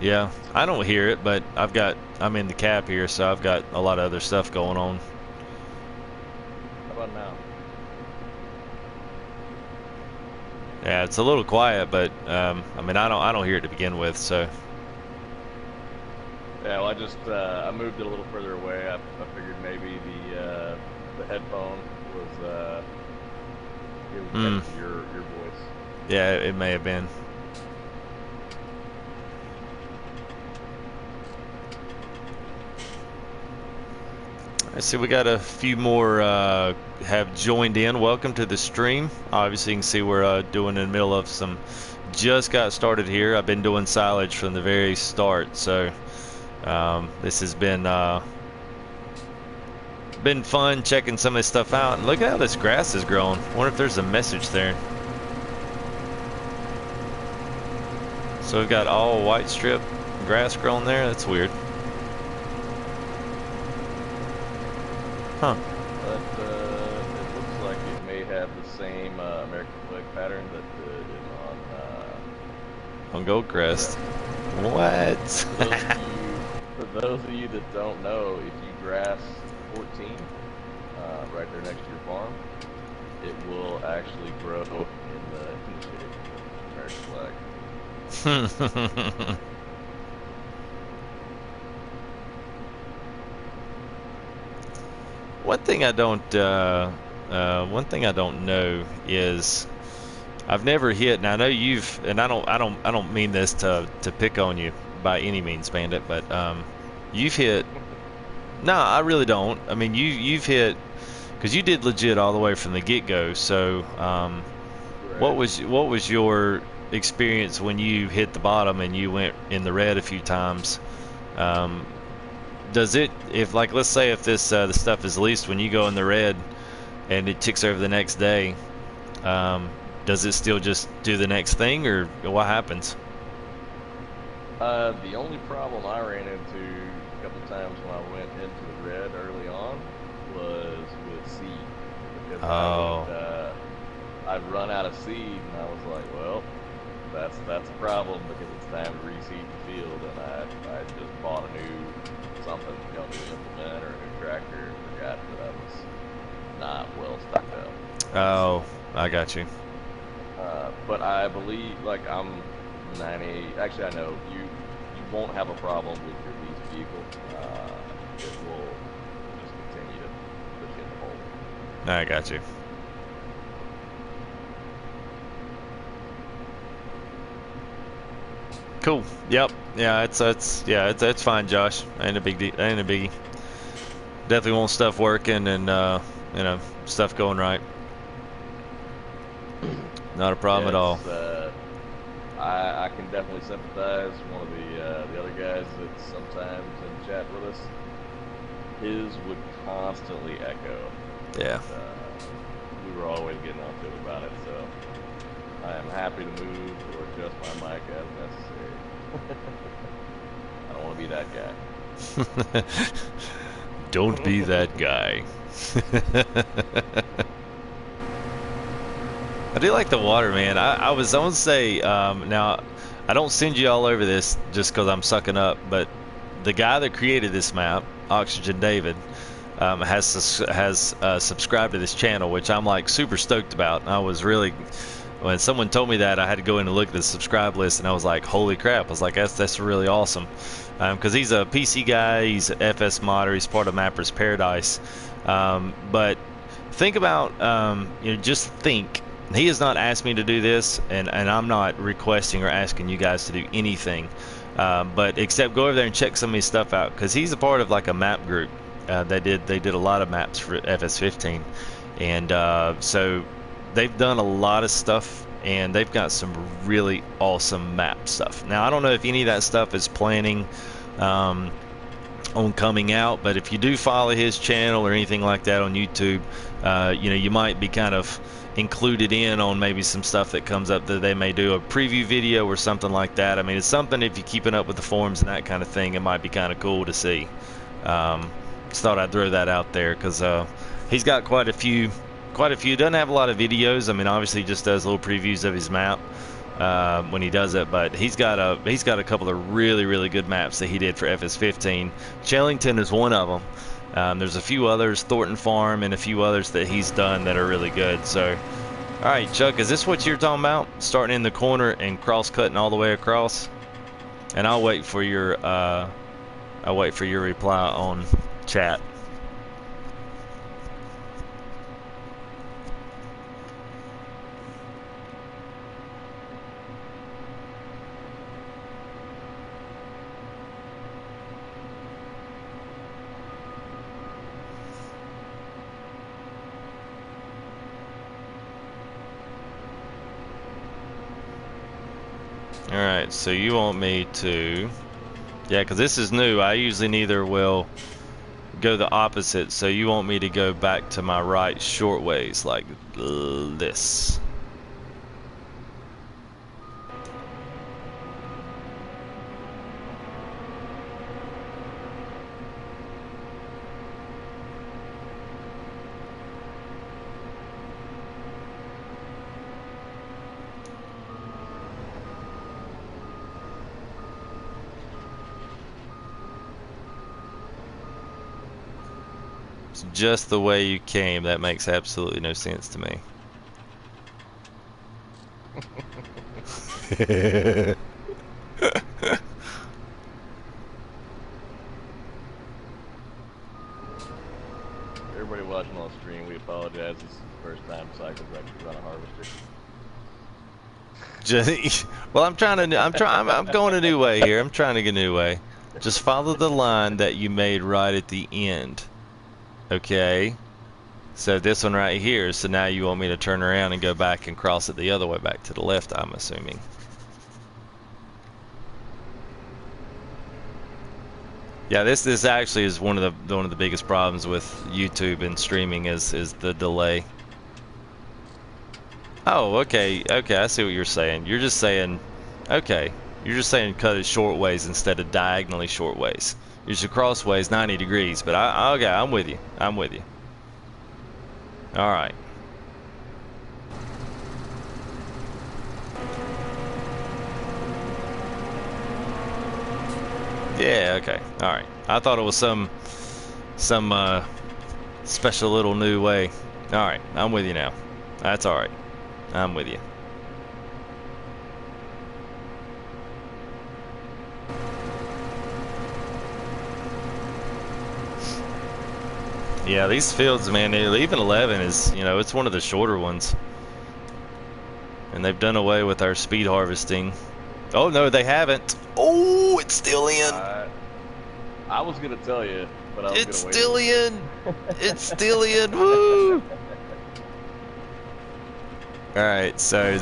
Yeah, I don't hear it, but I'm in the cab here, so I've got a lot of other stuff going on. How about now? Yeah, it's a little quiet, but I mean, I don't hear it to begin with, so. Yeah, well, I just I moved it a little further away. I figured maybe the headphone was giving your voice. Yeah, it may have been. I see we got a few more have joined in. Welcome to the stream. Obviously, you can see we're doing in the middle of some. Just got started here. I've been doing silage from the very start, so this has been fun checking some of this stuff out. And look at how this grass is growing. I wonder if there's a message there. So we've got all white strip grass growing there. That's weird. Huh. But it looks like it may have the same American flag pattern that it is on Goldcrest. What? For those of you that don't know, if you grass 14 right there next to your farm, it will actually grow in the American flag. One thing I don't know is I've never hit, and I know you've, and I don't mean this to pick on you by any means, Bandit, but you've hit. No, I really don't. I mean, you've hit because you did legit all the way from the get-go. So, Right. what was your experience when you hit the bottom and you went in the red a few times? Does it, if like, let's say if this the stuff is leased, when you go in the red and it ticks over the next day, does it still just do the next thing, or what happens? The only problem I ran into a couple times when I went into the red early on was with seed, because I'd run out of seed, and I was like, well, that's a problem, because it's time to reseed the field, and I just bought a new something, new implement or a new tractor, and forgot that I was not well stocked up. Oh, I got you. But I believe, like, I'm 90. Actually, I know you won't have a problem with your leased vehicle. It will just continue to put you in the hole. I got you. Cool. Yep. Yeah. It's fine, Josh. Ain't a big deal. Ain't a biggie. Definitely want stuff working and stuff going right. Not a problem at all. I can definitely sympathize. One of the other guys that's sometimes in chat with us, his would constantly echo. Yeah. We were always getting on to him about it, so I am happy to move or adjust my mic as necessary. I don't want to be that guy. Don't be that guy. I do like the water, man. I was going to say, now, I don't send you all over this just because I'm sucking up, but the guy that created this map, Oxygen David, has subscribed to this channel, which I'm like super stoked about. And I was really, when someone told me that, I had to go in and look at the subscribe list, and I was like, holy crap. I was like, that's really awesome. Because he's a PC guy, he's an FS modder, he's part of Mapper's Paradise. But think about, just think. He has not asked me to do this, and I'm not requesting or asking you guys to do anything, but except go over there and check some of his stuff out, because he's a part of like a map group. They did a lot of maps for FS15, and so they've done a lot of stuff, and they've got some really awesome map stuff. Now I don't know if any of that stuff is planning on coming out. But if you do follow his channel or anything like that on YouTube, you know, you might be kind of included in on maybe some stuff that comes up, that they may do a preview video or something like that. I mean, it's something, if you're keeping up with the forums and that kind of thing, it might be kind of cool to see. Just thought I'd throw that out there, because he's got quite a few. Doesn't have a lot of videos. I mean, obviously, he just does little previews of his map when he does it. But he's got a couple of really good maps that he did for FS15. Chellington is one of them. There's a few others, Thornton Farm, and a few others that he's done that are really good. So, all right, Chuck, is this what you're talking about? Starting in the corner and cross-cutting all the way across? And I'll wait for your reply on chat. Alright, so you want me to... Yeah, because this is new. I usually neither will go the opposite, so you want me to go back to my right short ways, like this. Just the way you came. That makes absolutely no sense to me. Everybody watching on stream, we apologize. This is the first time Cycle's actually run a harvester. Well, I'm going a new way here. I'm trying to get a new way. Just follow the line that you made right at the end. Okay. So this one right here. So now you want me to turn around and go back and cross it the other way back to the left, I'm assuming. Yeah, this actually is one of the biggest problems with YouTube and streaming is the delay. Oh, okay, I see what you're saying. You're just saying, okay, you're just saying cut it short ways instead of diagonally short ways. You should crossways 90 degrees, but okay, I'm with you. I'm with you. All right. Yeah, okay. All right. I thought it was some special little new way. All right, I'm with you now. That's all right. I'm with you. Yeah, these fields, man, even 11 is, you know, it's one of the shorter ones. And they've done away with our speed harvesting. Oh, no, they haven't. Oh, it's still in. I was going to tell you, but I was It's going to still wait. in. It's still in. Woo! Alright, so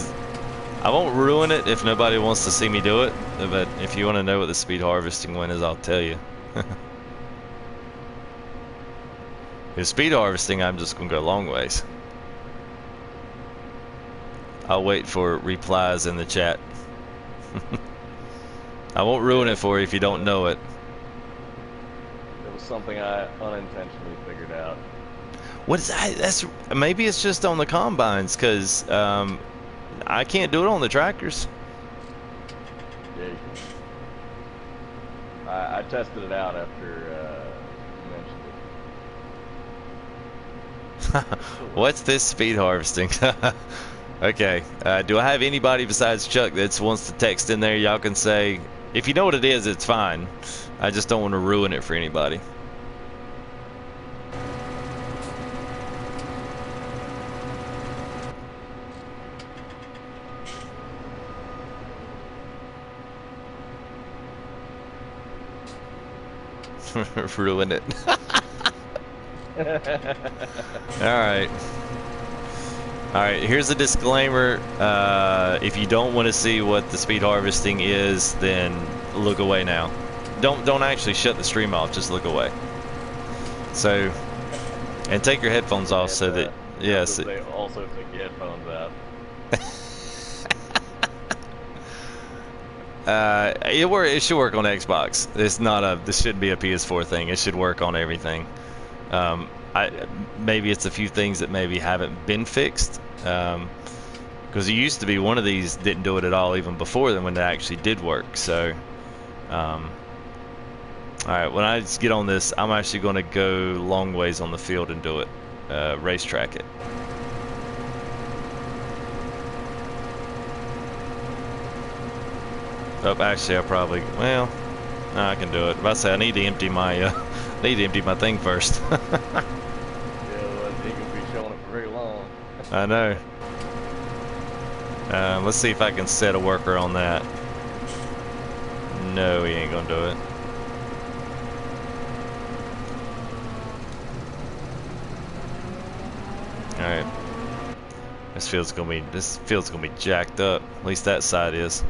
I won't ruin it if nobody wants to see me do it. But if you want to know what the speed harvesting one is, I'll tell you. With speed harvesting, I'm just going to go long ways. I'll wait for replies in the chat. I won't ruin it for you if you don't know it. It was something I unintentionally figured out. What is that? That's maybe it's just on the combines, because I can't do it on the tractors. Yeah, you can. I tested it out after you mentioned it. What's this speed harvesting? Okay. Do I have anybody besides Chuck that wants to text in there? Y'all can say, if you know what it is, it's fine. I just don't want to ruin it for anybody. Ruin it. Alright. Alright, here's a disclaimer. If you don't want to see what the speed harvesting is, then look away now. don't actually shut the stream off. Just look away. So, and take your headphones off And so that I was yes. gonna say also take your headphones out. It should work on Xbox. It's not a. This shouldn't be a PS4 thing. It should work on everything. Maybe it's a few things that maybe haven't been fixed. Because it used to be one of these didn't do it at all even before then when it actually did work. So, all right. When I just get on this, I'm actually going to go long ways on the field and do it, racetrack it. Oh, actually, I probably no, I can do it. If I say I need to empty my thing first. Yeah, well, he can be showing it for very long. I know. Let's see if I can set a worker on that. No, he ain't gonna do it. All right. This field's gonna be jacked up. At least that side is.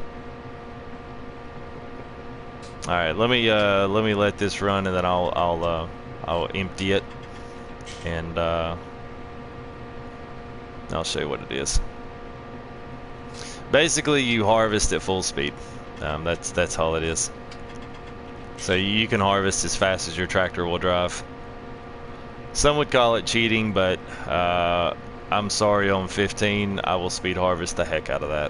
All right, let me let this run, and then I'll empty it, and I'll show you what it is. Basically, you harvest at full speed. That's all it is. So you can harvest as fast as your tractor will drive. Some would call it cheating, but I'm sorry, on 15, I will speed harvest the heck out of that.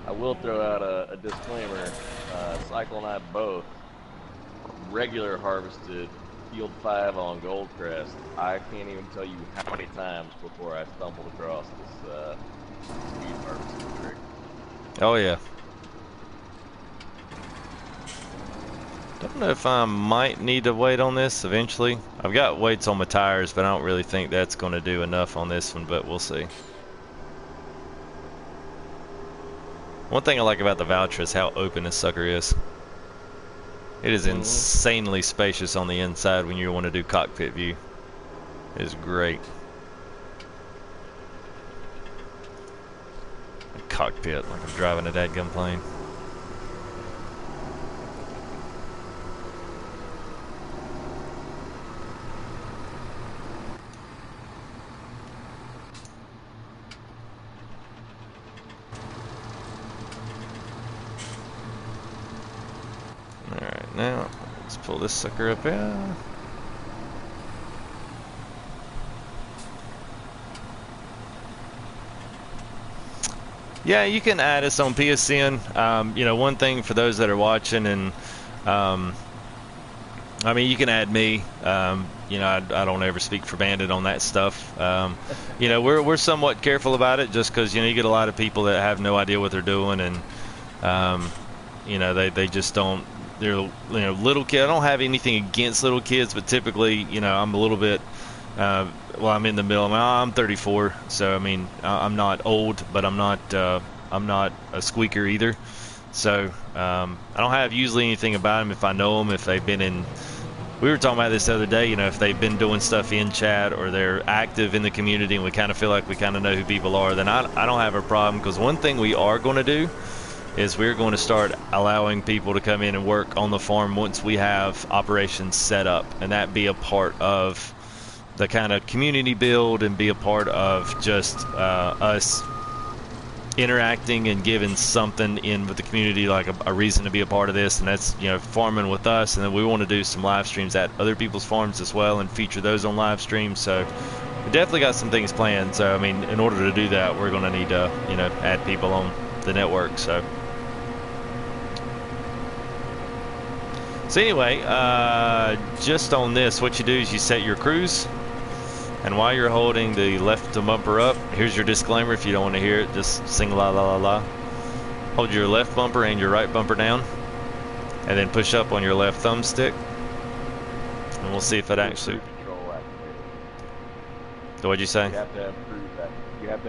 I will throw out a disclaimer. Cycle and I both regular harvested field 5 on Goldcrest. I can't even tell you how many times before I stumbled across this speed harvesting trick. Oh yeah. Don't know if I might need to wait on this eventually. I've got weights on my tires, but I don't really think that's going to do enough on this one, but we'll see. One thing I like about the Voucher is how open this sucker is. It is insanely spacious on the inside when you want to do cockpit view. It is great. Cockpit, like I'm driving a dadgum plane. Alright, now let's pull this sucker up here. Yeah, you can add us on PSN. You know, one thing for those that are watching, and I mean, you can add me. You know, I don't ever speak for Bandit on that stuff. You know, we're somewhat careful about it, just because, you know, you get a lot of people that have no idea what they're doing, and you know, they just don't. They're, you know, little kid. I don't have anything against little kids, but typically, you know, I'm a little bit. Well, I'm in the middle. I'm 34, so I mean, I'm not old, but I'm not a squeaker either. So I don't have usually anything about them if I know them, if they've been in. We were talking about this the other day, you know, if they've been doing stuff in chat or they're active in the community, and we kind of feel like we kind of know who people are, then I don't have a problem, because one thing we are going to do is we're going to start allowing people to come in and work on the farm once we have operations set up, and that be a part of the kind of community build and be a part of just us interacting and giving something in with the community, like a reason to be a part of this, and that's, you know, farming with us. And then we want to do some live streams at other people's farms as well and feature those on live streams. So we definitely got some things planned. So I mean, in order to do that, we're going to need to, you know, add people on the network. So anyway, just on this, what you do is you set your cruise. And while you're holding the left bumper up, here's your disclaimer. If you don't want to hear it, just sing la la la la. Hold your left bumper and your right bumper down, and then push up on your left thumbstick. And we'll see if it actually. So what'd you say? You have to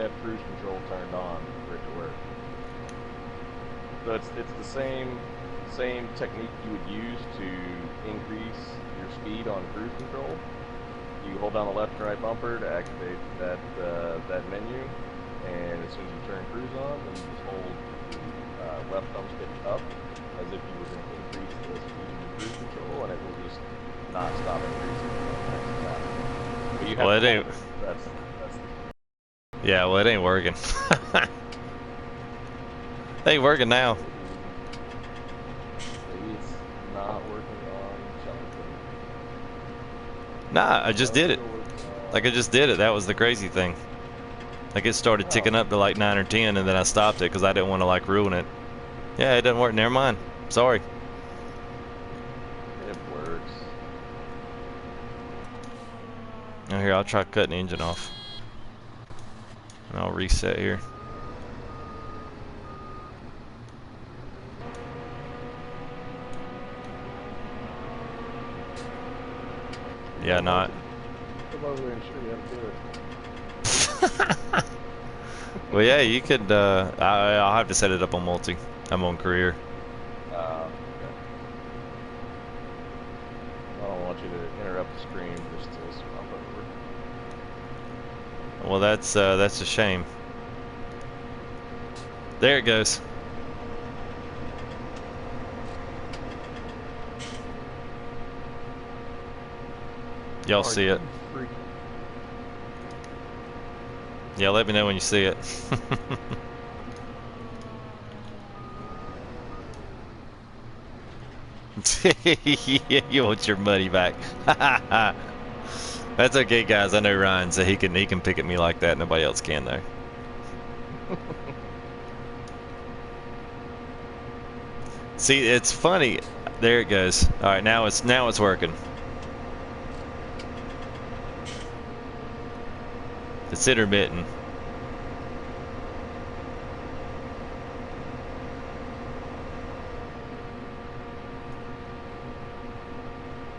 have cruise control turned on for it to work. So it's the same technique you would use to increase your speed on cruise control. You hold down the left and right bumper to activate that menu, and as soon as you turn cruise on, then you just hold the left thumbstick up as if you were going to increase the speed of the cruise control, and it will just not stop increasing until the next stop. But you have Well, to it hold ain't. it. That's Yeah, well, it ain't working. It ain't working now. maybe it's not working on Chellington. Nah, I I just know it did it. still works Like I on. just did it. That was the crazy thing. Like it started Oh, ticking up to like 9 or 10, and then I stopped it because I didn't want to like ruin it. Yeah, it doesn't work. Never mind. Sorry. it works. Now here, I'll try cutting the engine off, and I'll reset here. You Yeah, got not. multi? Come over there and show you how to do it. Well, yeah, you could. I'll have to set it up on multi. I'm on career. Okay. I don't want you to interrupt the stream just to swap over. Well, that's a shame. There it goes. Y'all see it? Yeah, let me know when you see it. You want your money back? That's okay, guys. I know Ryan, so he can pick at me like that. Nobody else can though. See, it's funny. There it goes. All right, now it's working. It's intermittent.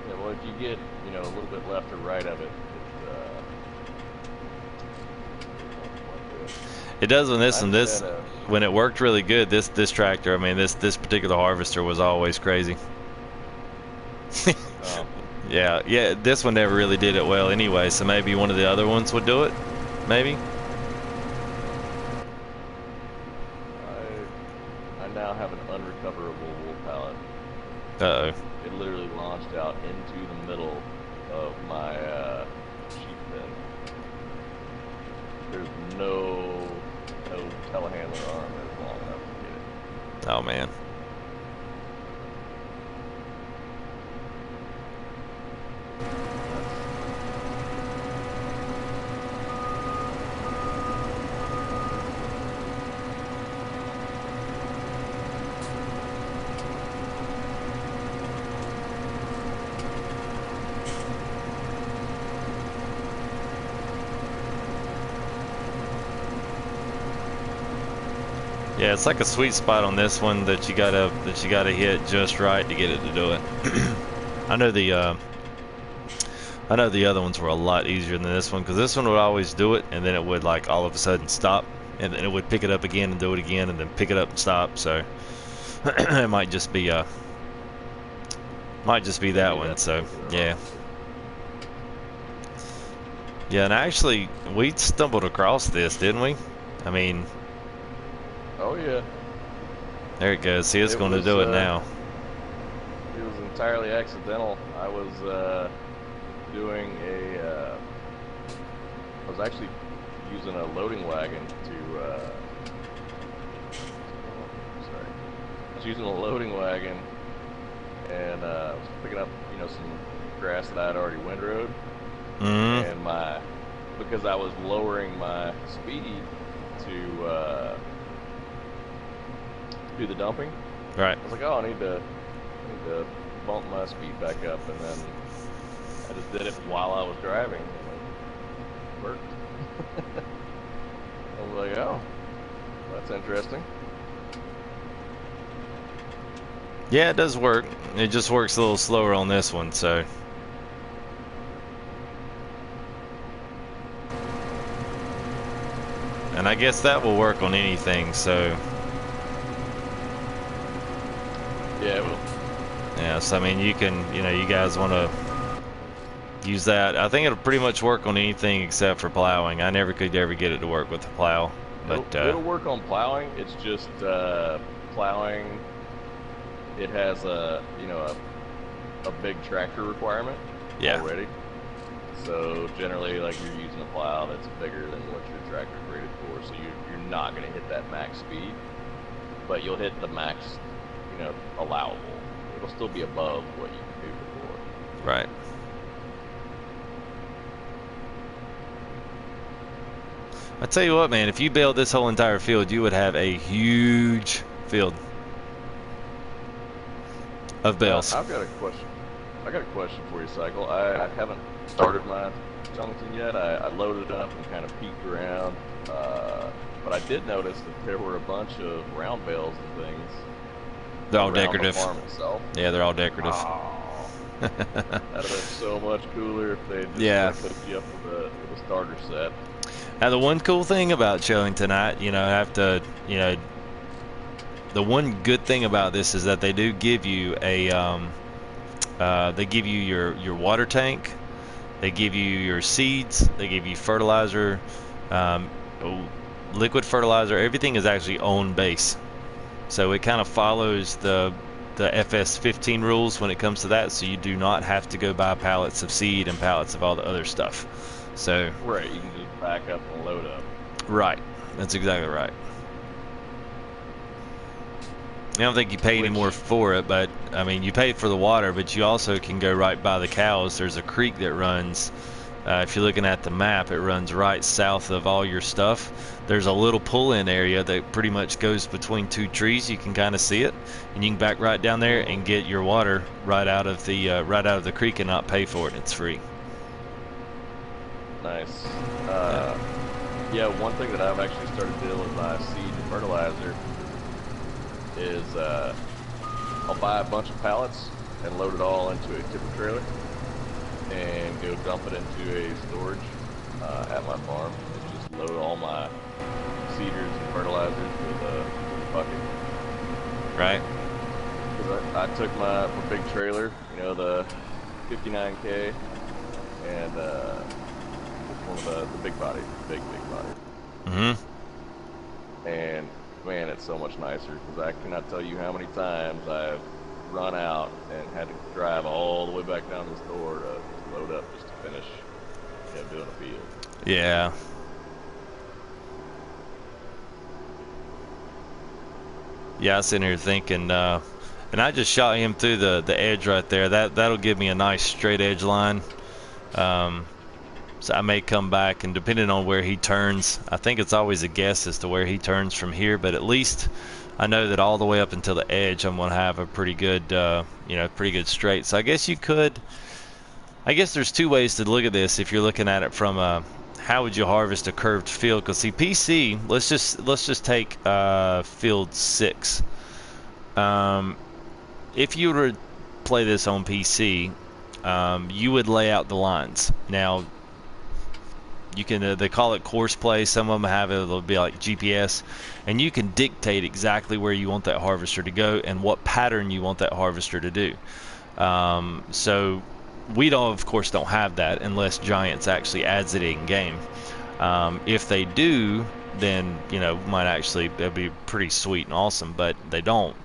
Yeah, well, if you get, a little bit left or right of it, It does when this I and this set a, when it worked really good. This tractor, I mean this particular harvester was always crazy. oh, Yeah. This one never really did it well anyway. So maybe one of the other ones would do it. Maybe. I now have an unrecoverable wool pallet. Uh-oh. It literally launched out into the middle of my sheep bin. There's no telehandler arm that is long enough to get it. Oh man. Yeah, it's like a sweet spot on this one that you gotta hit just right to get it to do it. I know the other ones were a lot easier than this one because this one would always do it and then it would like all of a sudden stop and then it would pick it up again and do it again and then pick it up and stop. So it might just be that one. So yeah. Yeah, and actually we stumbled across this, didn't we? I mean. Oh yeah. There it goes. See, it's going to do it now. It was entirely accidental. I was doing I was actually using a loading wagon to. Sorry. I was using a loading wagon, and I was picking up, some grass that I had already windrowed, and because I was lowering my speed to do the dumping. Right. I was like, oh, I need to bump my speed back up, and then I just did it while I was driving, and it worked. I was like, oh, that's interesting. Yeah, it does work. It just works a little slower on this one, so. And I guess that will work on anything, so. Yeah, it will. Yeah, so I mean, you can, you guys want to use that. I think it'll pretty much work on anything except for plowing. I never could ever get it to work with the plow, But It'll work on plowing. It's just plowing. It has a big tractor requirement yeah, already. So generally, like you're using a plow that's bigger than what your tractor's rated for. So you're not going to hit that max speed, but you'll hit the max, allowable. It'll still be above what you can do before. right. I tell you what, man, if you baled this whole entire field, you would have a huge field of bales. I've got a question. I got a question for you, Cycle. I haven't started my Chellington yet. I loaded it up and kind of peeked around, but I did notice that there were a bunch of round bales and things. They're all around decorative. The farm itself. Yeah, they're all decorative. Oh, that'd have been so much cooler if they just hooked you up with a starter set. Now, the one cool thing about Chellington, the one good thing about this is that they do give you they give you your water tank, they give you your seeds, they give you fertilizer, liquid fertilizer. Everything is actually on base, so it kind of follows the FS15 rules when it comes to that. So you do not have to go buy pallets of seed and pallets of all the other stuff. So right, you can just back up and load up. Right, that's exactly right. I don't think you pay any more for it, but I mean, you pay for the water, but you also can go right by the cows. There's a creek that runs. If you're looking at the map, it runs right south of all your stuff. There's a little pull-in area that pretty much goes between two trees. You can kind of see it, and you can back right down there and get your water right out of the creek and not pay for it. It's free. Nice. Yeah, one thing that I've actually started doing with my seed and fertilizer is I'll buy a bunch of pallets and load it all into a tipper trailer and go dump it into a storage at my farm and just load all my seeders and fertilizers with a bucket. Right. Because I took my big trailer, the 59K, and one of the big body, big body. Mm-hmm. And man, it's so much nicer because I cannot tell you how many times I've run out and had to drive all the way back down to the store to load up just to finish, doing a field. Yeah. Yeah, I was sitting here thinking, and I just shot him through the edge right there. That'll give me a nice straight edge line. So I may come back, and depending on where he turns, I think it's always a guess as to where he turns from here, but at least I know that all the way up until the edge I'm going to have a pretty good, pretty good straight. So I guess there's two ways to look at this if you're looking at it from how would you harvest a curved field? Because see, PC, let's just take field 6. If you were to play this on PC, you would lay out the lines. Now, you can they call it course play. Some of them have it'll be like GPS, and you can dictate exactly where you want that harvester to go and what pattern you want that harvester to do. So we of course don't have that unless Giants actually adds it in game. If they do, then it'd be pretty sweet and awesome, but they don't.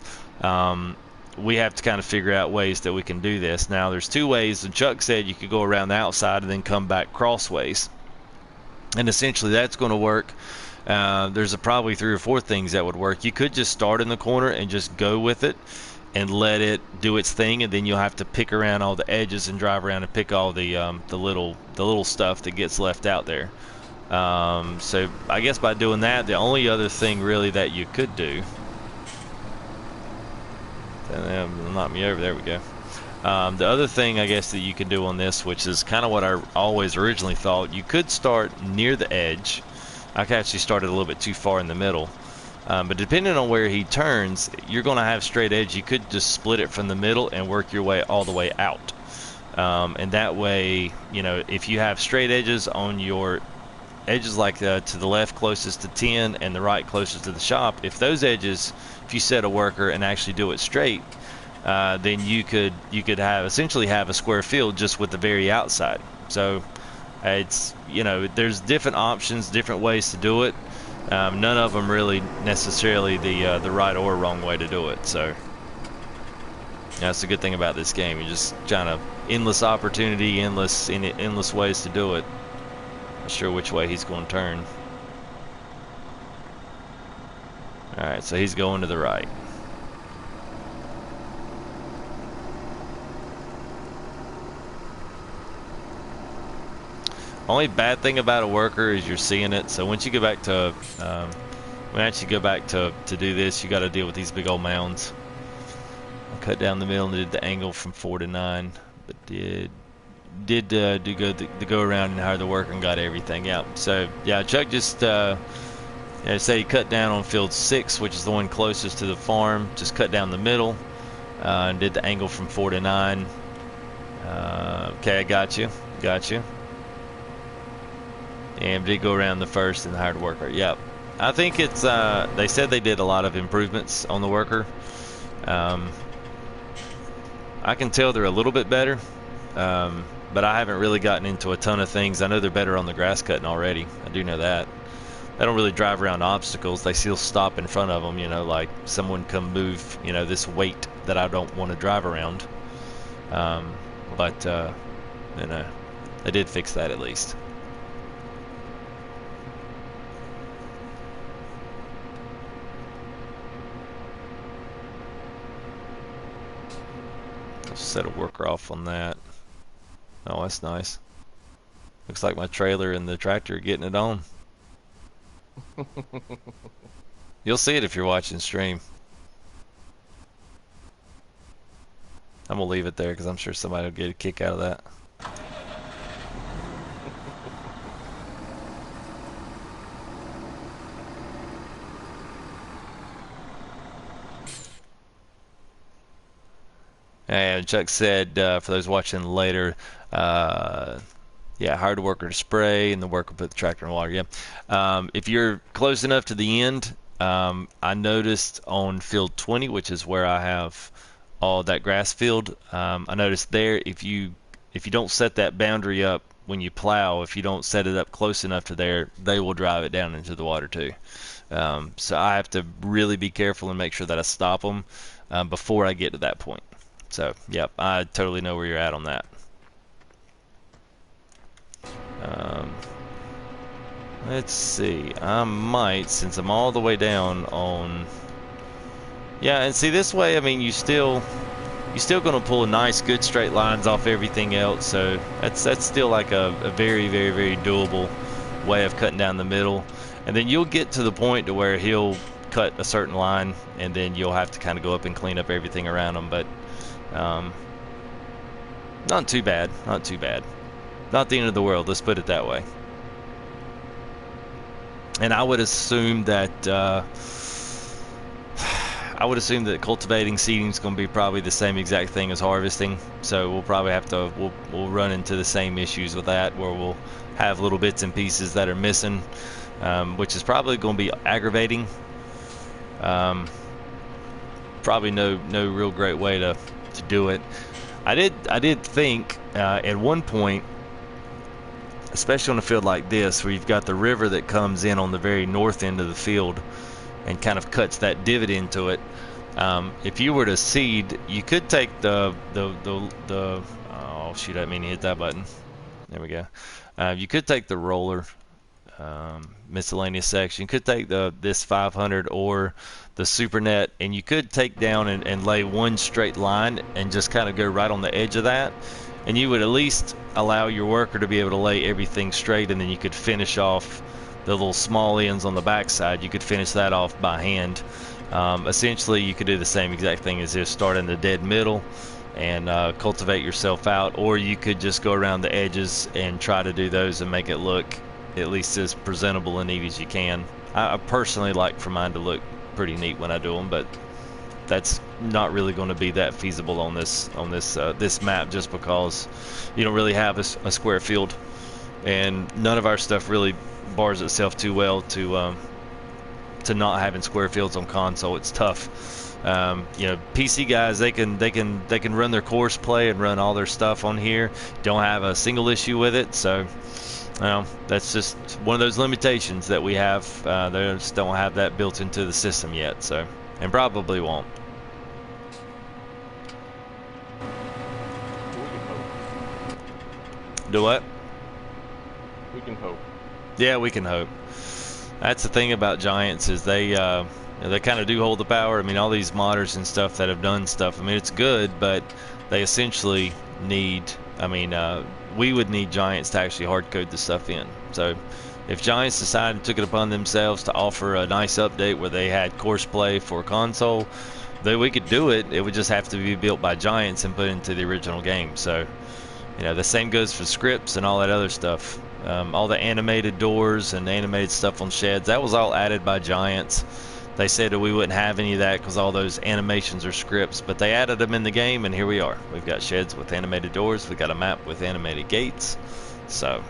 We have to kind of figure out ways that we can do this. Now there's two ways, and Chuck said you could go around the outside and then come back crossways. And essentially that's going to work. There's probably 3 or 4 things that would work. You could just start in the corner and just go with it and let it do its thing, and then you'll have to pick around all the edges and drive around and pick all the little stuff that gets left out there. So I guess by doing that, the only other thing really that you could do, knock me over, there we go. The other thing I guess that you can do on this, which is kind of what I always originally thought, you could start near the edge. I actually started a little bit too far in the middle, but depending on where he turns, you're going to have straight edge. You could just split it from the middle and work your way all the way out, and that way, if you have straight edges on your edges, like to the left closest to 10 and the right closest to the shop, if those edges, if you set a worker and actually do it straight, then you could essentially have a square field just with the very outside. So it's there's different options, different ways to do it. None of them really necessarily the right or wrong way to do it. So that's the good thing about this game. You're just trying to endless opportunity, endless ways to do it. Not sure which way he's going to turn. All right, so he's going to the right. Only bad thing about a worker is you're seeing it. So once you go back to, when I actually go back to do this, you got to deal with these big old mounds. I cut down the middle and did the angle from 4 to 9, but did go around and hire the worker and got everything out. So yeah, Chuck just say he cut down on field 6, which is the one closest to the farm. Just cut down the middle and did the angle from 4 to 9. Okay, I got you. And did go around the first and hired a worker. Yep. I think it's, they said they did a lot of improvements on the worker. I can tell they're a little bit better, but I haven't really gotten into a ton of things. I know they're better on the grass cutting already. I do know that. They don't really drive around obstacles. They still stop in front of them, you know, like someone come move, you know, this weight that I don't want to drive around. But you know, they did fix that at least. Set a worker off on that. Oh, that's nice. Looks like my trailer and the tractor are getting it on. You'll see it if you're watching stream. I'm gonna leave it there because I'm sure somebody will get a kick out of that. And Chuck said, for those watching later, yeah, hired a worker to spray, and the worker put the tractor in water. Yeah. If you're close enough to the end, I noticed on field 20, which is where I have all that grass field, I noticed there if you don't set that boundary up when you plow, if you don't set it up close enough to there, they will drive it down into the water too. So I have to really be careful and make sure that I stop them before I get to that point. So, yep, I totally know where you're at on that. Let's see. I might, since I'm all the way down on... Yeah, and see, this way, I mean, you're still going to pull nice, good straight lines off everything else. So that's still like a very, very, very doable way of cutting down the middle. And then you'll get to the point to where he'll cut a certain line, and then you'll have to kind of go up and clean up everything around him. But not too bad. Not the end of the world, let's put it that way. And I would assume that cultivating seeding is going to be probably the same exact thing as harvesting. So we'll probably have to we'll run into the same issues with that, where we'll have little bits and pieces that are missing, which is probably going to be aggravating. Probably no real great way to do it. I did think at one point, especially on a field like this, where you've got the river that comes in on the very north end of the field and kind of cuts that divot into it. If you were to seed, you could take the oh shoot, I didn't mean to hit that button. There we go. You could take the roller miscellaneous section. You could take this 500 or the super net, and you could take down and lay one straight line and just kind of go right on the edge of that, and you would at least allow your worker to be able to lay everything straight, and then you could finish off the little small ends on the backside. You could finish that off by hand. Essentially, you could do the same exact thing as this: start in the dead middle and cultivate yourself out, or you could just go around the edges and try to do those and make it look at least as presentable and neat as you can. I personally like for mine to look pretty neat when I do them, but that's not really going to be that feasible on this map, just because you don't really have a square field, and none of our stuff really bars itself too well to not having square fields on console. It's tough. You know, PC guys, they can run their course play and run all their stuff on here. Don't have a single issue with it. So Well, that's just one of those limitations that we have. They just don't have that built into the system yet, so, and probably won't. We can hope. Do what? We can hope. Yeah, we can hope. That's the thing about Giants is they kind of do hold the power. I mean, all these modders and stuff that have done stuff. I mean, it's good, but they essentially need. I mean, we would need Giants to actually hard code the stuff in. So, if Giants decided and took it upon themselves to offer a nice update where they had course play for console, then we could do it. It would just have to be built by Giants and put into the original game. So, the same goes for scripts and all that other stuff. All the animated doors and animated stuff on sheds, that was all added by Giants. They said that we wouldn't have any of that because all those animations are scripts, but they added them in the game, and here we are. We've got sheds with animated doors. We've got a map with animated gates. So,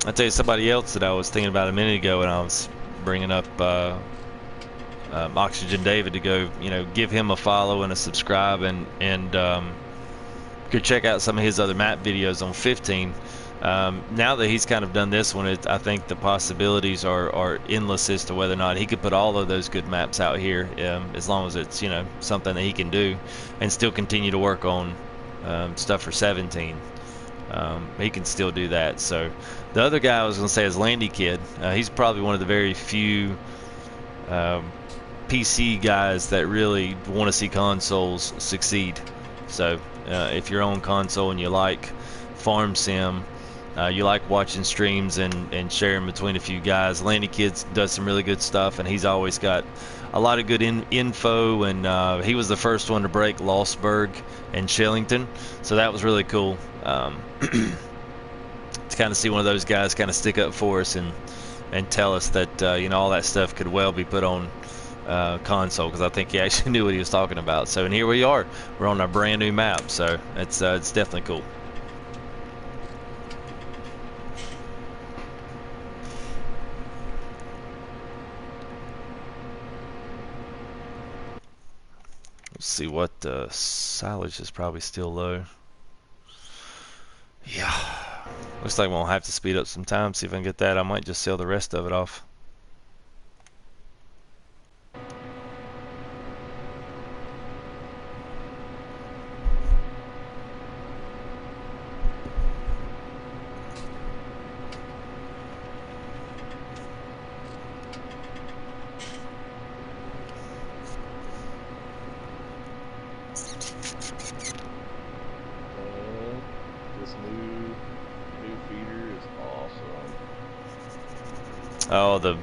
I'll tell you somebody else that I was thinking about a minute ago when I was bringing up Oxygen David to go, give him a follow and a subscribe, and go check out some of his other map videos on 15. Now that he's kind of done this one, I think the possibilities are endless as to whether or not he could put all of those good maps out here, as long as it's something that he can do, and still continue to work on stuff for 17. He can still do that. So the other guy I was going to say is Landy Kid. He's probably one of the very few PC guys that really want to see consoles succeed. So if you're on console and you like farm sim, you like watching streams and sharing between a few guys, Landy Kid does some really good stuff, and he's always got a lot of good info, and he was the first one to break Lostburg and Chellington, so that was really cool to kind of see one of those guys kind of stick up for us and tell us that all that stuff could well be put on console, because I think he actually knew what he was talking about. So, and here we are. We're on a brand new map, so it's definitely cool. Let's see what silage is probably still low. Yeah, looks like we'll have to speed up some time, see if I can get that. I might just sell the rest of it off. Oh, the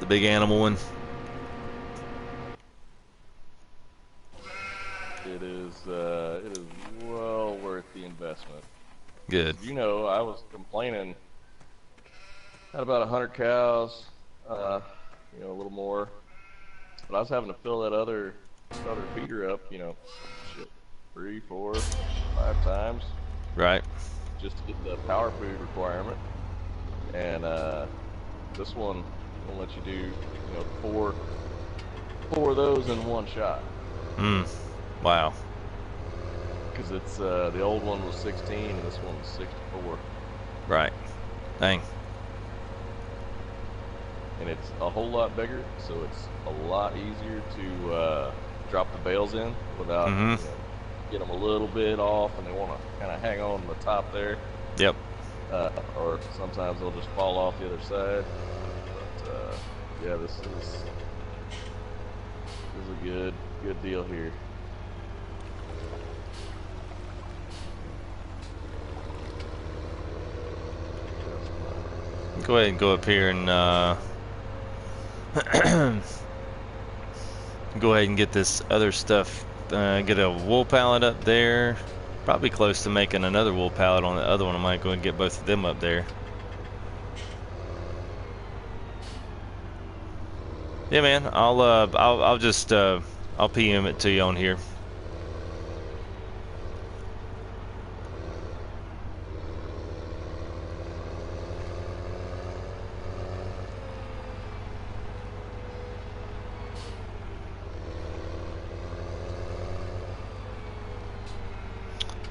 big animal one. It is well worth the investment. Good. I was complaining. Had about 100 cows, a little more, but I was having to fill that other feeder up, 3, 4, 5 times. Right. Just to get the power food requirement, and this one will let you do, 4 of those in one shot. Wow. Because it's the old one was 16 and this one was 64. Right. Dang. And it's a whole lot bigger, so it's a lot easier to drop the bales in without get them a little bit off, and they want to kind of hang on to the top there. Yep. Or sometimes they'll just fall off the other side. But yeah, this is a good deal here. Go ahead and go up here and go ahead and get this other stuff. Get a wool pallet up there. Probably close to making another wool pallet on the other one. I might go and get both of them up there. Yeah, man. I'll just I'll PM it to you on here.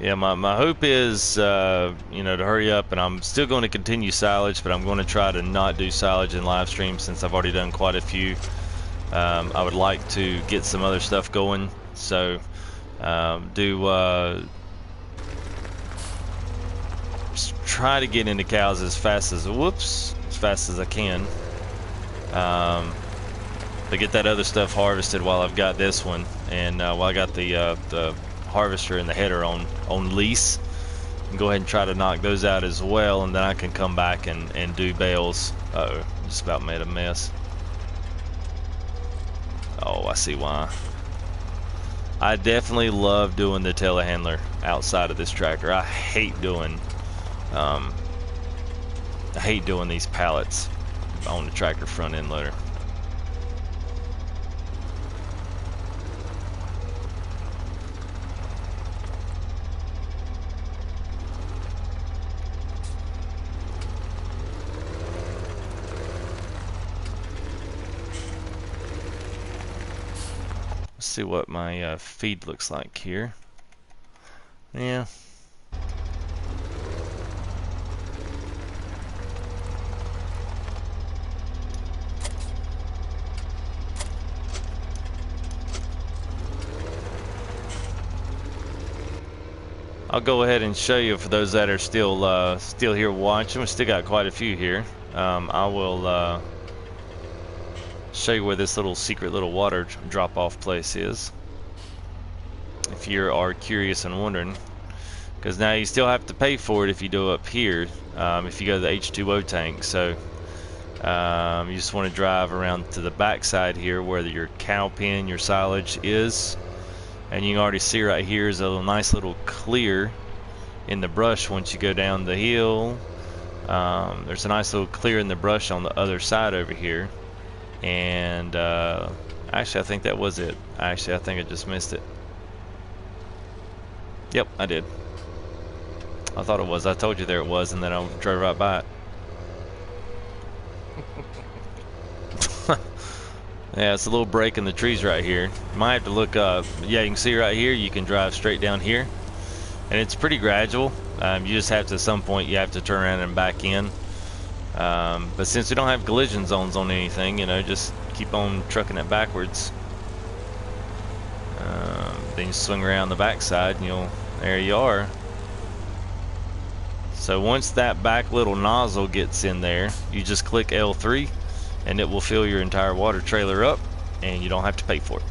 Yeah, my hope is, you know, to hurry up, and I'm still going to continue silage, but I'm going to try to not do silage in live stream since I've already done quite a few. I would like to get some other stuff going, so try to get into cows as fast as I can. To get that other stuff harvested while I've got this one, and while I got the harvester and the header on lease, and go ahead and try to knock those out as well, and then I can come back and do bales. Uh-oh, just about made a mess. Oh, I see why. I definitely love doing the telehandler outside of this tractor. I hate doing these pallets on the tractor front end loader. Let's see what my feed looks like here. Yeah. I'll go ahead and show you for those that are still here watching. We still got quite a few here. I will show you where this little secret little water drop-off place is, if you are curious and wondering. Because now you still have to pay for it if you do up here, if you go to the H2O tank. So you just want to drive around to the back side here where your cow pen, your silage is. And you can already see right here is a nice little clear in the brush once you go down the hill. There's a nice little clear in the brush on the other side over here. And actually I think that was it. Actually I think I just missed it. Yep, I did. I thought it was. I told you there it was, and then I drove right by it. Yeah, it's a little break in the trees right here. You might have to look up. Yeah, you can see right here, you can drive straight down here. And it's pretty gradual. You just have to, at some point, you have to turn around and back in. But since we don't have collision zones on anything, you know, just keep on trucking it backwards. Then you swing around the backside and there you are. So once that back little nozzle gets in there, you just click L3 and it will fill your entire water trailer up and you don't have to pay for it.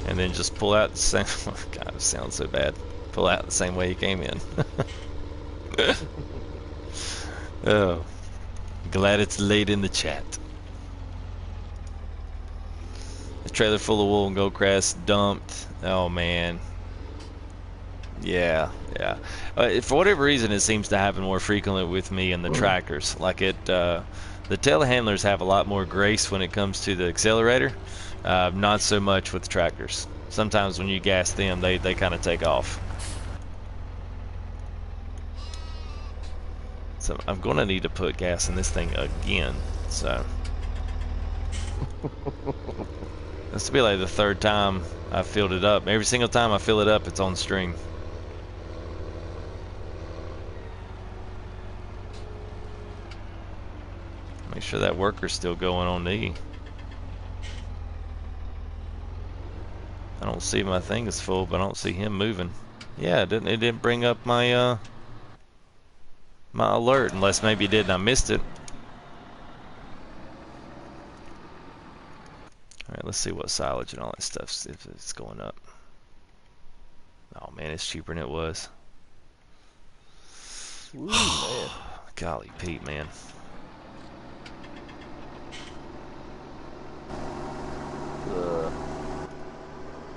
And then just pull out the same, oh God, it sounds so bad. Pull out the same way you came in. Oh, glad it's late in the chat. A trailer full of wool and gold grass dumped. Oh man. Yeah. For whatever reason, it seems to happen more frequently with me and the tractors. Like the telehandlers have a lot more grace when it comes to the accelerator. Not so much with the tractors. Sometimes when you gas them, they kind of take off. So I'm gonna need to put gas in this thing again. So this will be like the third time I filled it up. Every single time I fill it up, it's on string. Make sure that worker's still going on E. I don't see my thing is full, but I don't see him moving. Yeah, it didn't bring up my my alert, unless maybe it did and I missed it. Alright, let's see what silage and all that stuff, if it's going up. Oh man, it's cheaper than it was. Ooh, man. Golly Pete, man. The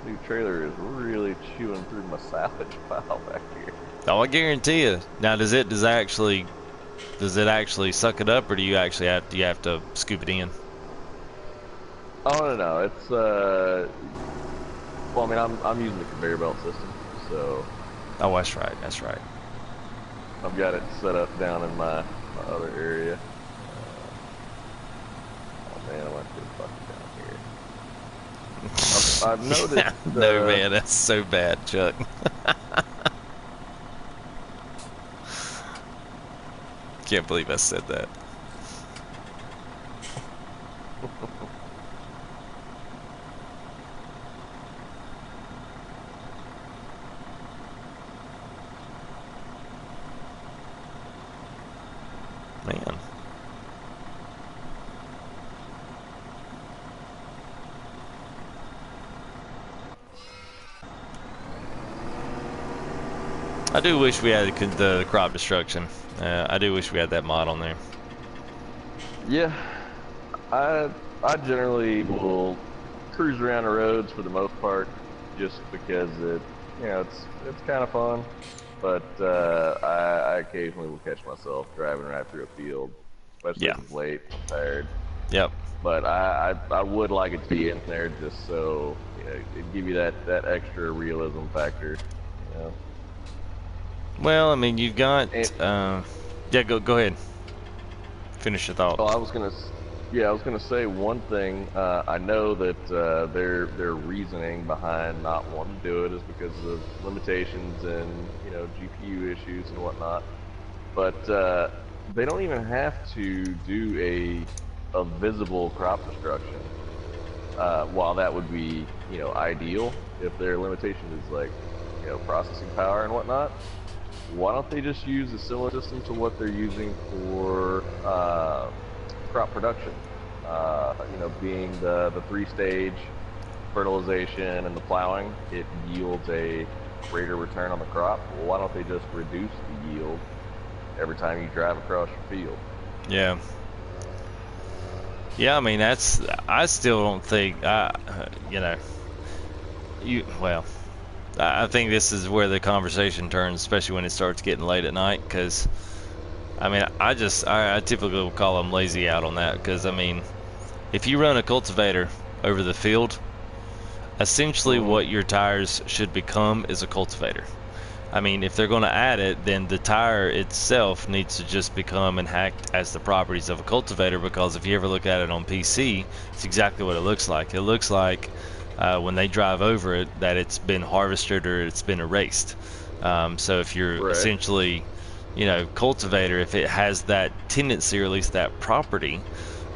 new trailer is really chewing through my silage pile back here. Oh, I guarantee you. Now, does it actually suck it up, or do you have to scoop it in? Oh no, it's well, I mean, I'm using the conveyor belt system, so. Oh, that's right. That's right. I've got it set up down in my other area. Oh man, I went too fucking down here. I've noticed. No, man, that's so bad, Chuck. Can't believe I said that. Man. I do wish we had the crop destruction. I do wish we had that mod on there. Yeah, I generally will cruise around the roads for the most part, just because it's kind of fun. But I occasionally will catch myself driving right through a field, especially if it's late. I'm tired. Yep. But I would like it to be in there just so it'd give you that extra realism factor. You know? Well, I mean, you've got. Yeah, go ahead. Finish your thought. Well, I was gonna say one thing. I know that their reasoning behind not wanting to do it is because of limitations and GPU issues and whatnot. But they don't even have to do a visible crop destruction. While that would be ideal if their limitation is like processing power and whatnot. Why don't they just use a similar system to what they're using for crop production? Being the 3-stage fertilization and the plowing, it yields a greater return on the crop. Well, why don't they just reduce the yield every time you drive across your field? Yeah. Yeah, I mean, I still don't think, I think this is where the conversation turns, especially when it starts getting late at night, because, I mean, I typically will call them lazy out on that, because, I mean, if you run a cultivator over the field, essentially what your tires should become is a cultivator. I mean, if they're going to add it, then the tire itself needs to just become and act as the properties of a cultivator, because if you ever look at it on PC, it's exactly what it looks like. It looks like when they drive over it that it's been harvested or it's been erased. So if you're essentially, cultivator, if it has that tendency or at least that property,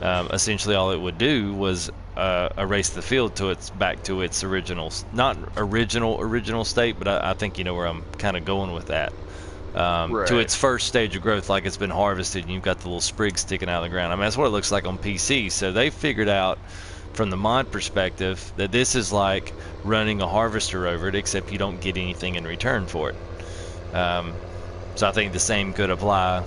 essentially all it would do was erase the field to back to its original, not original state, but I think you know where I'm kind of going with that. To its first stage of growth, like it's been harvested and you've got the little sprigs sticking out of the ground. I mean, that's what it looks like on PC. So they figured out from the mod perspective that this is like running a harvester over it, except you don't get anything in return for it. So I think the same could apply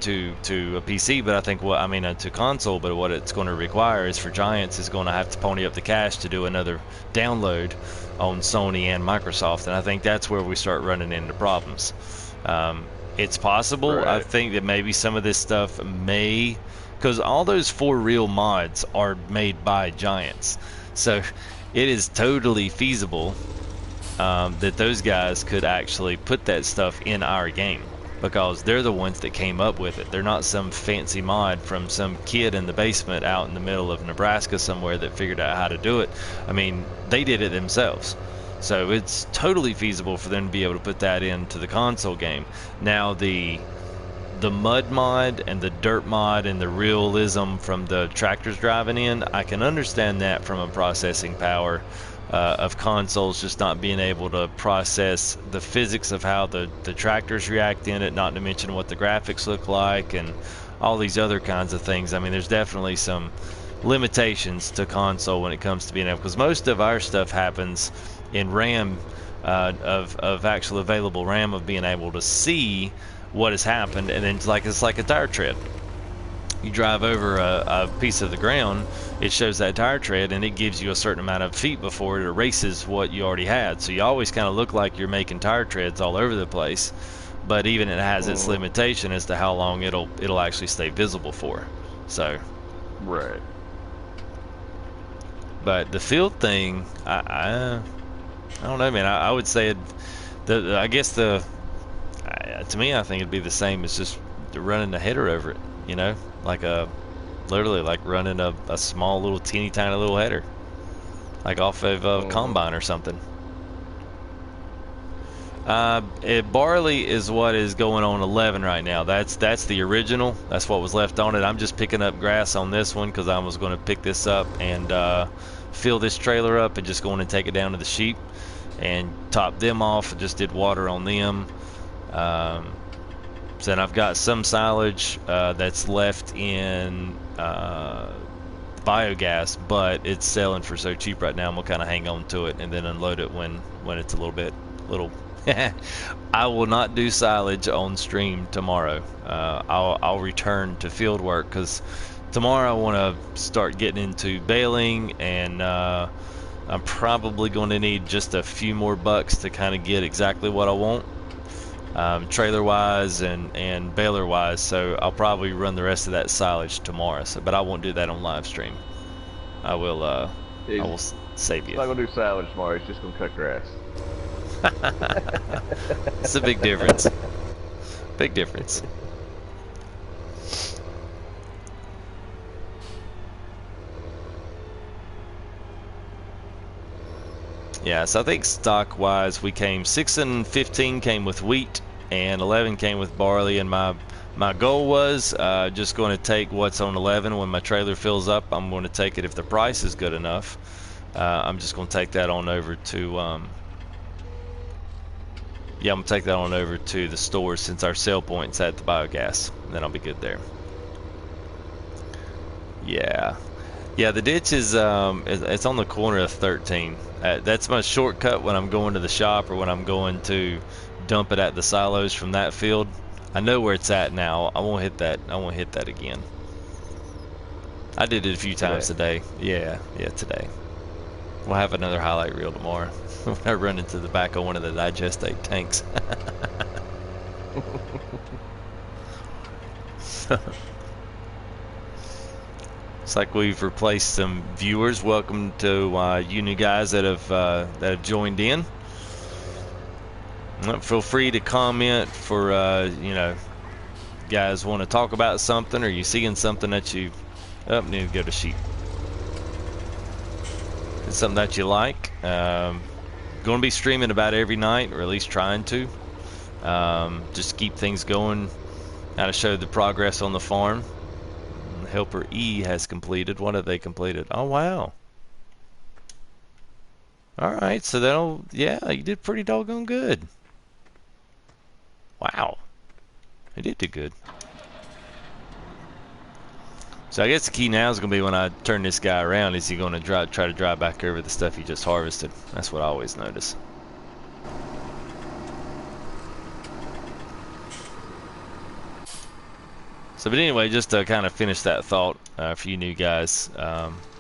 to a PC, but I think to console, but what it's going to require is for Giants is going to have to pony up the cash to do another download on Sony and Microsoft, and I think that's where we start running into problems. It's possible. I think that maybe some of this stuff may, because all those 4 real mods are made by Giants, so it is totally feasible that those guys could actually put that stuff in our game, because they're the ones that came up with it. They're not some fancy mod from some kid in the basement out in the middle of Nebraska somewhere that figured out how to do it. I mean, they did it themselves. So it's totally feasible for them to be able to put that into the console game. Now the mud mod and the dirt mod and the realism from the tractors driving in, I can understand that from a processing power of consoles just not being able to process the physics of how the tractors react in it, not to mention what the graphics look like and all these other kinds of things. I mean, there's definitely some limitations to console when it comes to being able, because most of our stuff happens in RAM, of actual available RAM, of being able to see what has happened, and then it's like a tire tread. You drive over a piece of the ground, it shows that tire tread, and it gives you a certain amount of feet before it erases what you already had. So you always kind of look like you're making tire treads all over the place, but even it has its limitation as to how long it'll actually stay visible for. So but the field thing, I don't know, man. I would say I guess to me, I think it'd be the same as just running a header over it, like literally like running a small little teeny tiny little header. like off of a combine or something. Barley is what is going on 11 right now. That's the original. That's what was left on it. I'm just picking up grass on this one because I was going to pick this up and fill this trailer up and just going to take it down to the sheep and top them off. I just did water on them. So then I've got some silage that's left in biogas, but it's selling for so cheap right now. I'm gonna kind of hang on to it and then unload it when it's a little. I will not do silage on stream tomorrow. I'll return to field work because tomorrow I want to start getting into baling, and I'm probably going to need just a few more bucks to kind of get exactly what I want, trailer wise and baler wise. So I'll probably run the rest of that silage tomorrow. So, but I won't do that on live stream. I will save you. He's not gonna do silage tomorrow. He's just gonna cut grass. It's a big difference. Big difference. Yeah, so I think stock wise we came 6 and 15 came with wheat and 11 came with barley, and my goal was just going to take what's on 11 when my trailer fills up. I'm going to take it if the price is good enough. I'm just going to take that on over to yeah, I'm going to take that on over to the store since our sale point's at the biogas. And then I'll be good there. Yeah. Yeah, the ditch is it's on the corner of 13. That's my shortcut when I'm going to the shop or when I'm going to dump it at the silos from that field. I know where it's at now. I won't hit that. I won't hit that again. I did it a few times today. Yeah, today. We'll have another highlight reel tomorrow when I run into the back of one of the digestate tanks. It's like we've replaced some viewers. Welcome to you new guys that have joined in. Feel free to comment for you know, guys want to talk about something, or you seeing something that you need to go to sheep. It's something that you like. Going to be streaming about every night, or at least trying to. Just keep things going. How to show the progress on the farm. Helper E has completed. What have they completed? Oh wow. Alright, so that'll, yeah, you did pretty doggone good. Wow. He did do good. So I guess the key now is going to be when I turn this guy around, is he going to try to drive back over the stuff he just harvested? That's what I always notice. So, but anyway, just to kind of finish that thought for you new guys.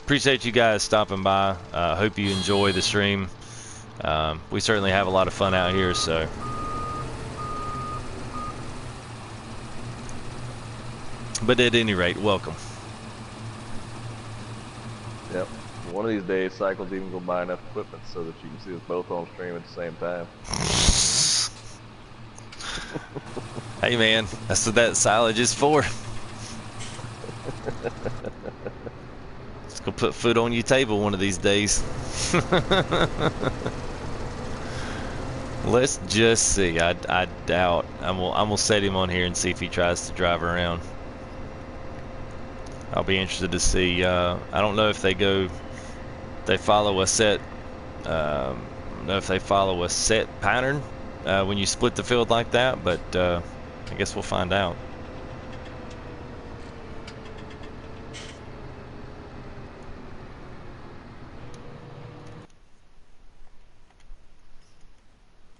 Appreciate you guys stopping by. Hope you enjoy the stream. We certainly have a lot of fun out here, so. But at any rate, welcome. Yep. One of these days, Cycle's even gonna buy enough equipment so that you can see us both on stream at the same time. Hey man, that's what that silage is for. Just gonna put food on your table one of these days. Let's just see. I doubt. I'm gonna set him on here and see if he tries to drive around. I'll be interested to see. I don't know if they follow a set. I don't know if they follow a set pattern when you split the field like that, but I guess we'll find out.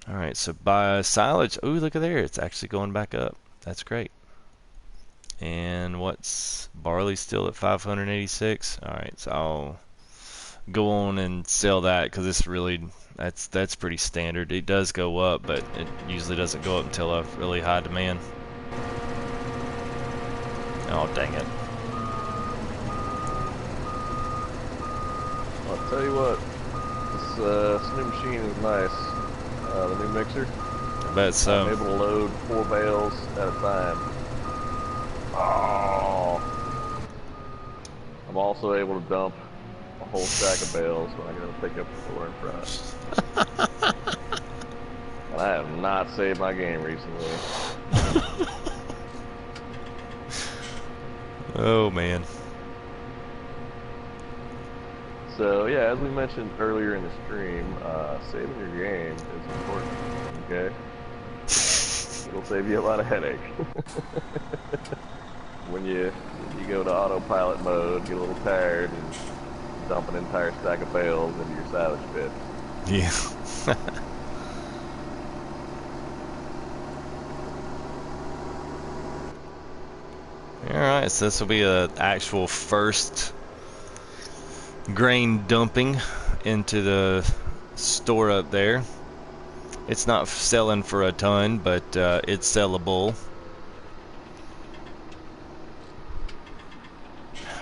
All right, so by silage, oh look at there, it's actually going back up. That's great. And what's barley still at 586? All right, so I'll go on and sell that because it's really that's pretty standard. It does go up, but it usually doesn't go up until a really high demand. Oh dang it! I'll tell you what, this new machine is nice. The new mixer. I bet so. I'm able to load 4 bales at a time. Oh. I'm also able to dump a whole stack of bales when I go to pick up the store in front. And I have not saved my game recently. Oh man. So yeah, as we mentioned earlier in the stream, saving your game is important. Okay, it'll save you a lot of headache. when you go to autopilot mode, get a little tired, and dump an entire stack of bales into your silage pit. Yeah. Alright, so this will be an actual first grain dumping into the store up there. It's not selling for a ton, but it's sellable.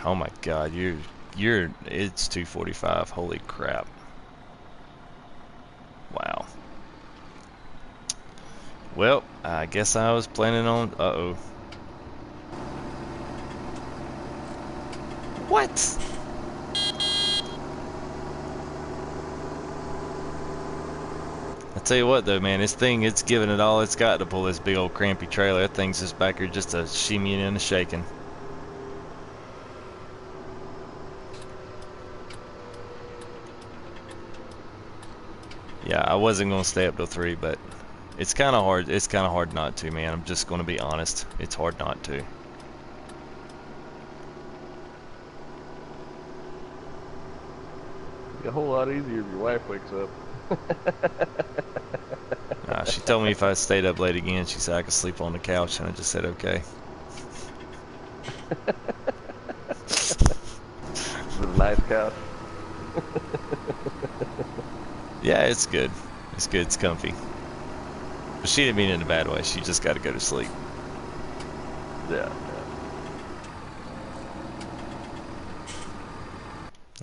Oh my god, it's 245. Holy crap. Wow. Well, I guess I was planning on... Uh-oh. What? I tell you what though, man, this thing, it's giving it all it's got to pull this big old crampy trailer. That thing's just back here just a shimmying and a shaking. Yeah, I wasn't gonna stay up till 3, but it's kind of hard. It's kind of hard not to, man. I'm just gonna be honest. It's hard not to. Be a whole lot easier if your wife wakes up. She told me if I stayed up late again, she said I could sleep on the couch, and I just said okay. Is it a nice couch? Yeah, it's good. It's good. It's comfy. But she didn't mean it in a bad way. She just got to go to sleep. Yeah.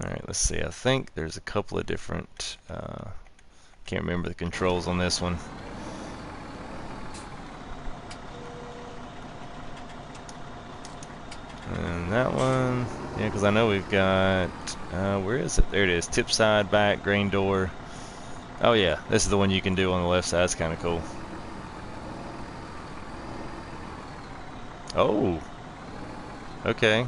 Alright, let's see. I think there's a couple of different... can't remember the controls on this one. And that one... Yeah, because I know we've got... where is it? There it is. Tip side, back, grain door. Oh yeah, this is the one you can do on the left side. That's kind of cool. Oh! Okay.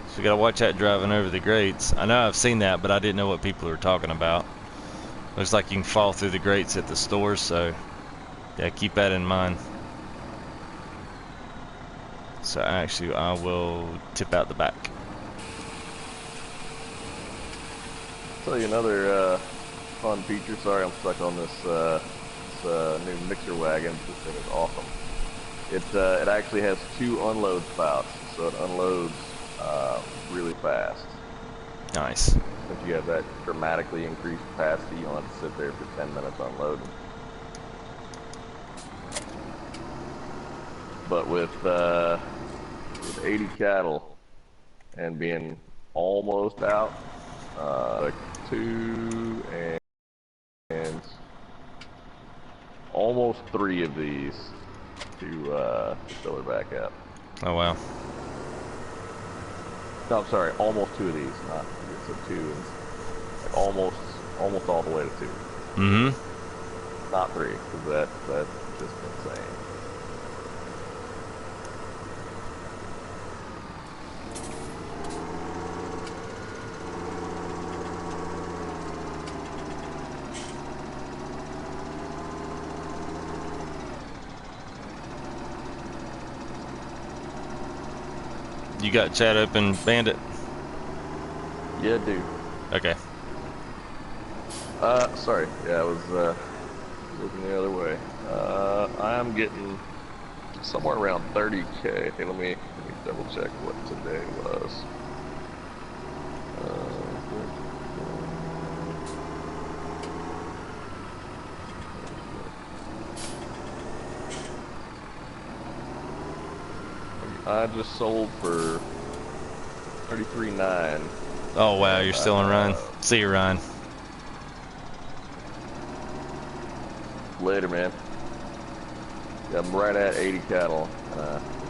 So we gotta watch that driving over the grates. I know I've seen that, but I didn't know what people were talking about. Looks like you can fall through the grates at the stores, so yeah, keep that in mind. So actually, I will tip out the back. I'll tell you another fun feature. Sorry, I'm stuck on this, new mixer wagon. This thing is awesome. It actually has 2 unload spouts, so it unloads really fast. Nice. If you have that dramatically increased capacity, you don't have to sit there for 10 minutes unloading. But with 80 cattle and being almost out, like 2 and almost 3 of these to fill her back up. Oh wow. No, I'm sorry, almost 2 of these, not so 2 and like almost all the way to 2. Mm-hmm. Not 3, because that's just insane. You got chat open, Bandit? Yeah, dude. Okay. Sorry. Yeah, I was looking the other way. I'm getting somewhere around 30K. Hey, let me double check what today was. I just sold for 33.9. Oh wow, you're still on Ryan. See you, Ryan. Later, man. Yeah, I'm right at 80 cattle.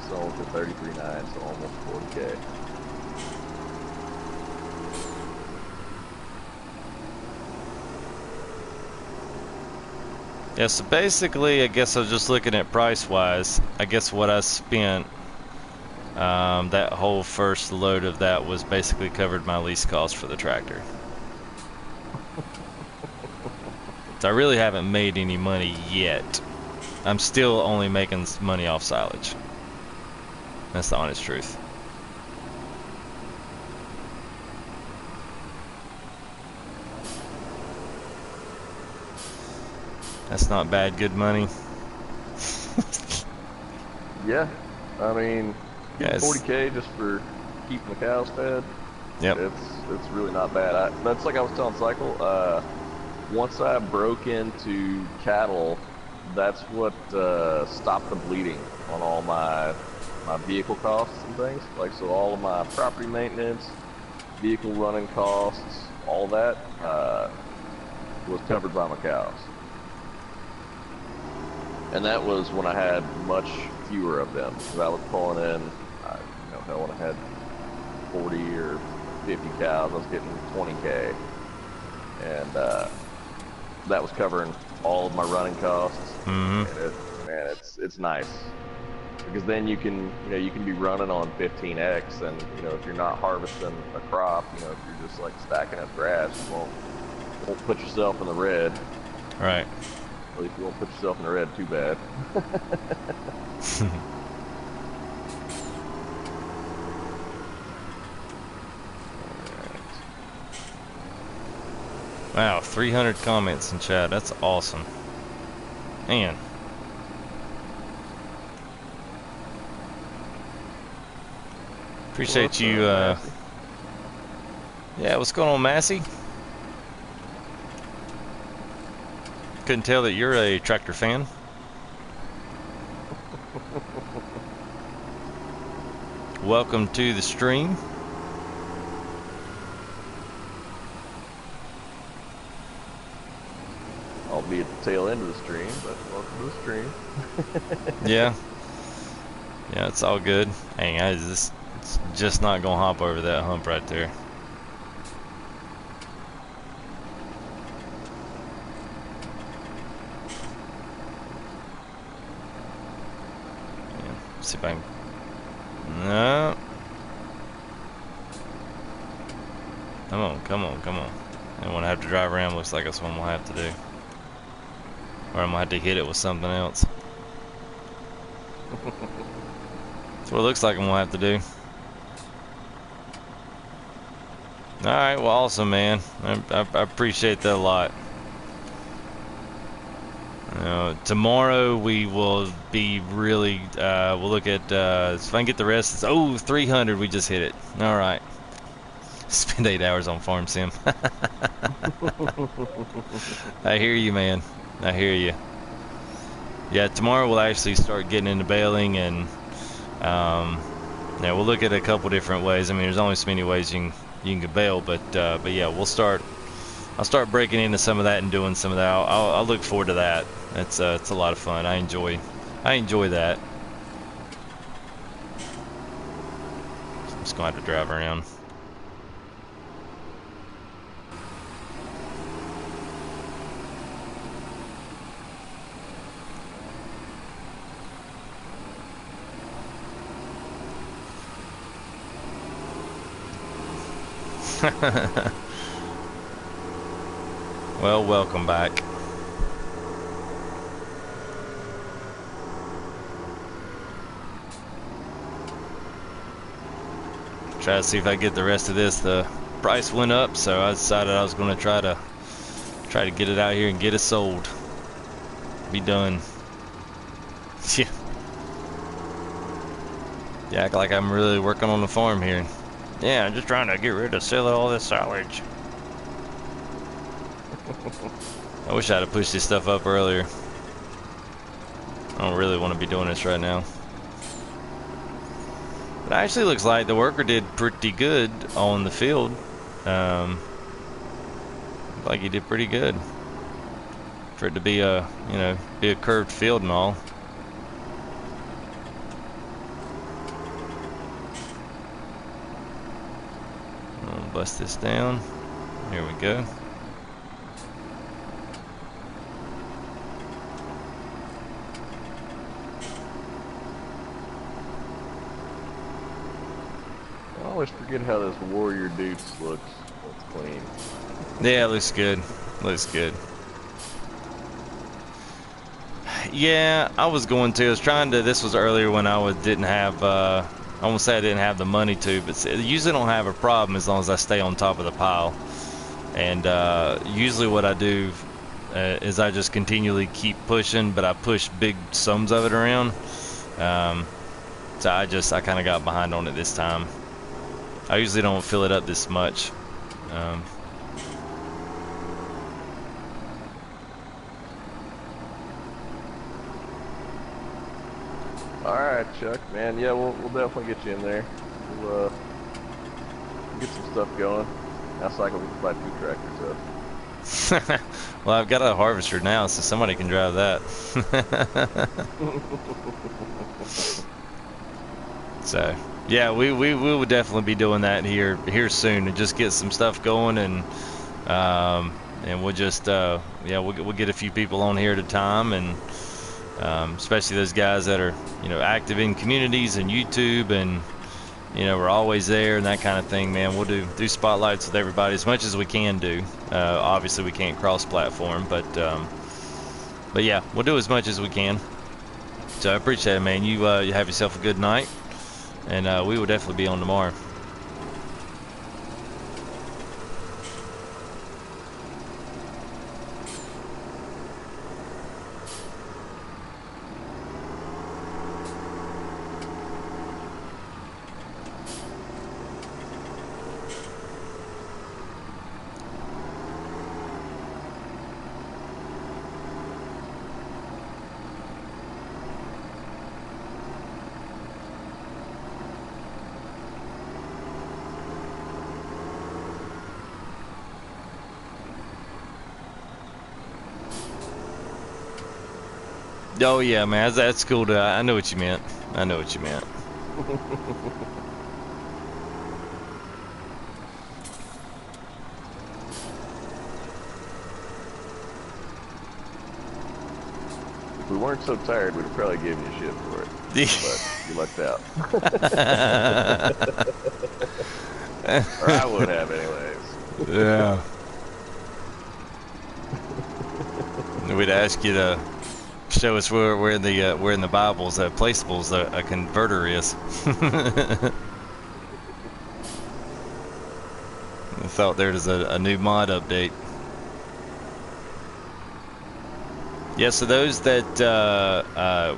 Sold for 33.9, so almost 40K. Yeah, so basically, I guess I was just looking at price-wise. I guess what I spent, that whole first load of that was basically covered my lease cost for the tractor. So I really haven't made any money yet. I'm still only making money off silage. That's the honest truth. That's not bad, good money. Yeah, I mean, Yeah, 40K just for keeping the cows fed. yep. It's really not bad. That's like I was telling Cycle. Once I broke into cattle, that's what stopped the bleeding on all my vehicle costs and things. Like, so all of my property maintenance, vehicle running costs, all that was covered by my cows. And that was when I had much fewer of them. Because I was pulling in, hell, when I had 40 or 50 cows, I was getting 20K. And that was covering all of my running costs. Mm-hmm. And it's nice. Because then you can be running on 15X, and if you're not harvesting a crop, if you're just like stacking up grass, you won't put yourself in the red. Right. At least you won't put yourself in the red too bad. Wow, 300 comments in chat. That's awesome. Man. Appreciate you, yeah, what's going on, Massey? Couldn't tell that you're a tractor fan. Welcome to the stream. I'll be at the tail end of the stream, but welcome to the stream. Yeah. Yeah, it's all good. Hang on, it's just not gonna hop over that hump right there. Yeah, see if I can. No. Come on, come on, come on. I don't want to have to drive around. Looks like that's what I'm gonna have to do. Or I'm gonna have to hit it with something else. That's what it looks like I'm gonna have to do. Alright, well, awesome, man. I appreciate that a lot. Tomorrow we will be really, we'll look at, if I can get the rest, it's, 300, we just hit it. Alright. Spend 8 hours on Farm Sim. I hear you, man. I hear you. Yeah, tomorrow we'll actually start getting into baling, and yeah, we'll look at a couple different ways. I mean, there's only so many ways you can bale, but yeah, I'll start breaking into some of that and doing some of that. I'll look forward to that. It's a lot of fun. I enjoy that. I'm just gonna have to drive around. Well, welcome back. Try to see if I get the rest of this. The price went up, so I decided I was going to try to get it out here and get it sold. Be done. Yeah. Yeah, act like I'm really working on the farm here. Yeah, I'm just trying to get rid of all this silage. I wish I'd have pushed this stuff up earlier. I don't really want to be doing this right now. It actually looks like the worker did pretty good on the field. Like he did pretty good for it to be a, be a curved field and all. I'll bust this down. Here we go. always forget how this Warrior Dukes looks. It's clean. Yeah, it looks good. Looks good. Yeah, I was trying to, this was earlier when didn't have, I won't say I didn't have the money to, but I usually don't have a problem as long as I stay on top of the pile. And usually what I do is I just continually keep pushing, but I push big sums of it around. So I kind of got behind on it this time. I usually don't fill it up this much. Alright, Chuck, man, yeah, we'll definitely get you in there. We'll get some stuff going. Sounds like we can buy 2 tractors up. Well, I've got a harvester now, so somebody can drive that. So, yeah, we will definitely be doing that here soon, and just get some stuff going, and we'll just yeah, we'll get a few people on here at a time, and especially those guys that are, you know, active in communities and YouTube, and you know, we're always there and that kind of thing, man. We'll do spotlights with everybody as much as we can do. Obviously we can't cross-platform, but yeah, we'll do as much as we can. So I appreciate it, man. You have yourself a good night, and we will definitely be on tomorrow. Oh yeah, man, that's cool. I know what you meant. I know what you meant. If we weren't so tired, we'd have probably given you shit for it. But you lucked out. Or I would have, anyways. Yeah. We'd ask you to show us where in the Bibles placeables a converter is. I thought there was a new mod update. Yeah, so those that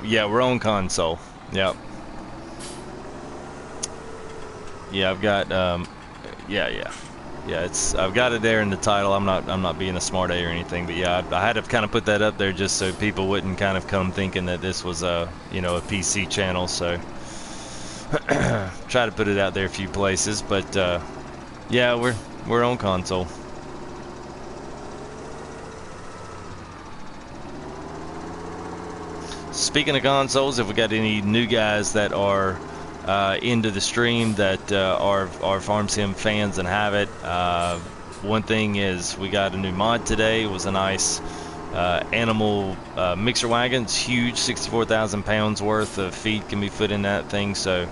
yeah, we're on console. Yep. Yeah, I've got yeah, I've got it there in the title. I'm not being a smart A or anything, but yeah, I had to kind of put that up there just so people wouldn't kind of come thinking that this was a PC channel. So try to put it out there a few places, but yeah, we're on console. Speaking of consoles, if we got any new guys that are into the stream that are Farm Sim fans and have it, one thing is we got a new mod today. It was a nice animal mixer wagon. It's huge, 64,000 pounds worth of feed can be fit in that thing. So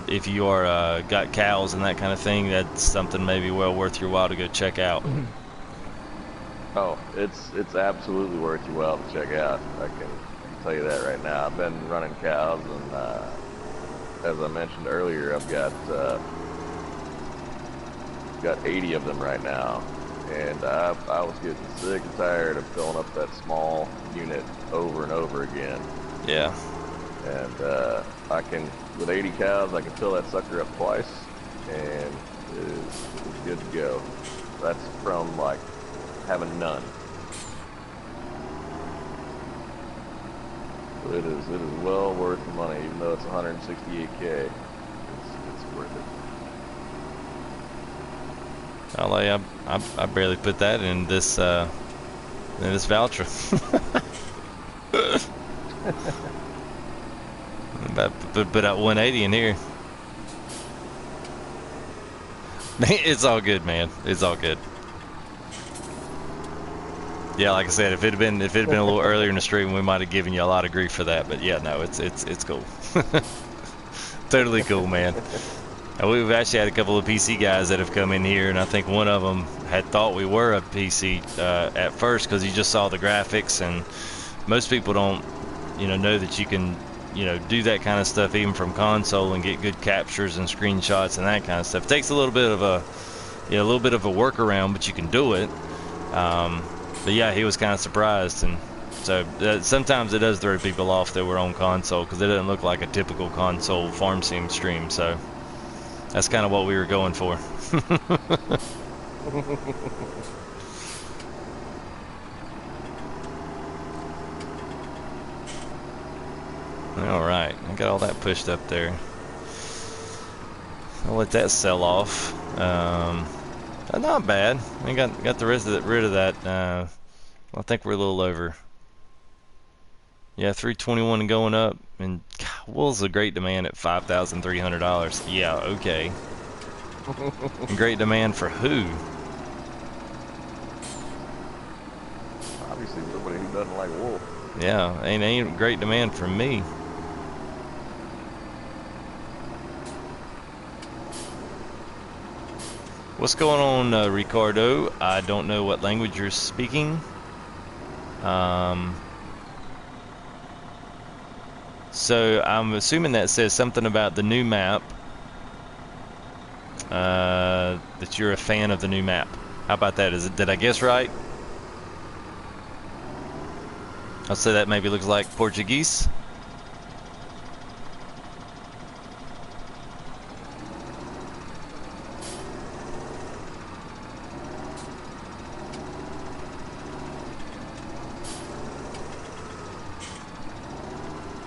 if you are got cows and that kind of thing, that's something maybe well worth your while to go check out. Oh, it's absolutely worth your while to check out. I can tell you that right now. I've been running cows, and as I mentioned earlier, I've got 80 of them right now, and I was getting sick and tired of filling up that small unit over and over again. Yeah. And I can, with 80 cows, I can fill that sucker up twice, and it's good to go. That's from like having none. So it is well worth the money, even though it's 168K. It's worth it. I barely put that in this voucher. Put out 180 in here. It's all good, man. It's all good. Yeah, like I said, if it had been a little earlier in the stream, we might have given you a lot of grief for that. But yeah, no, it's cool. Totally cool, man. We've actually had a couple of PC guys that have come in here, and I think one of them had thought we were a PC at first because he just saw the graphics, and most people don't, know that you can, do that kind of stuff even from console and get good captures and screenshots and that kind of stuff. It takes a little bit of a workaround, but you can do it. But yeah, he was kind of surprised, and so sometimes it does throw people off that we're on console because it doesn't look like a typical console farm sim stream. So that's kind of what we were going for. All right, I got all that pushed up there. I'll let that sell off. Not bad. I got the rest of it rid of that. I think we're a little over. Yeah, 321 and going up. And God, wool's a great demand at $5,300. Yeah, okay. Great demand for who? Obviously, somebody who doesn't like wool. Yeah, ain't great demand for me. What's going on, Ricardo? I don't know what language you're speaking. So I'm assuming that says something about the new map. That you're a fan of the new map. How about that? Did I guess right? I'll say that maybe looks like Portuguese.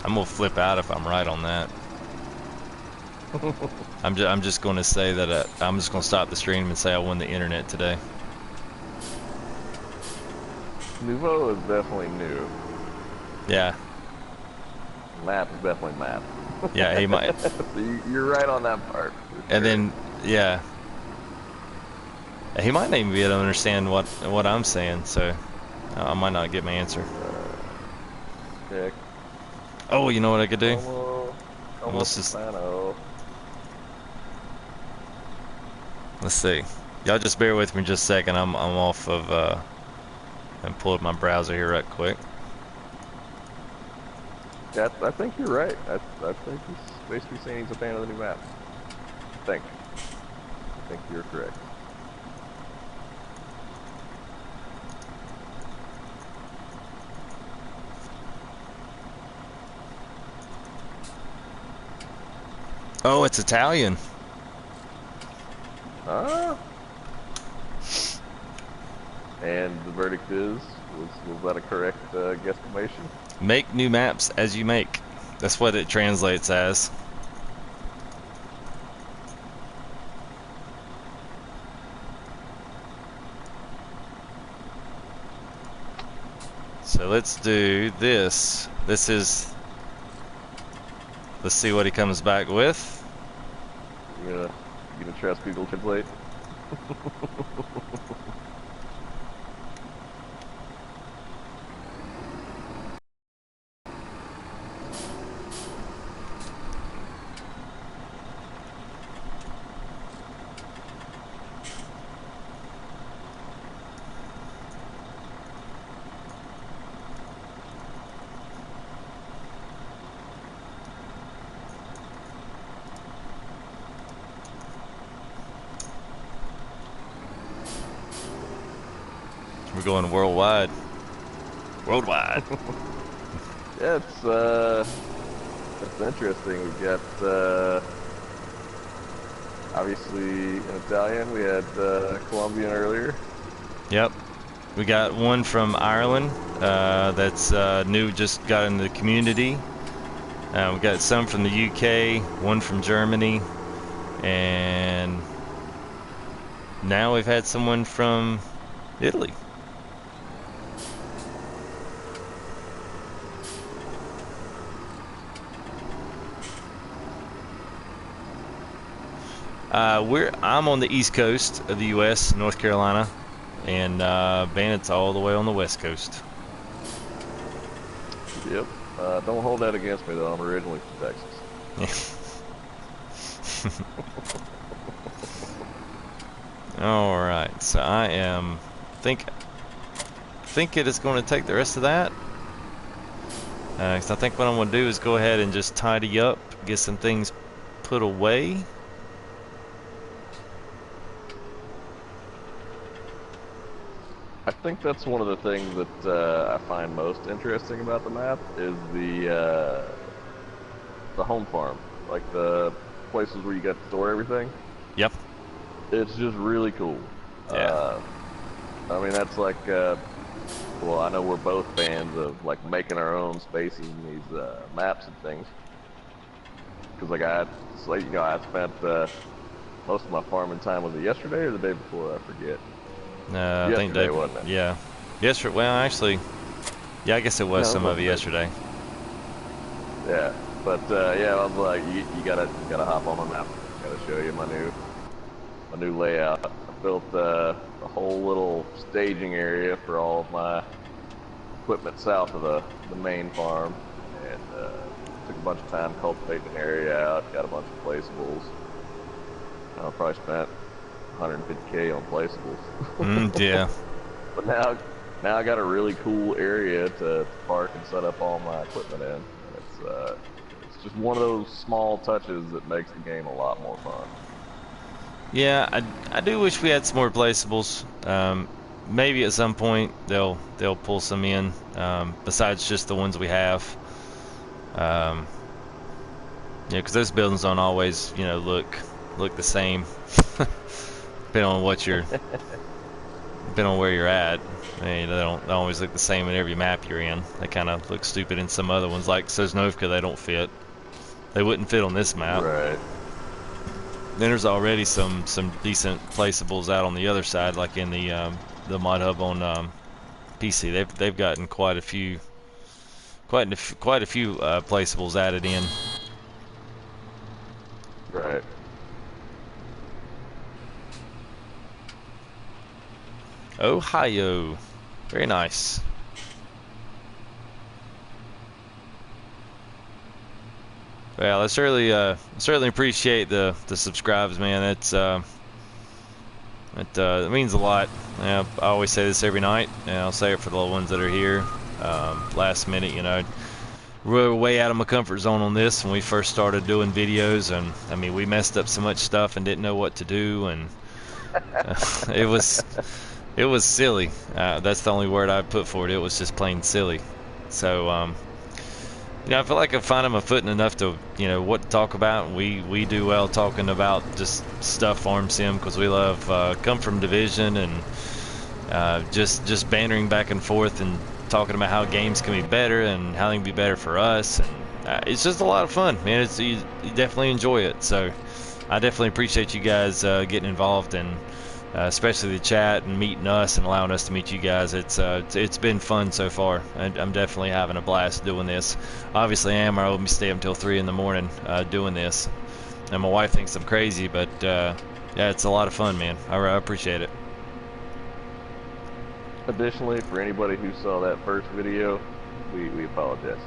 I'm gonna flip out if I'm right on that. I'm just gonna say that I'm just gonna stop the stream and say I won the internet today. Nouveau is definitely new. Yeah. Map is definitely map. Yeah, he might. So you're right on that part. And then, yeah, he might not even be able to understand what I'm saying, so I might not get my answer. Check. Oh, you know what I could do? Let's see. Y'all just bear with me just a second. I'm off of and pull up my browser here right quick. Yeah, I think you're right. I think he's basically saying he's a fan of the new map. I think you're correct. Oh, it's Italian. And the verdict is, was that a correct guesstimation? Make new maps as you make. That's what it translates as. So let's do this. Let's see what he comes back with. You gonna trust Google Translate? We're going worldwide. Worldwide. Yeah, that's interesting. We got obviously in Italian. We had Colombian earlier. Yep. We got one from Ireland that's new, just got in the community. We got some from the UK, one from Germany, and now we've had someone from Italy. I'm on the east coast of the U.S., North Carolina, and Bandit's all the way on the west coast. Yep. Don't hold that against me though. I'm originally from Texas. All right, so I am think it is going to take the rest of that. 'Cause I think what I'm going to do is go ahead and just tidy up, get some things put away. I think that's one of the things that I find most interesting about the map is the home farm, like the places where you got to store everything. Yep. It's just really cool. Yeah. I mean, that's like, well, I know we're both fans of like making our own spaces in these maps and things. Because like I spent most of my farming time, was it yesterday or the day before? I forget. I think Yesterday, wasn't it? Yeah. Yesterday. Well, actually, yeah, I guess it was some of it yesterday. Yeah, but yeah, I was like, you gotta hop on my map. Gotta show you my new layout. I built a whole little staging area for all of my equipment south of the main farm, and took a bunch of time cultivating an area out. Got a bunch of placeables. I probably spent 150K on placeables. Yeah. But now I got a really cool area to park and set up all my equipment in. And it's just one of those small touches that makes the game a lot more fun. Yeah, I do wish we had some more placeables. Maybe at some point they'll pull some in, besides just the ones we have. Yeah, because those buildings don't always, look the same. Depending on depending on where you're at. I mean, they don't always look the same in every map you're in. They kind of look stupid in some other ones, like Sosnovka. They don't fit. They wouldn't fit on this map. Right. Then there's already some decent placeables out on the other side, like in the mod hub on PC. They've gotten quite a few placeables added in. Right. Ohio, very nice. Well, I certainly appreciate the subscribes, man. It means a lot. I always say this every night, and I'll say it for the little ones that are here. Last minute, we're way out of my comfort zone on this when we first started doing videos, and I mean, we messed up so much stuff and didn't know what to do, and it was silly. That's the only word I put for it. It was just plain silly. So, I feel like I'm finding my footing enough to, what to talk about. We do well talking about just stuff farm sim, because we love come from division and just bantering back and forth and talking about how games can be better and how they can be better for us. And it's just a lot of fun, man. You definitely enjoy it. So I definitely appreciate you guys getting involved and. Especially the chat and meeting us and allowing us to meet you guys. It's been fun so far. I'm definitely having a blast doing this. Obviously, I will stay up until 3 in the morning doing this, and my wife thinks I'm crazy, but yeah, it's a lot of fun, man. I appreciate it. Additionally, for anybody who saw that first video, we apologize.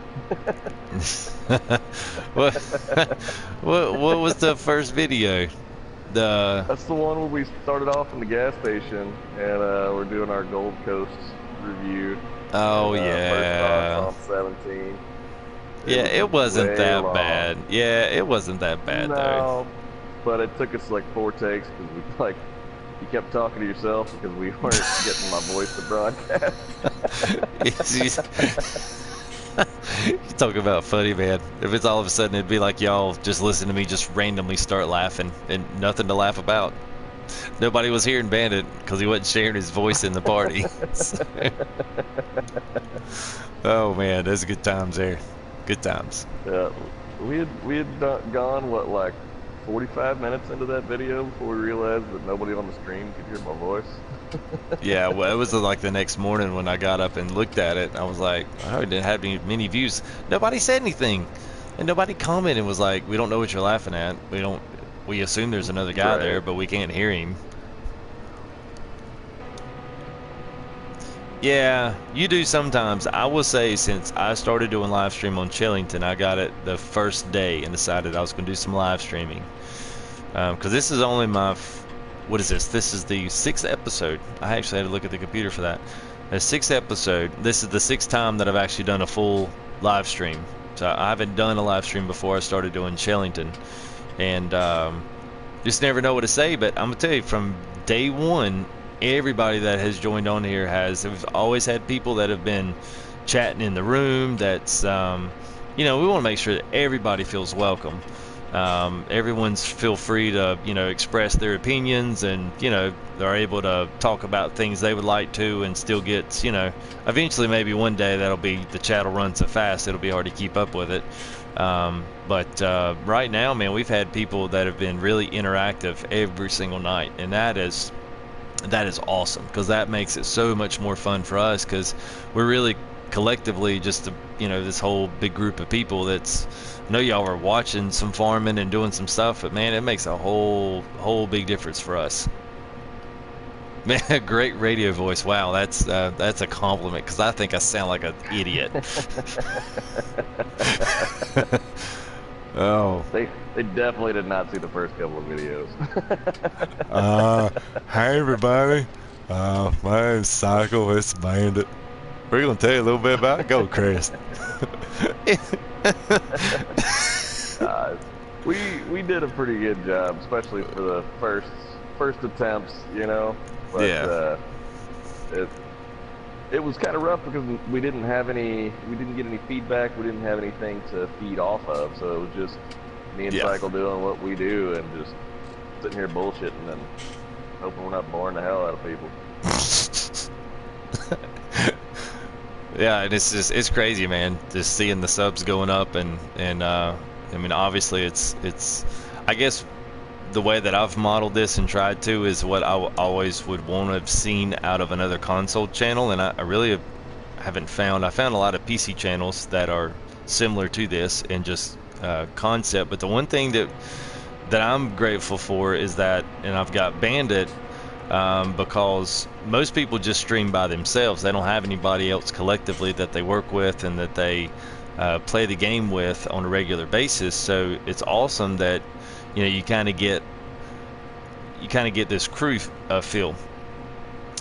what was the first video? That's the one where we started off in the gas station and we're doing our Gold Coast review. Oh, and, yeah. First off on 17. It wasn't that long. bad. Yeah, it wasn't that bad though. But it took us like 4 takes because you kept talking to yourself because we weren't getting my voice to broadcast. You talk about funny, man. If it's all of a sudden, it'd be like y'all just listen to me just randomly start laughing and nothing to laugh about. Nobody was hearing Bandit because he wasn't sharing his voice in the party. Oh man, those are good times there. Good times. Yeah, we had gone like 45 minutes into that video before we realized that nobody on the stream could hear my voice. Yeah, well, it was like the next morning when I got up and looked at it. I was like, oh, it didn't have many views. Nobody said anything, and nobody commented and was like, we don't know what you're laughing at. We assume there's another guy there, but we can't hear him. Yeah, you do sometimes. I will say, since I started doing live stream on Chellington, I got it the first day and decided I was going to do some live streaming. Because this is only my, what is this? This is the 6th episode. I actually had to look at the computer for that. The 6th episode. This is the 6th time that I've actually done a full live stream. So I haven't done a live stream before I started doing Chellington, and just never know what to say. But I'm gonna tell you, from day one, everybody that has joined on here has. We've always had people that have been chatting in the room. That's we want to make sure that everybody feels welcome. Everyone's feel free to express their opinions, and they're able to talk about things they would like to, and still get eventually maybe one day the chat will run so fast it'll be hard to keep up with it. But right now, man, we've had people that have been really interactive every single night, and that is awesome, because that makes it so much more fun for us, because we're really collectively just this whole big group of people that's. I know y'all are watching some farming and doing some stuff, but man, it makes a whole big difference for us. Man, a great radio voice. Wow, that's a compliment, because I think I sound like an idiot. Oh. They definitely did not see the first couple of videos. Hey everybody. My name's Cycle. It's Bandit. We're gonna tell you a little bit about Gold Crest. We did a pretty good job, especially for the first attempts, But, yeah. It was kind of rough because we didn't get any feedback. We didn't have anything to feed off of, so it was just me and Cycle doing what we do and just sitting here bullshitting and hoping we're not boring the hell out of people. Yeah, and it's crazy, man. Just seeing the subs going up, and I mean, obviously it's I guess the way that I've modeled this and tried to is what I always would want to have seen out of another console channel, and I really haven't found. I found a lot of PC channels that are similar to this in just concept, but the one thing that I'm grateful for is that, and I've got Bandit. Because most people just stream by themselves. They don't have anybody else collectively that they work with and that they play the game with on a regular basis. So it's awesome that you kind of get this crew feel.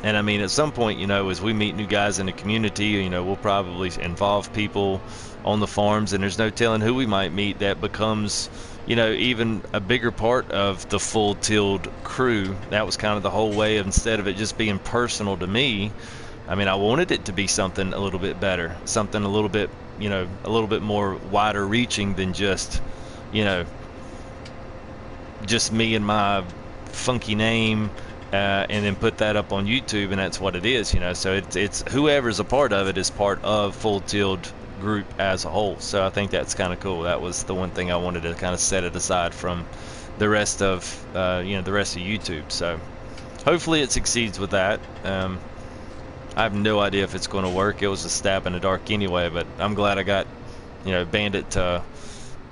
And I mean, at some point, as we meet new guys in the community, we'll probably involve people on the farms, and there's no telling who we might meet that becomes even a bigger part of the full tilled crew. That was kind of the whole way of, instead of it just being personal to me, I mean, I wanted it to be something a little bit better, something a little bit more wider reaching than just just me and my funky name, and then put that up on YouTube, and that's what it is, so it's whoever's a part of it is part of full tilled group as a whole. So I think that's kind of cool. That was the one thing I wanted to kind of set it aside from the rest of YouTube. So hopefully it succeeds with that. I have no idea if it's going to work. It was a stab in the dark anyway, but I'm glad I got Bandit to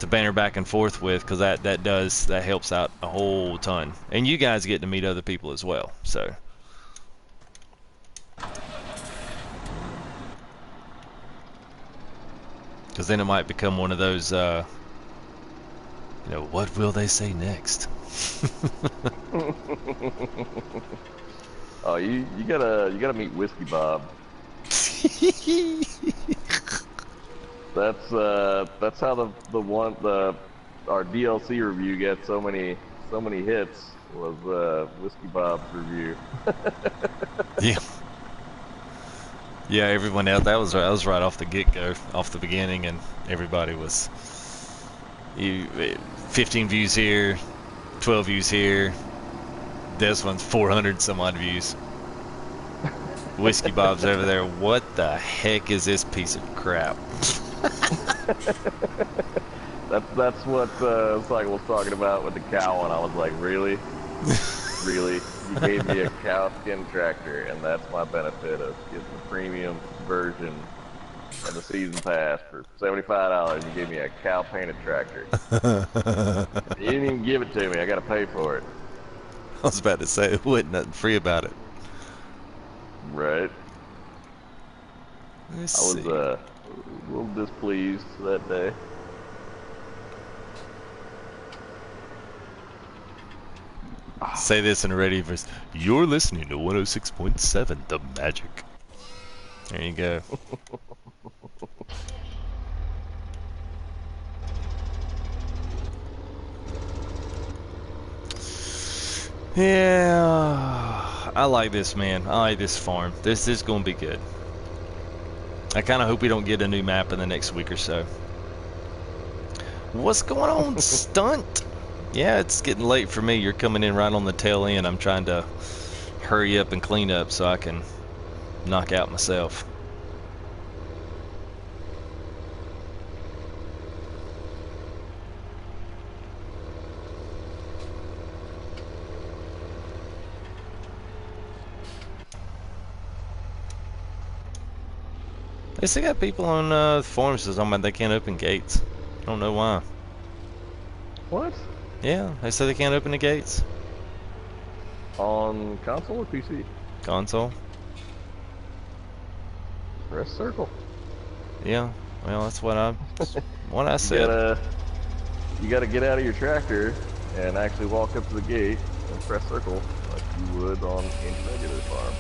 banter back and forth with, because that helps out a whole ton, and you guys get to meet other people as well. So because then it might become one of those, what will they say next? Oh, you gotta meet Whiskey Bob. That's how our DLC review gets so many hits, was Whiskey Bob's review. Yeah. Yeah, everyone else, that was right off the get-go, off the beginning, and everybody was 15 views here, 12 views here. This one's 400 some odd views. Whiskey Bob's over there. What the heck is this piece of crap? That's what Cycle was talking about with the cow, and I was like, really? Really? You gave me a cow skin tractor, and that's my benefit of getting the premium version and the season pass for $75. You gave me a cow painted tractor. You didn't even give it to me. I got to pay for it. I was about to say, it wasn't nothing free about it. Right. Let's I was see. a little displeased that day. Say this in a radio voice. You're listening to 106.7 The Magic. There you go. Yeah, I like this, man. I like this farm. This is going to be good. I kind of hope we don't get a new map in the next week or so. What's going on, Stunt? Yeah, it's getting late for me. You're coming in right on the tail end. I'm trying to hurry up and clean up so I can knock out myself. They still got people on forums talking about they can't open gates. I don't know why. What? Yeah, they said they can't open the gates. On console or PC? Console. Press circle. Yeah, well, that's what I said. You gotta get out of your tractor and actually walk up to the gate and press circle like you would on any regular farm.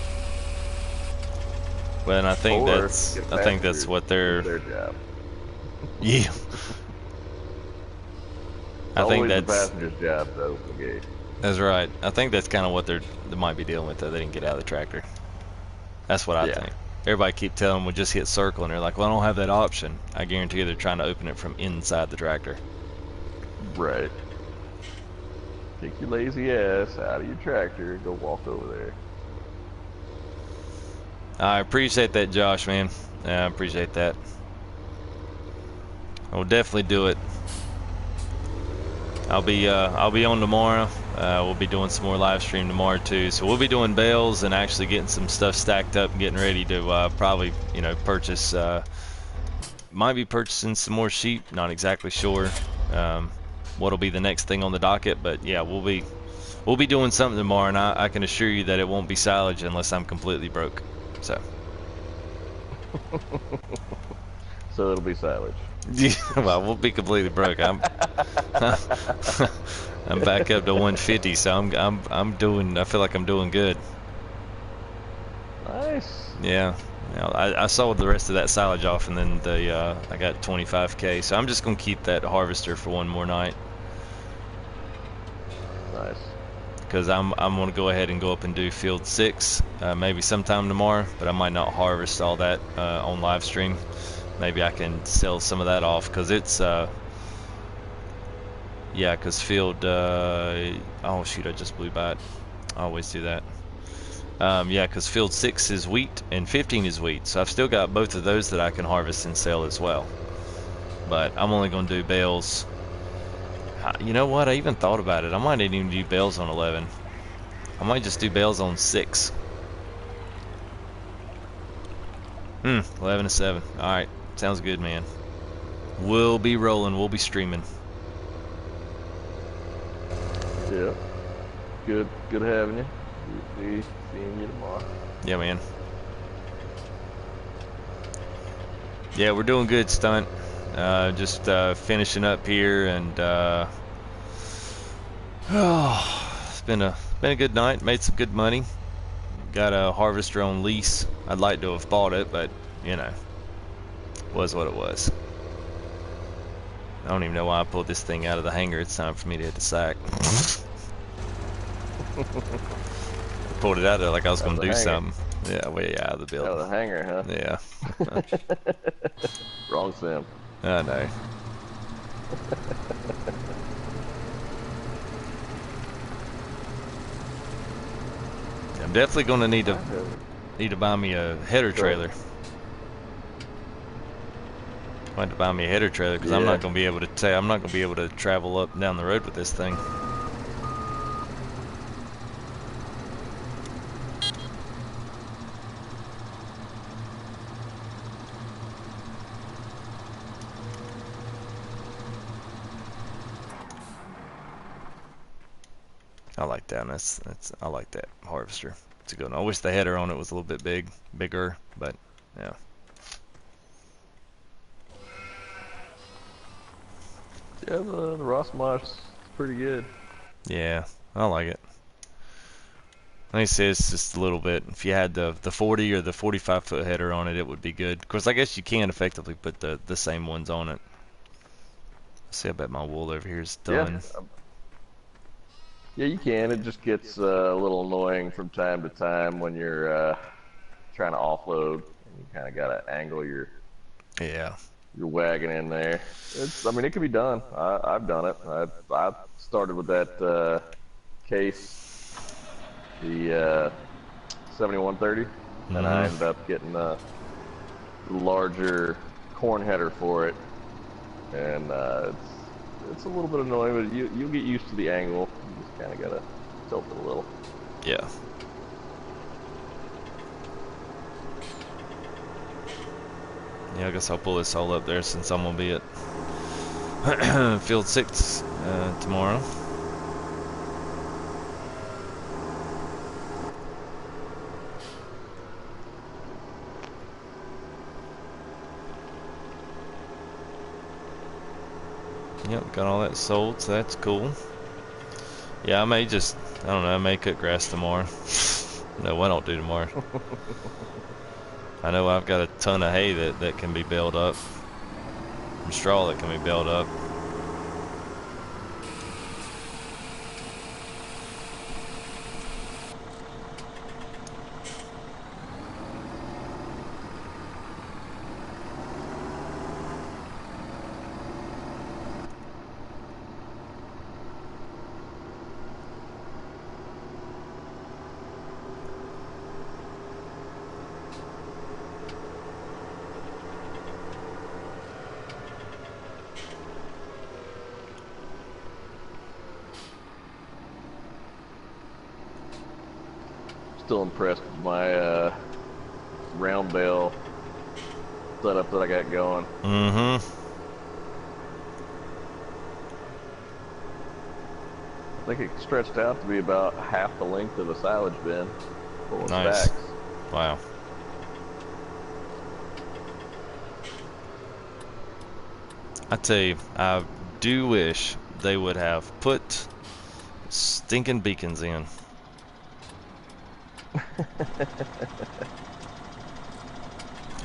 Well, and I think Or that's what they're. Their job. Yeah. I think Always that's the passenger's job to open the gate. That's right. I think that's kind of what they might be dealing with. Though they didn't get out of the tractor. That's what I think. Everybody keep telling them we just hit circle, and they're like, "Well, I don't have that option." I guarantee you they're trying to open it from inside the tractor. Right. Take your lazy ass out of your tractor and go walk over there. I appreciate that, Josh, man. Yeah, I appreciate that. I will definitely do it. I'll be on tomorrow. We'll be doing some more live stream tomorrow too. So we'll be doing bales and actually getting some stuff stacked up and getting ready to probably purchase. Might be purchasing some more sheep. Not exactly sure what'll be the next thing on the docket, but yeah, we'll be doing something tomorrow, and I can assure you that it won't be silage unless I'm completely broke. So. So it'll be silage. Yeah, well, we'll be completely broke. I'm I'm back up to 150, so I'm doing. I feel like I'm doing good. Nice. Yeah. I sold the rest of that silage off, and then I got 25K. So I'm just gonna keep that harvester for one more night. Nice. Because I'm gonna go ahead and go up and do field 6, maybe sometime tomorrow. But I might not harvest all that on live stream. Maybe I can sell some of that off because it's yeah, because field oh shoot, I just blew by it. I always do that. Yeah, because field 6 is wheat and 15 is wheat, so I've still got both of those that I can harvest and sell as well. But I'm only going to do bales. You know what? I even thought about it. I might not even do bales on 11. I might just do bales on 6. 11 to 7. All right, sounds good, man. We'll be rolling. We'll be streaming. Yeah. Good having you. Seeing you tomorrow. Yeah, man. Yeah, we're doing good, Stunt. Just finishing up here, and it's been a good night. Made some good money. Got a harvester on lease. I'd like to have bought it, but you know, was what it was. I don't even know why I pulled this thing out of the hangar. It's time for me to hit the sack. Pulled it out of there like I was going to do something. Yeah, way out of the building. Out of the hangar, huh? Yeah. Wrong sim. I know. I'm definitely going to need to buy me a header trailer. I have to buy me a header trailer because I'm not going to be able to travel up and down the road with this thing. I like that. I like that harvester. It's a good one. I wish the header on it was a little bit bigger, but yeah. Yeah, the Ross Moss is pretty good. Yeah, I like it. Like I say, it's just a little bit. If you had the 40 or the 45 foot header on it, it would be good. Of course, I guess you can effectively put the same ones on it. See, I bet my wool over here is Yeah, done. yeah, you can. It just gets a little annoying from time to time when you're trying to offload and you kind of got to angle Yeah. your wagon in there. I mean, it can be done. I've done it. I started with that case, the 7130, and I Mm-hmm. ended up getting a larger corn header for it, and it's a little bit annoying, but you'll get used to the angle. You just kind of gotta tilt it a little. Yeah. Yeah, I guess I'll pull this all up there since I'm gonna be at field 6 tomorrow. Yep, got all that sold, so that's cool. Yeah, I may just, I don't know, I may cut grass tomorrow. No, I don't do tomorrow. I know I've got a ton of hay that can be baled up, and straw that can be baled up. Still impressed with my round bale setup that I got going. Mm-hmm. I think it stretched out to be about half the length of a silage bin full of Nice. stacks. Wow. I tell you, I do wish they would have put stinking beacons in.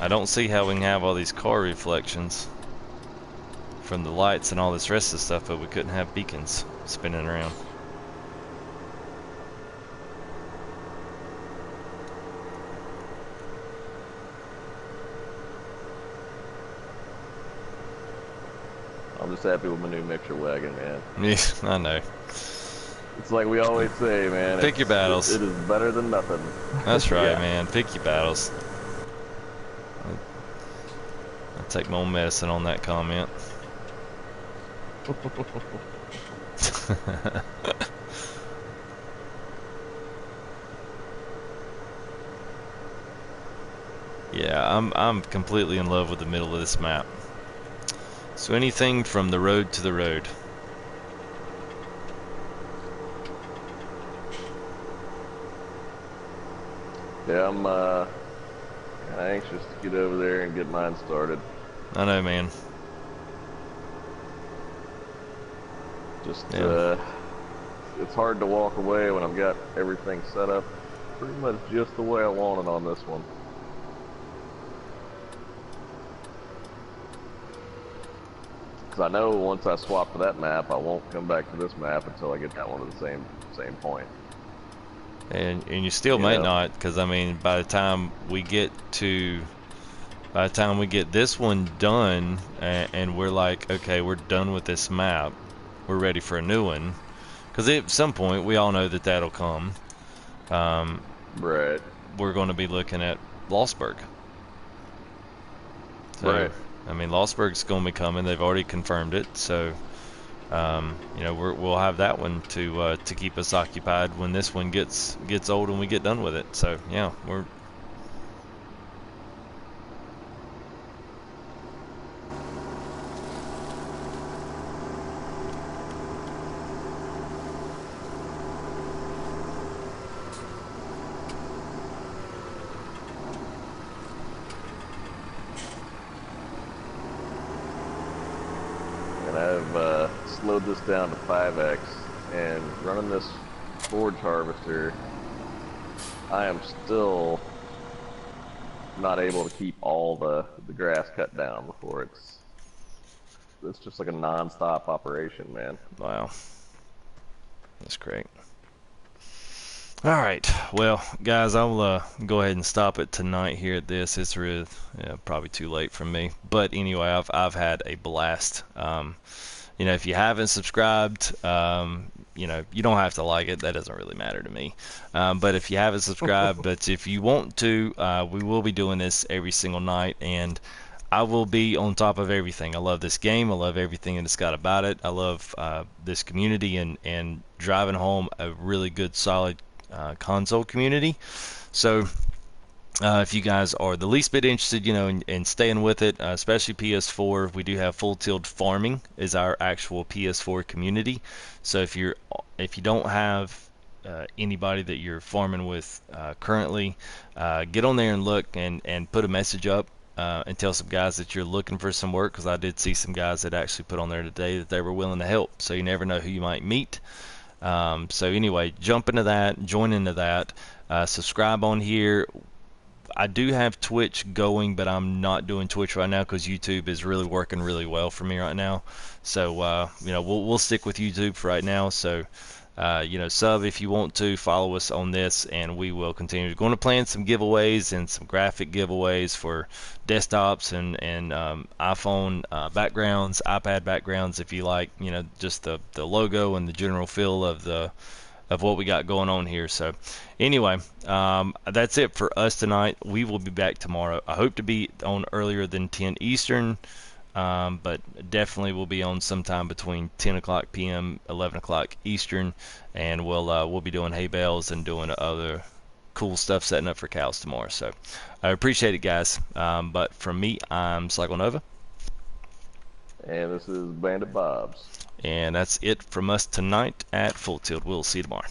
I don't see how we can have all these car reflections from the lights and all this rest of the stuff, but we couldn't have beacons spinning around. I'm just happy with my new mixer wagon, man. Yeah, I know. It's like we always say, man. Pick your battles. It is better than nothing. That's right, Yeah. man. Pick your battles. I'll take my own medicine on that comment. Yeah, I'm completely in love with the middle of this map. So anything from the road to the road. Yeah, I'm kinda anxious to get over there and get mine started. I know, man. Just Yeah. it's hard to walk away when I've got everything set up pretty much just the way I want it on this one. Because I know once I swap to that map, I won't come back to this map until I get that one to the same point. And you still You might know? not, because I mean, by the time we get this one done, and we're like, okay, we're done with this map, we're ready for a new one. Because at some point, we all know that that'll come. Right. We're going to be looking at Lostburg. So, Right. I mean, Lostburg's going to be coming. They've already confirmed it. So, you know, we'll have that one to keep us occupied when this one gets old and we get done with it. So, yeah, we're. And I've slowed this down to 5x, and running this forage harvester I am still not able to keep all the grass cut down before it's just like a non-stop operation, man. Wow, that's great. All right, well, guys, I'll go ahead and stop it tonight here at this. It's really probably too late for me, but anyway, I've had a blast. If you haven't subscribed, you don't have to like it. That doesn't really matter to me. But if you haven't subscribed, but if you want to, we will be doing this every single night, and I will be on top of everything. I love this game. I love everything that it's got about it. I love this community and driving home a really good, solid console community. So if you guys are the least bit interested, in staying with it, especially PS4, we do have Full Tilt Farming is our actual PS4 community. So if you don't have anybody that you're farming with currently, get on there and look and put a message up and tell some guys that you're looking for some work, because I did see some guys that actually put on there today that they were willing to help. So you never know who you might meet. So anyway, jump into that, join into that, subscribe on here. I do have Twitch going, but I'm not doing Twitch right now because YouTube is really working really well for me right now. So we'll stick with YouTube for right now. So sub if you want to, follow us on this, and we will continue. We're going to plan some giveaways and some graphic giveaways for desktops and iPhone backgrounds, iPad backgrounds, if you like, just the logo and the general feel of what we got going on here. So anyway, that's it for us tonight. We will be back tomorrow. I hope to be on earlier than 10 Eastern. But definitely we'll be on sometime between 10 o'clock p.m., 11 o'clock Eastern, and we'll be doing hay bales and doing other cool stuff, setting up for cows tomorrow. So I appreciate it, guys. But from me, I'm Cycle Nova. And this is Bandit Bob's. And that's it from us tonight at Full Tilt. We'll see you tomorrow.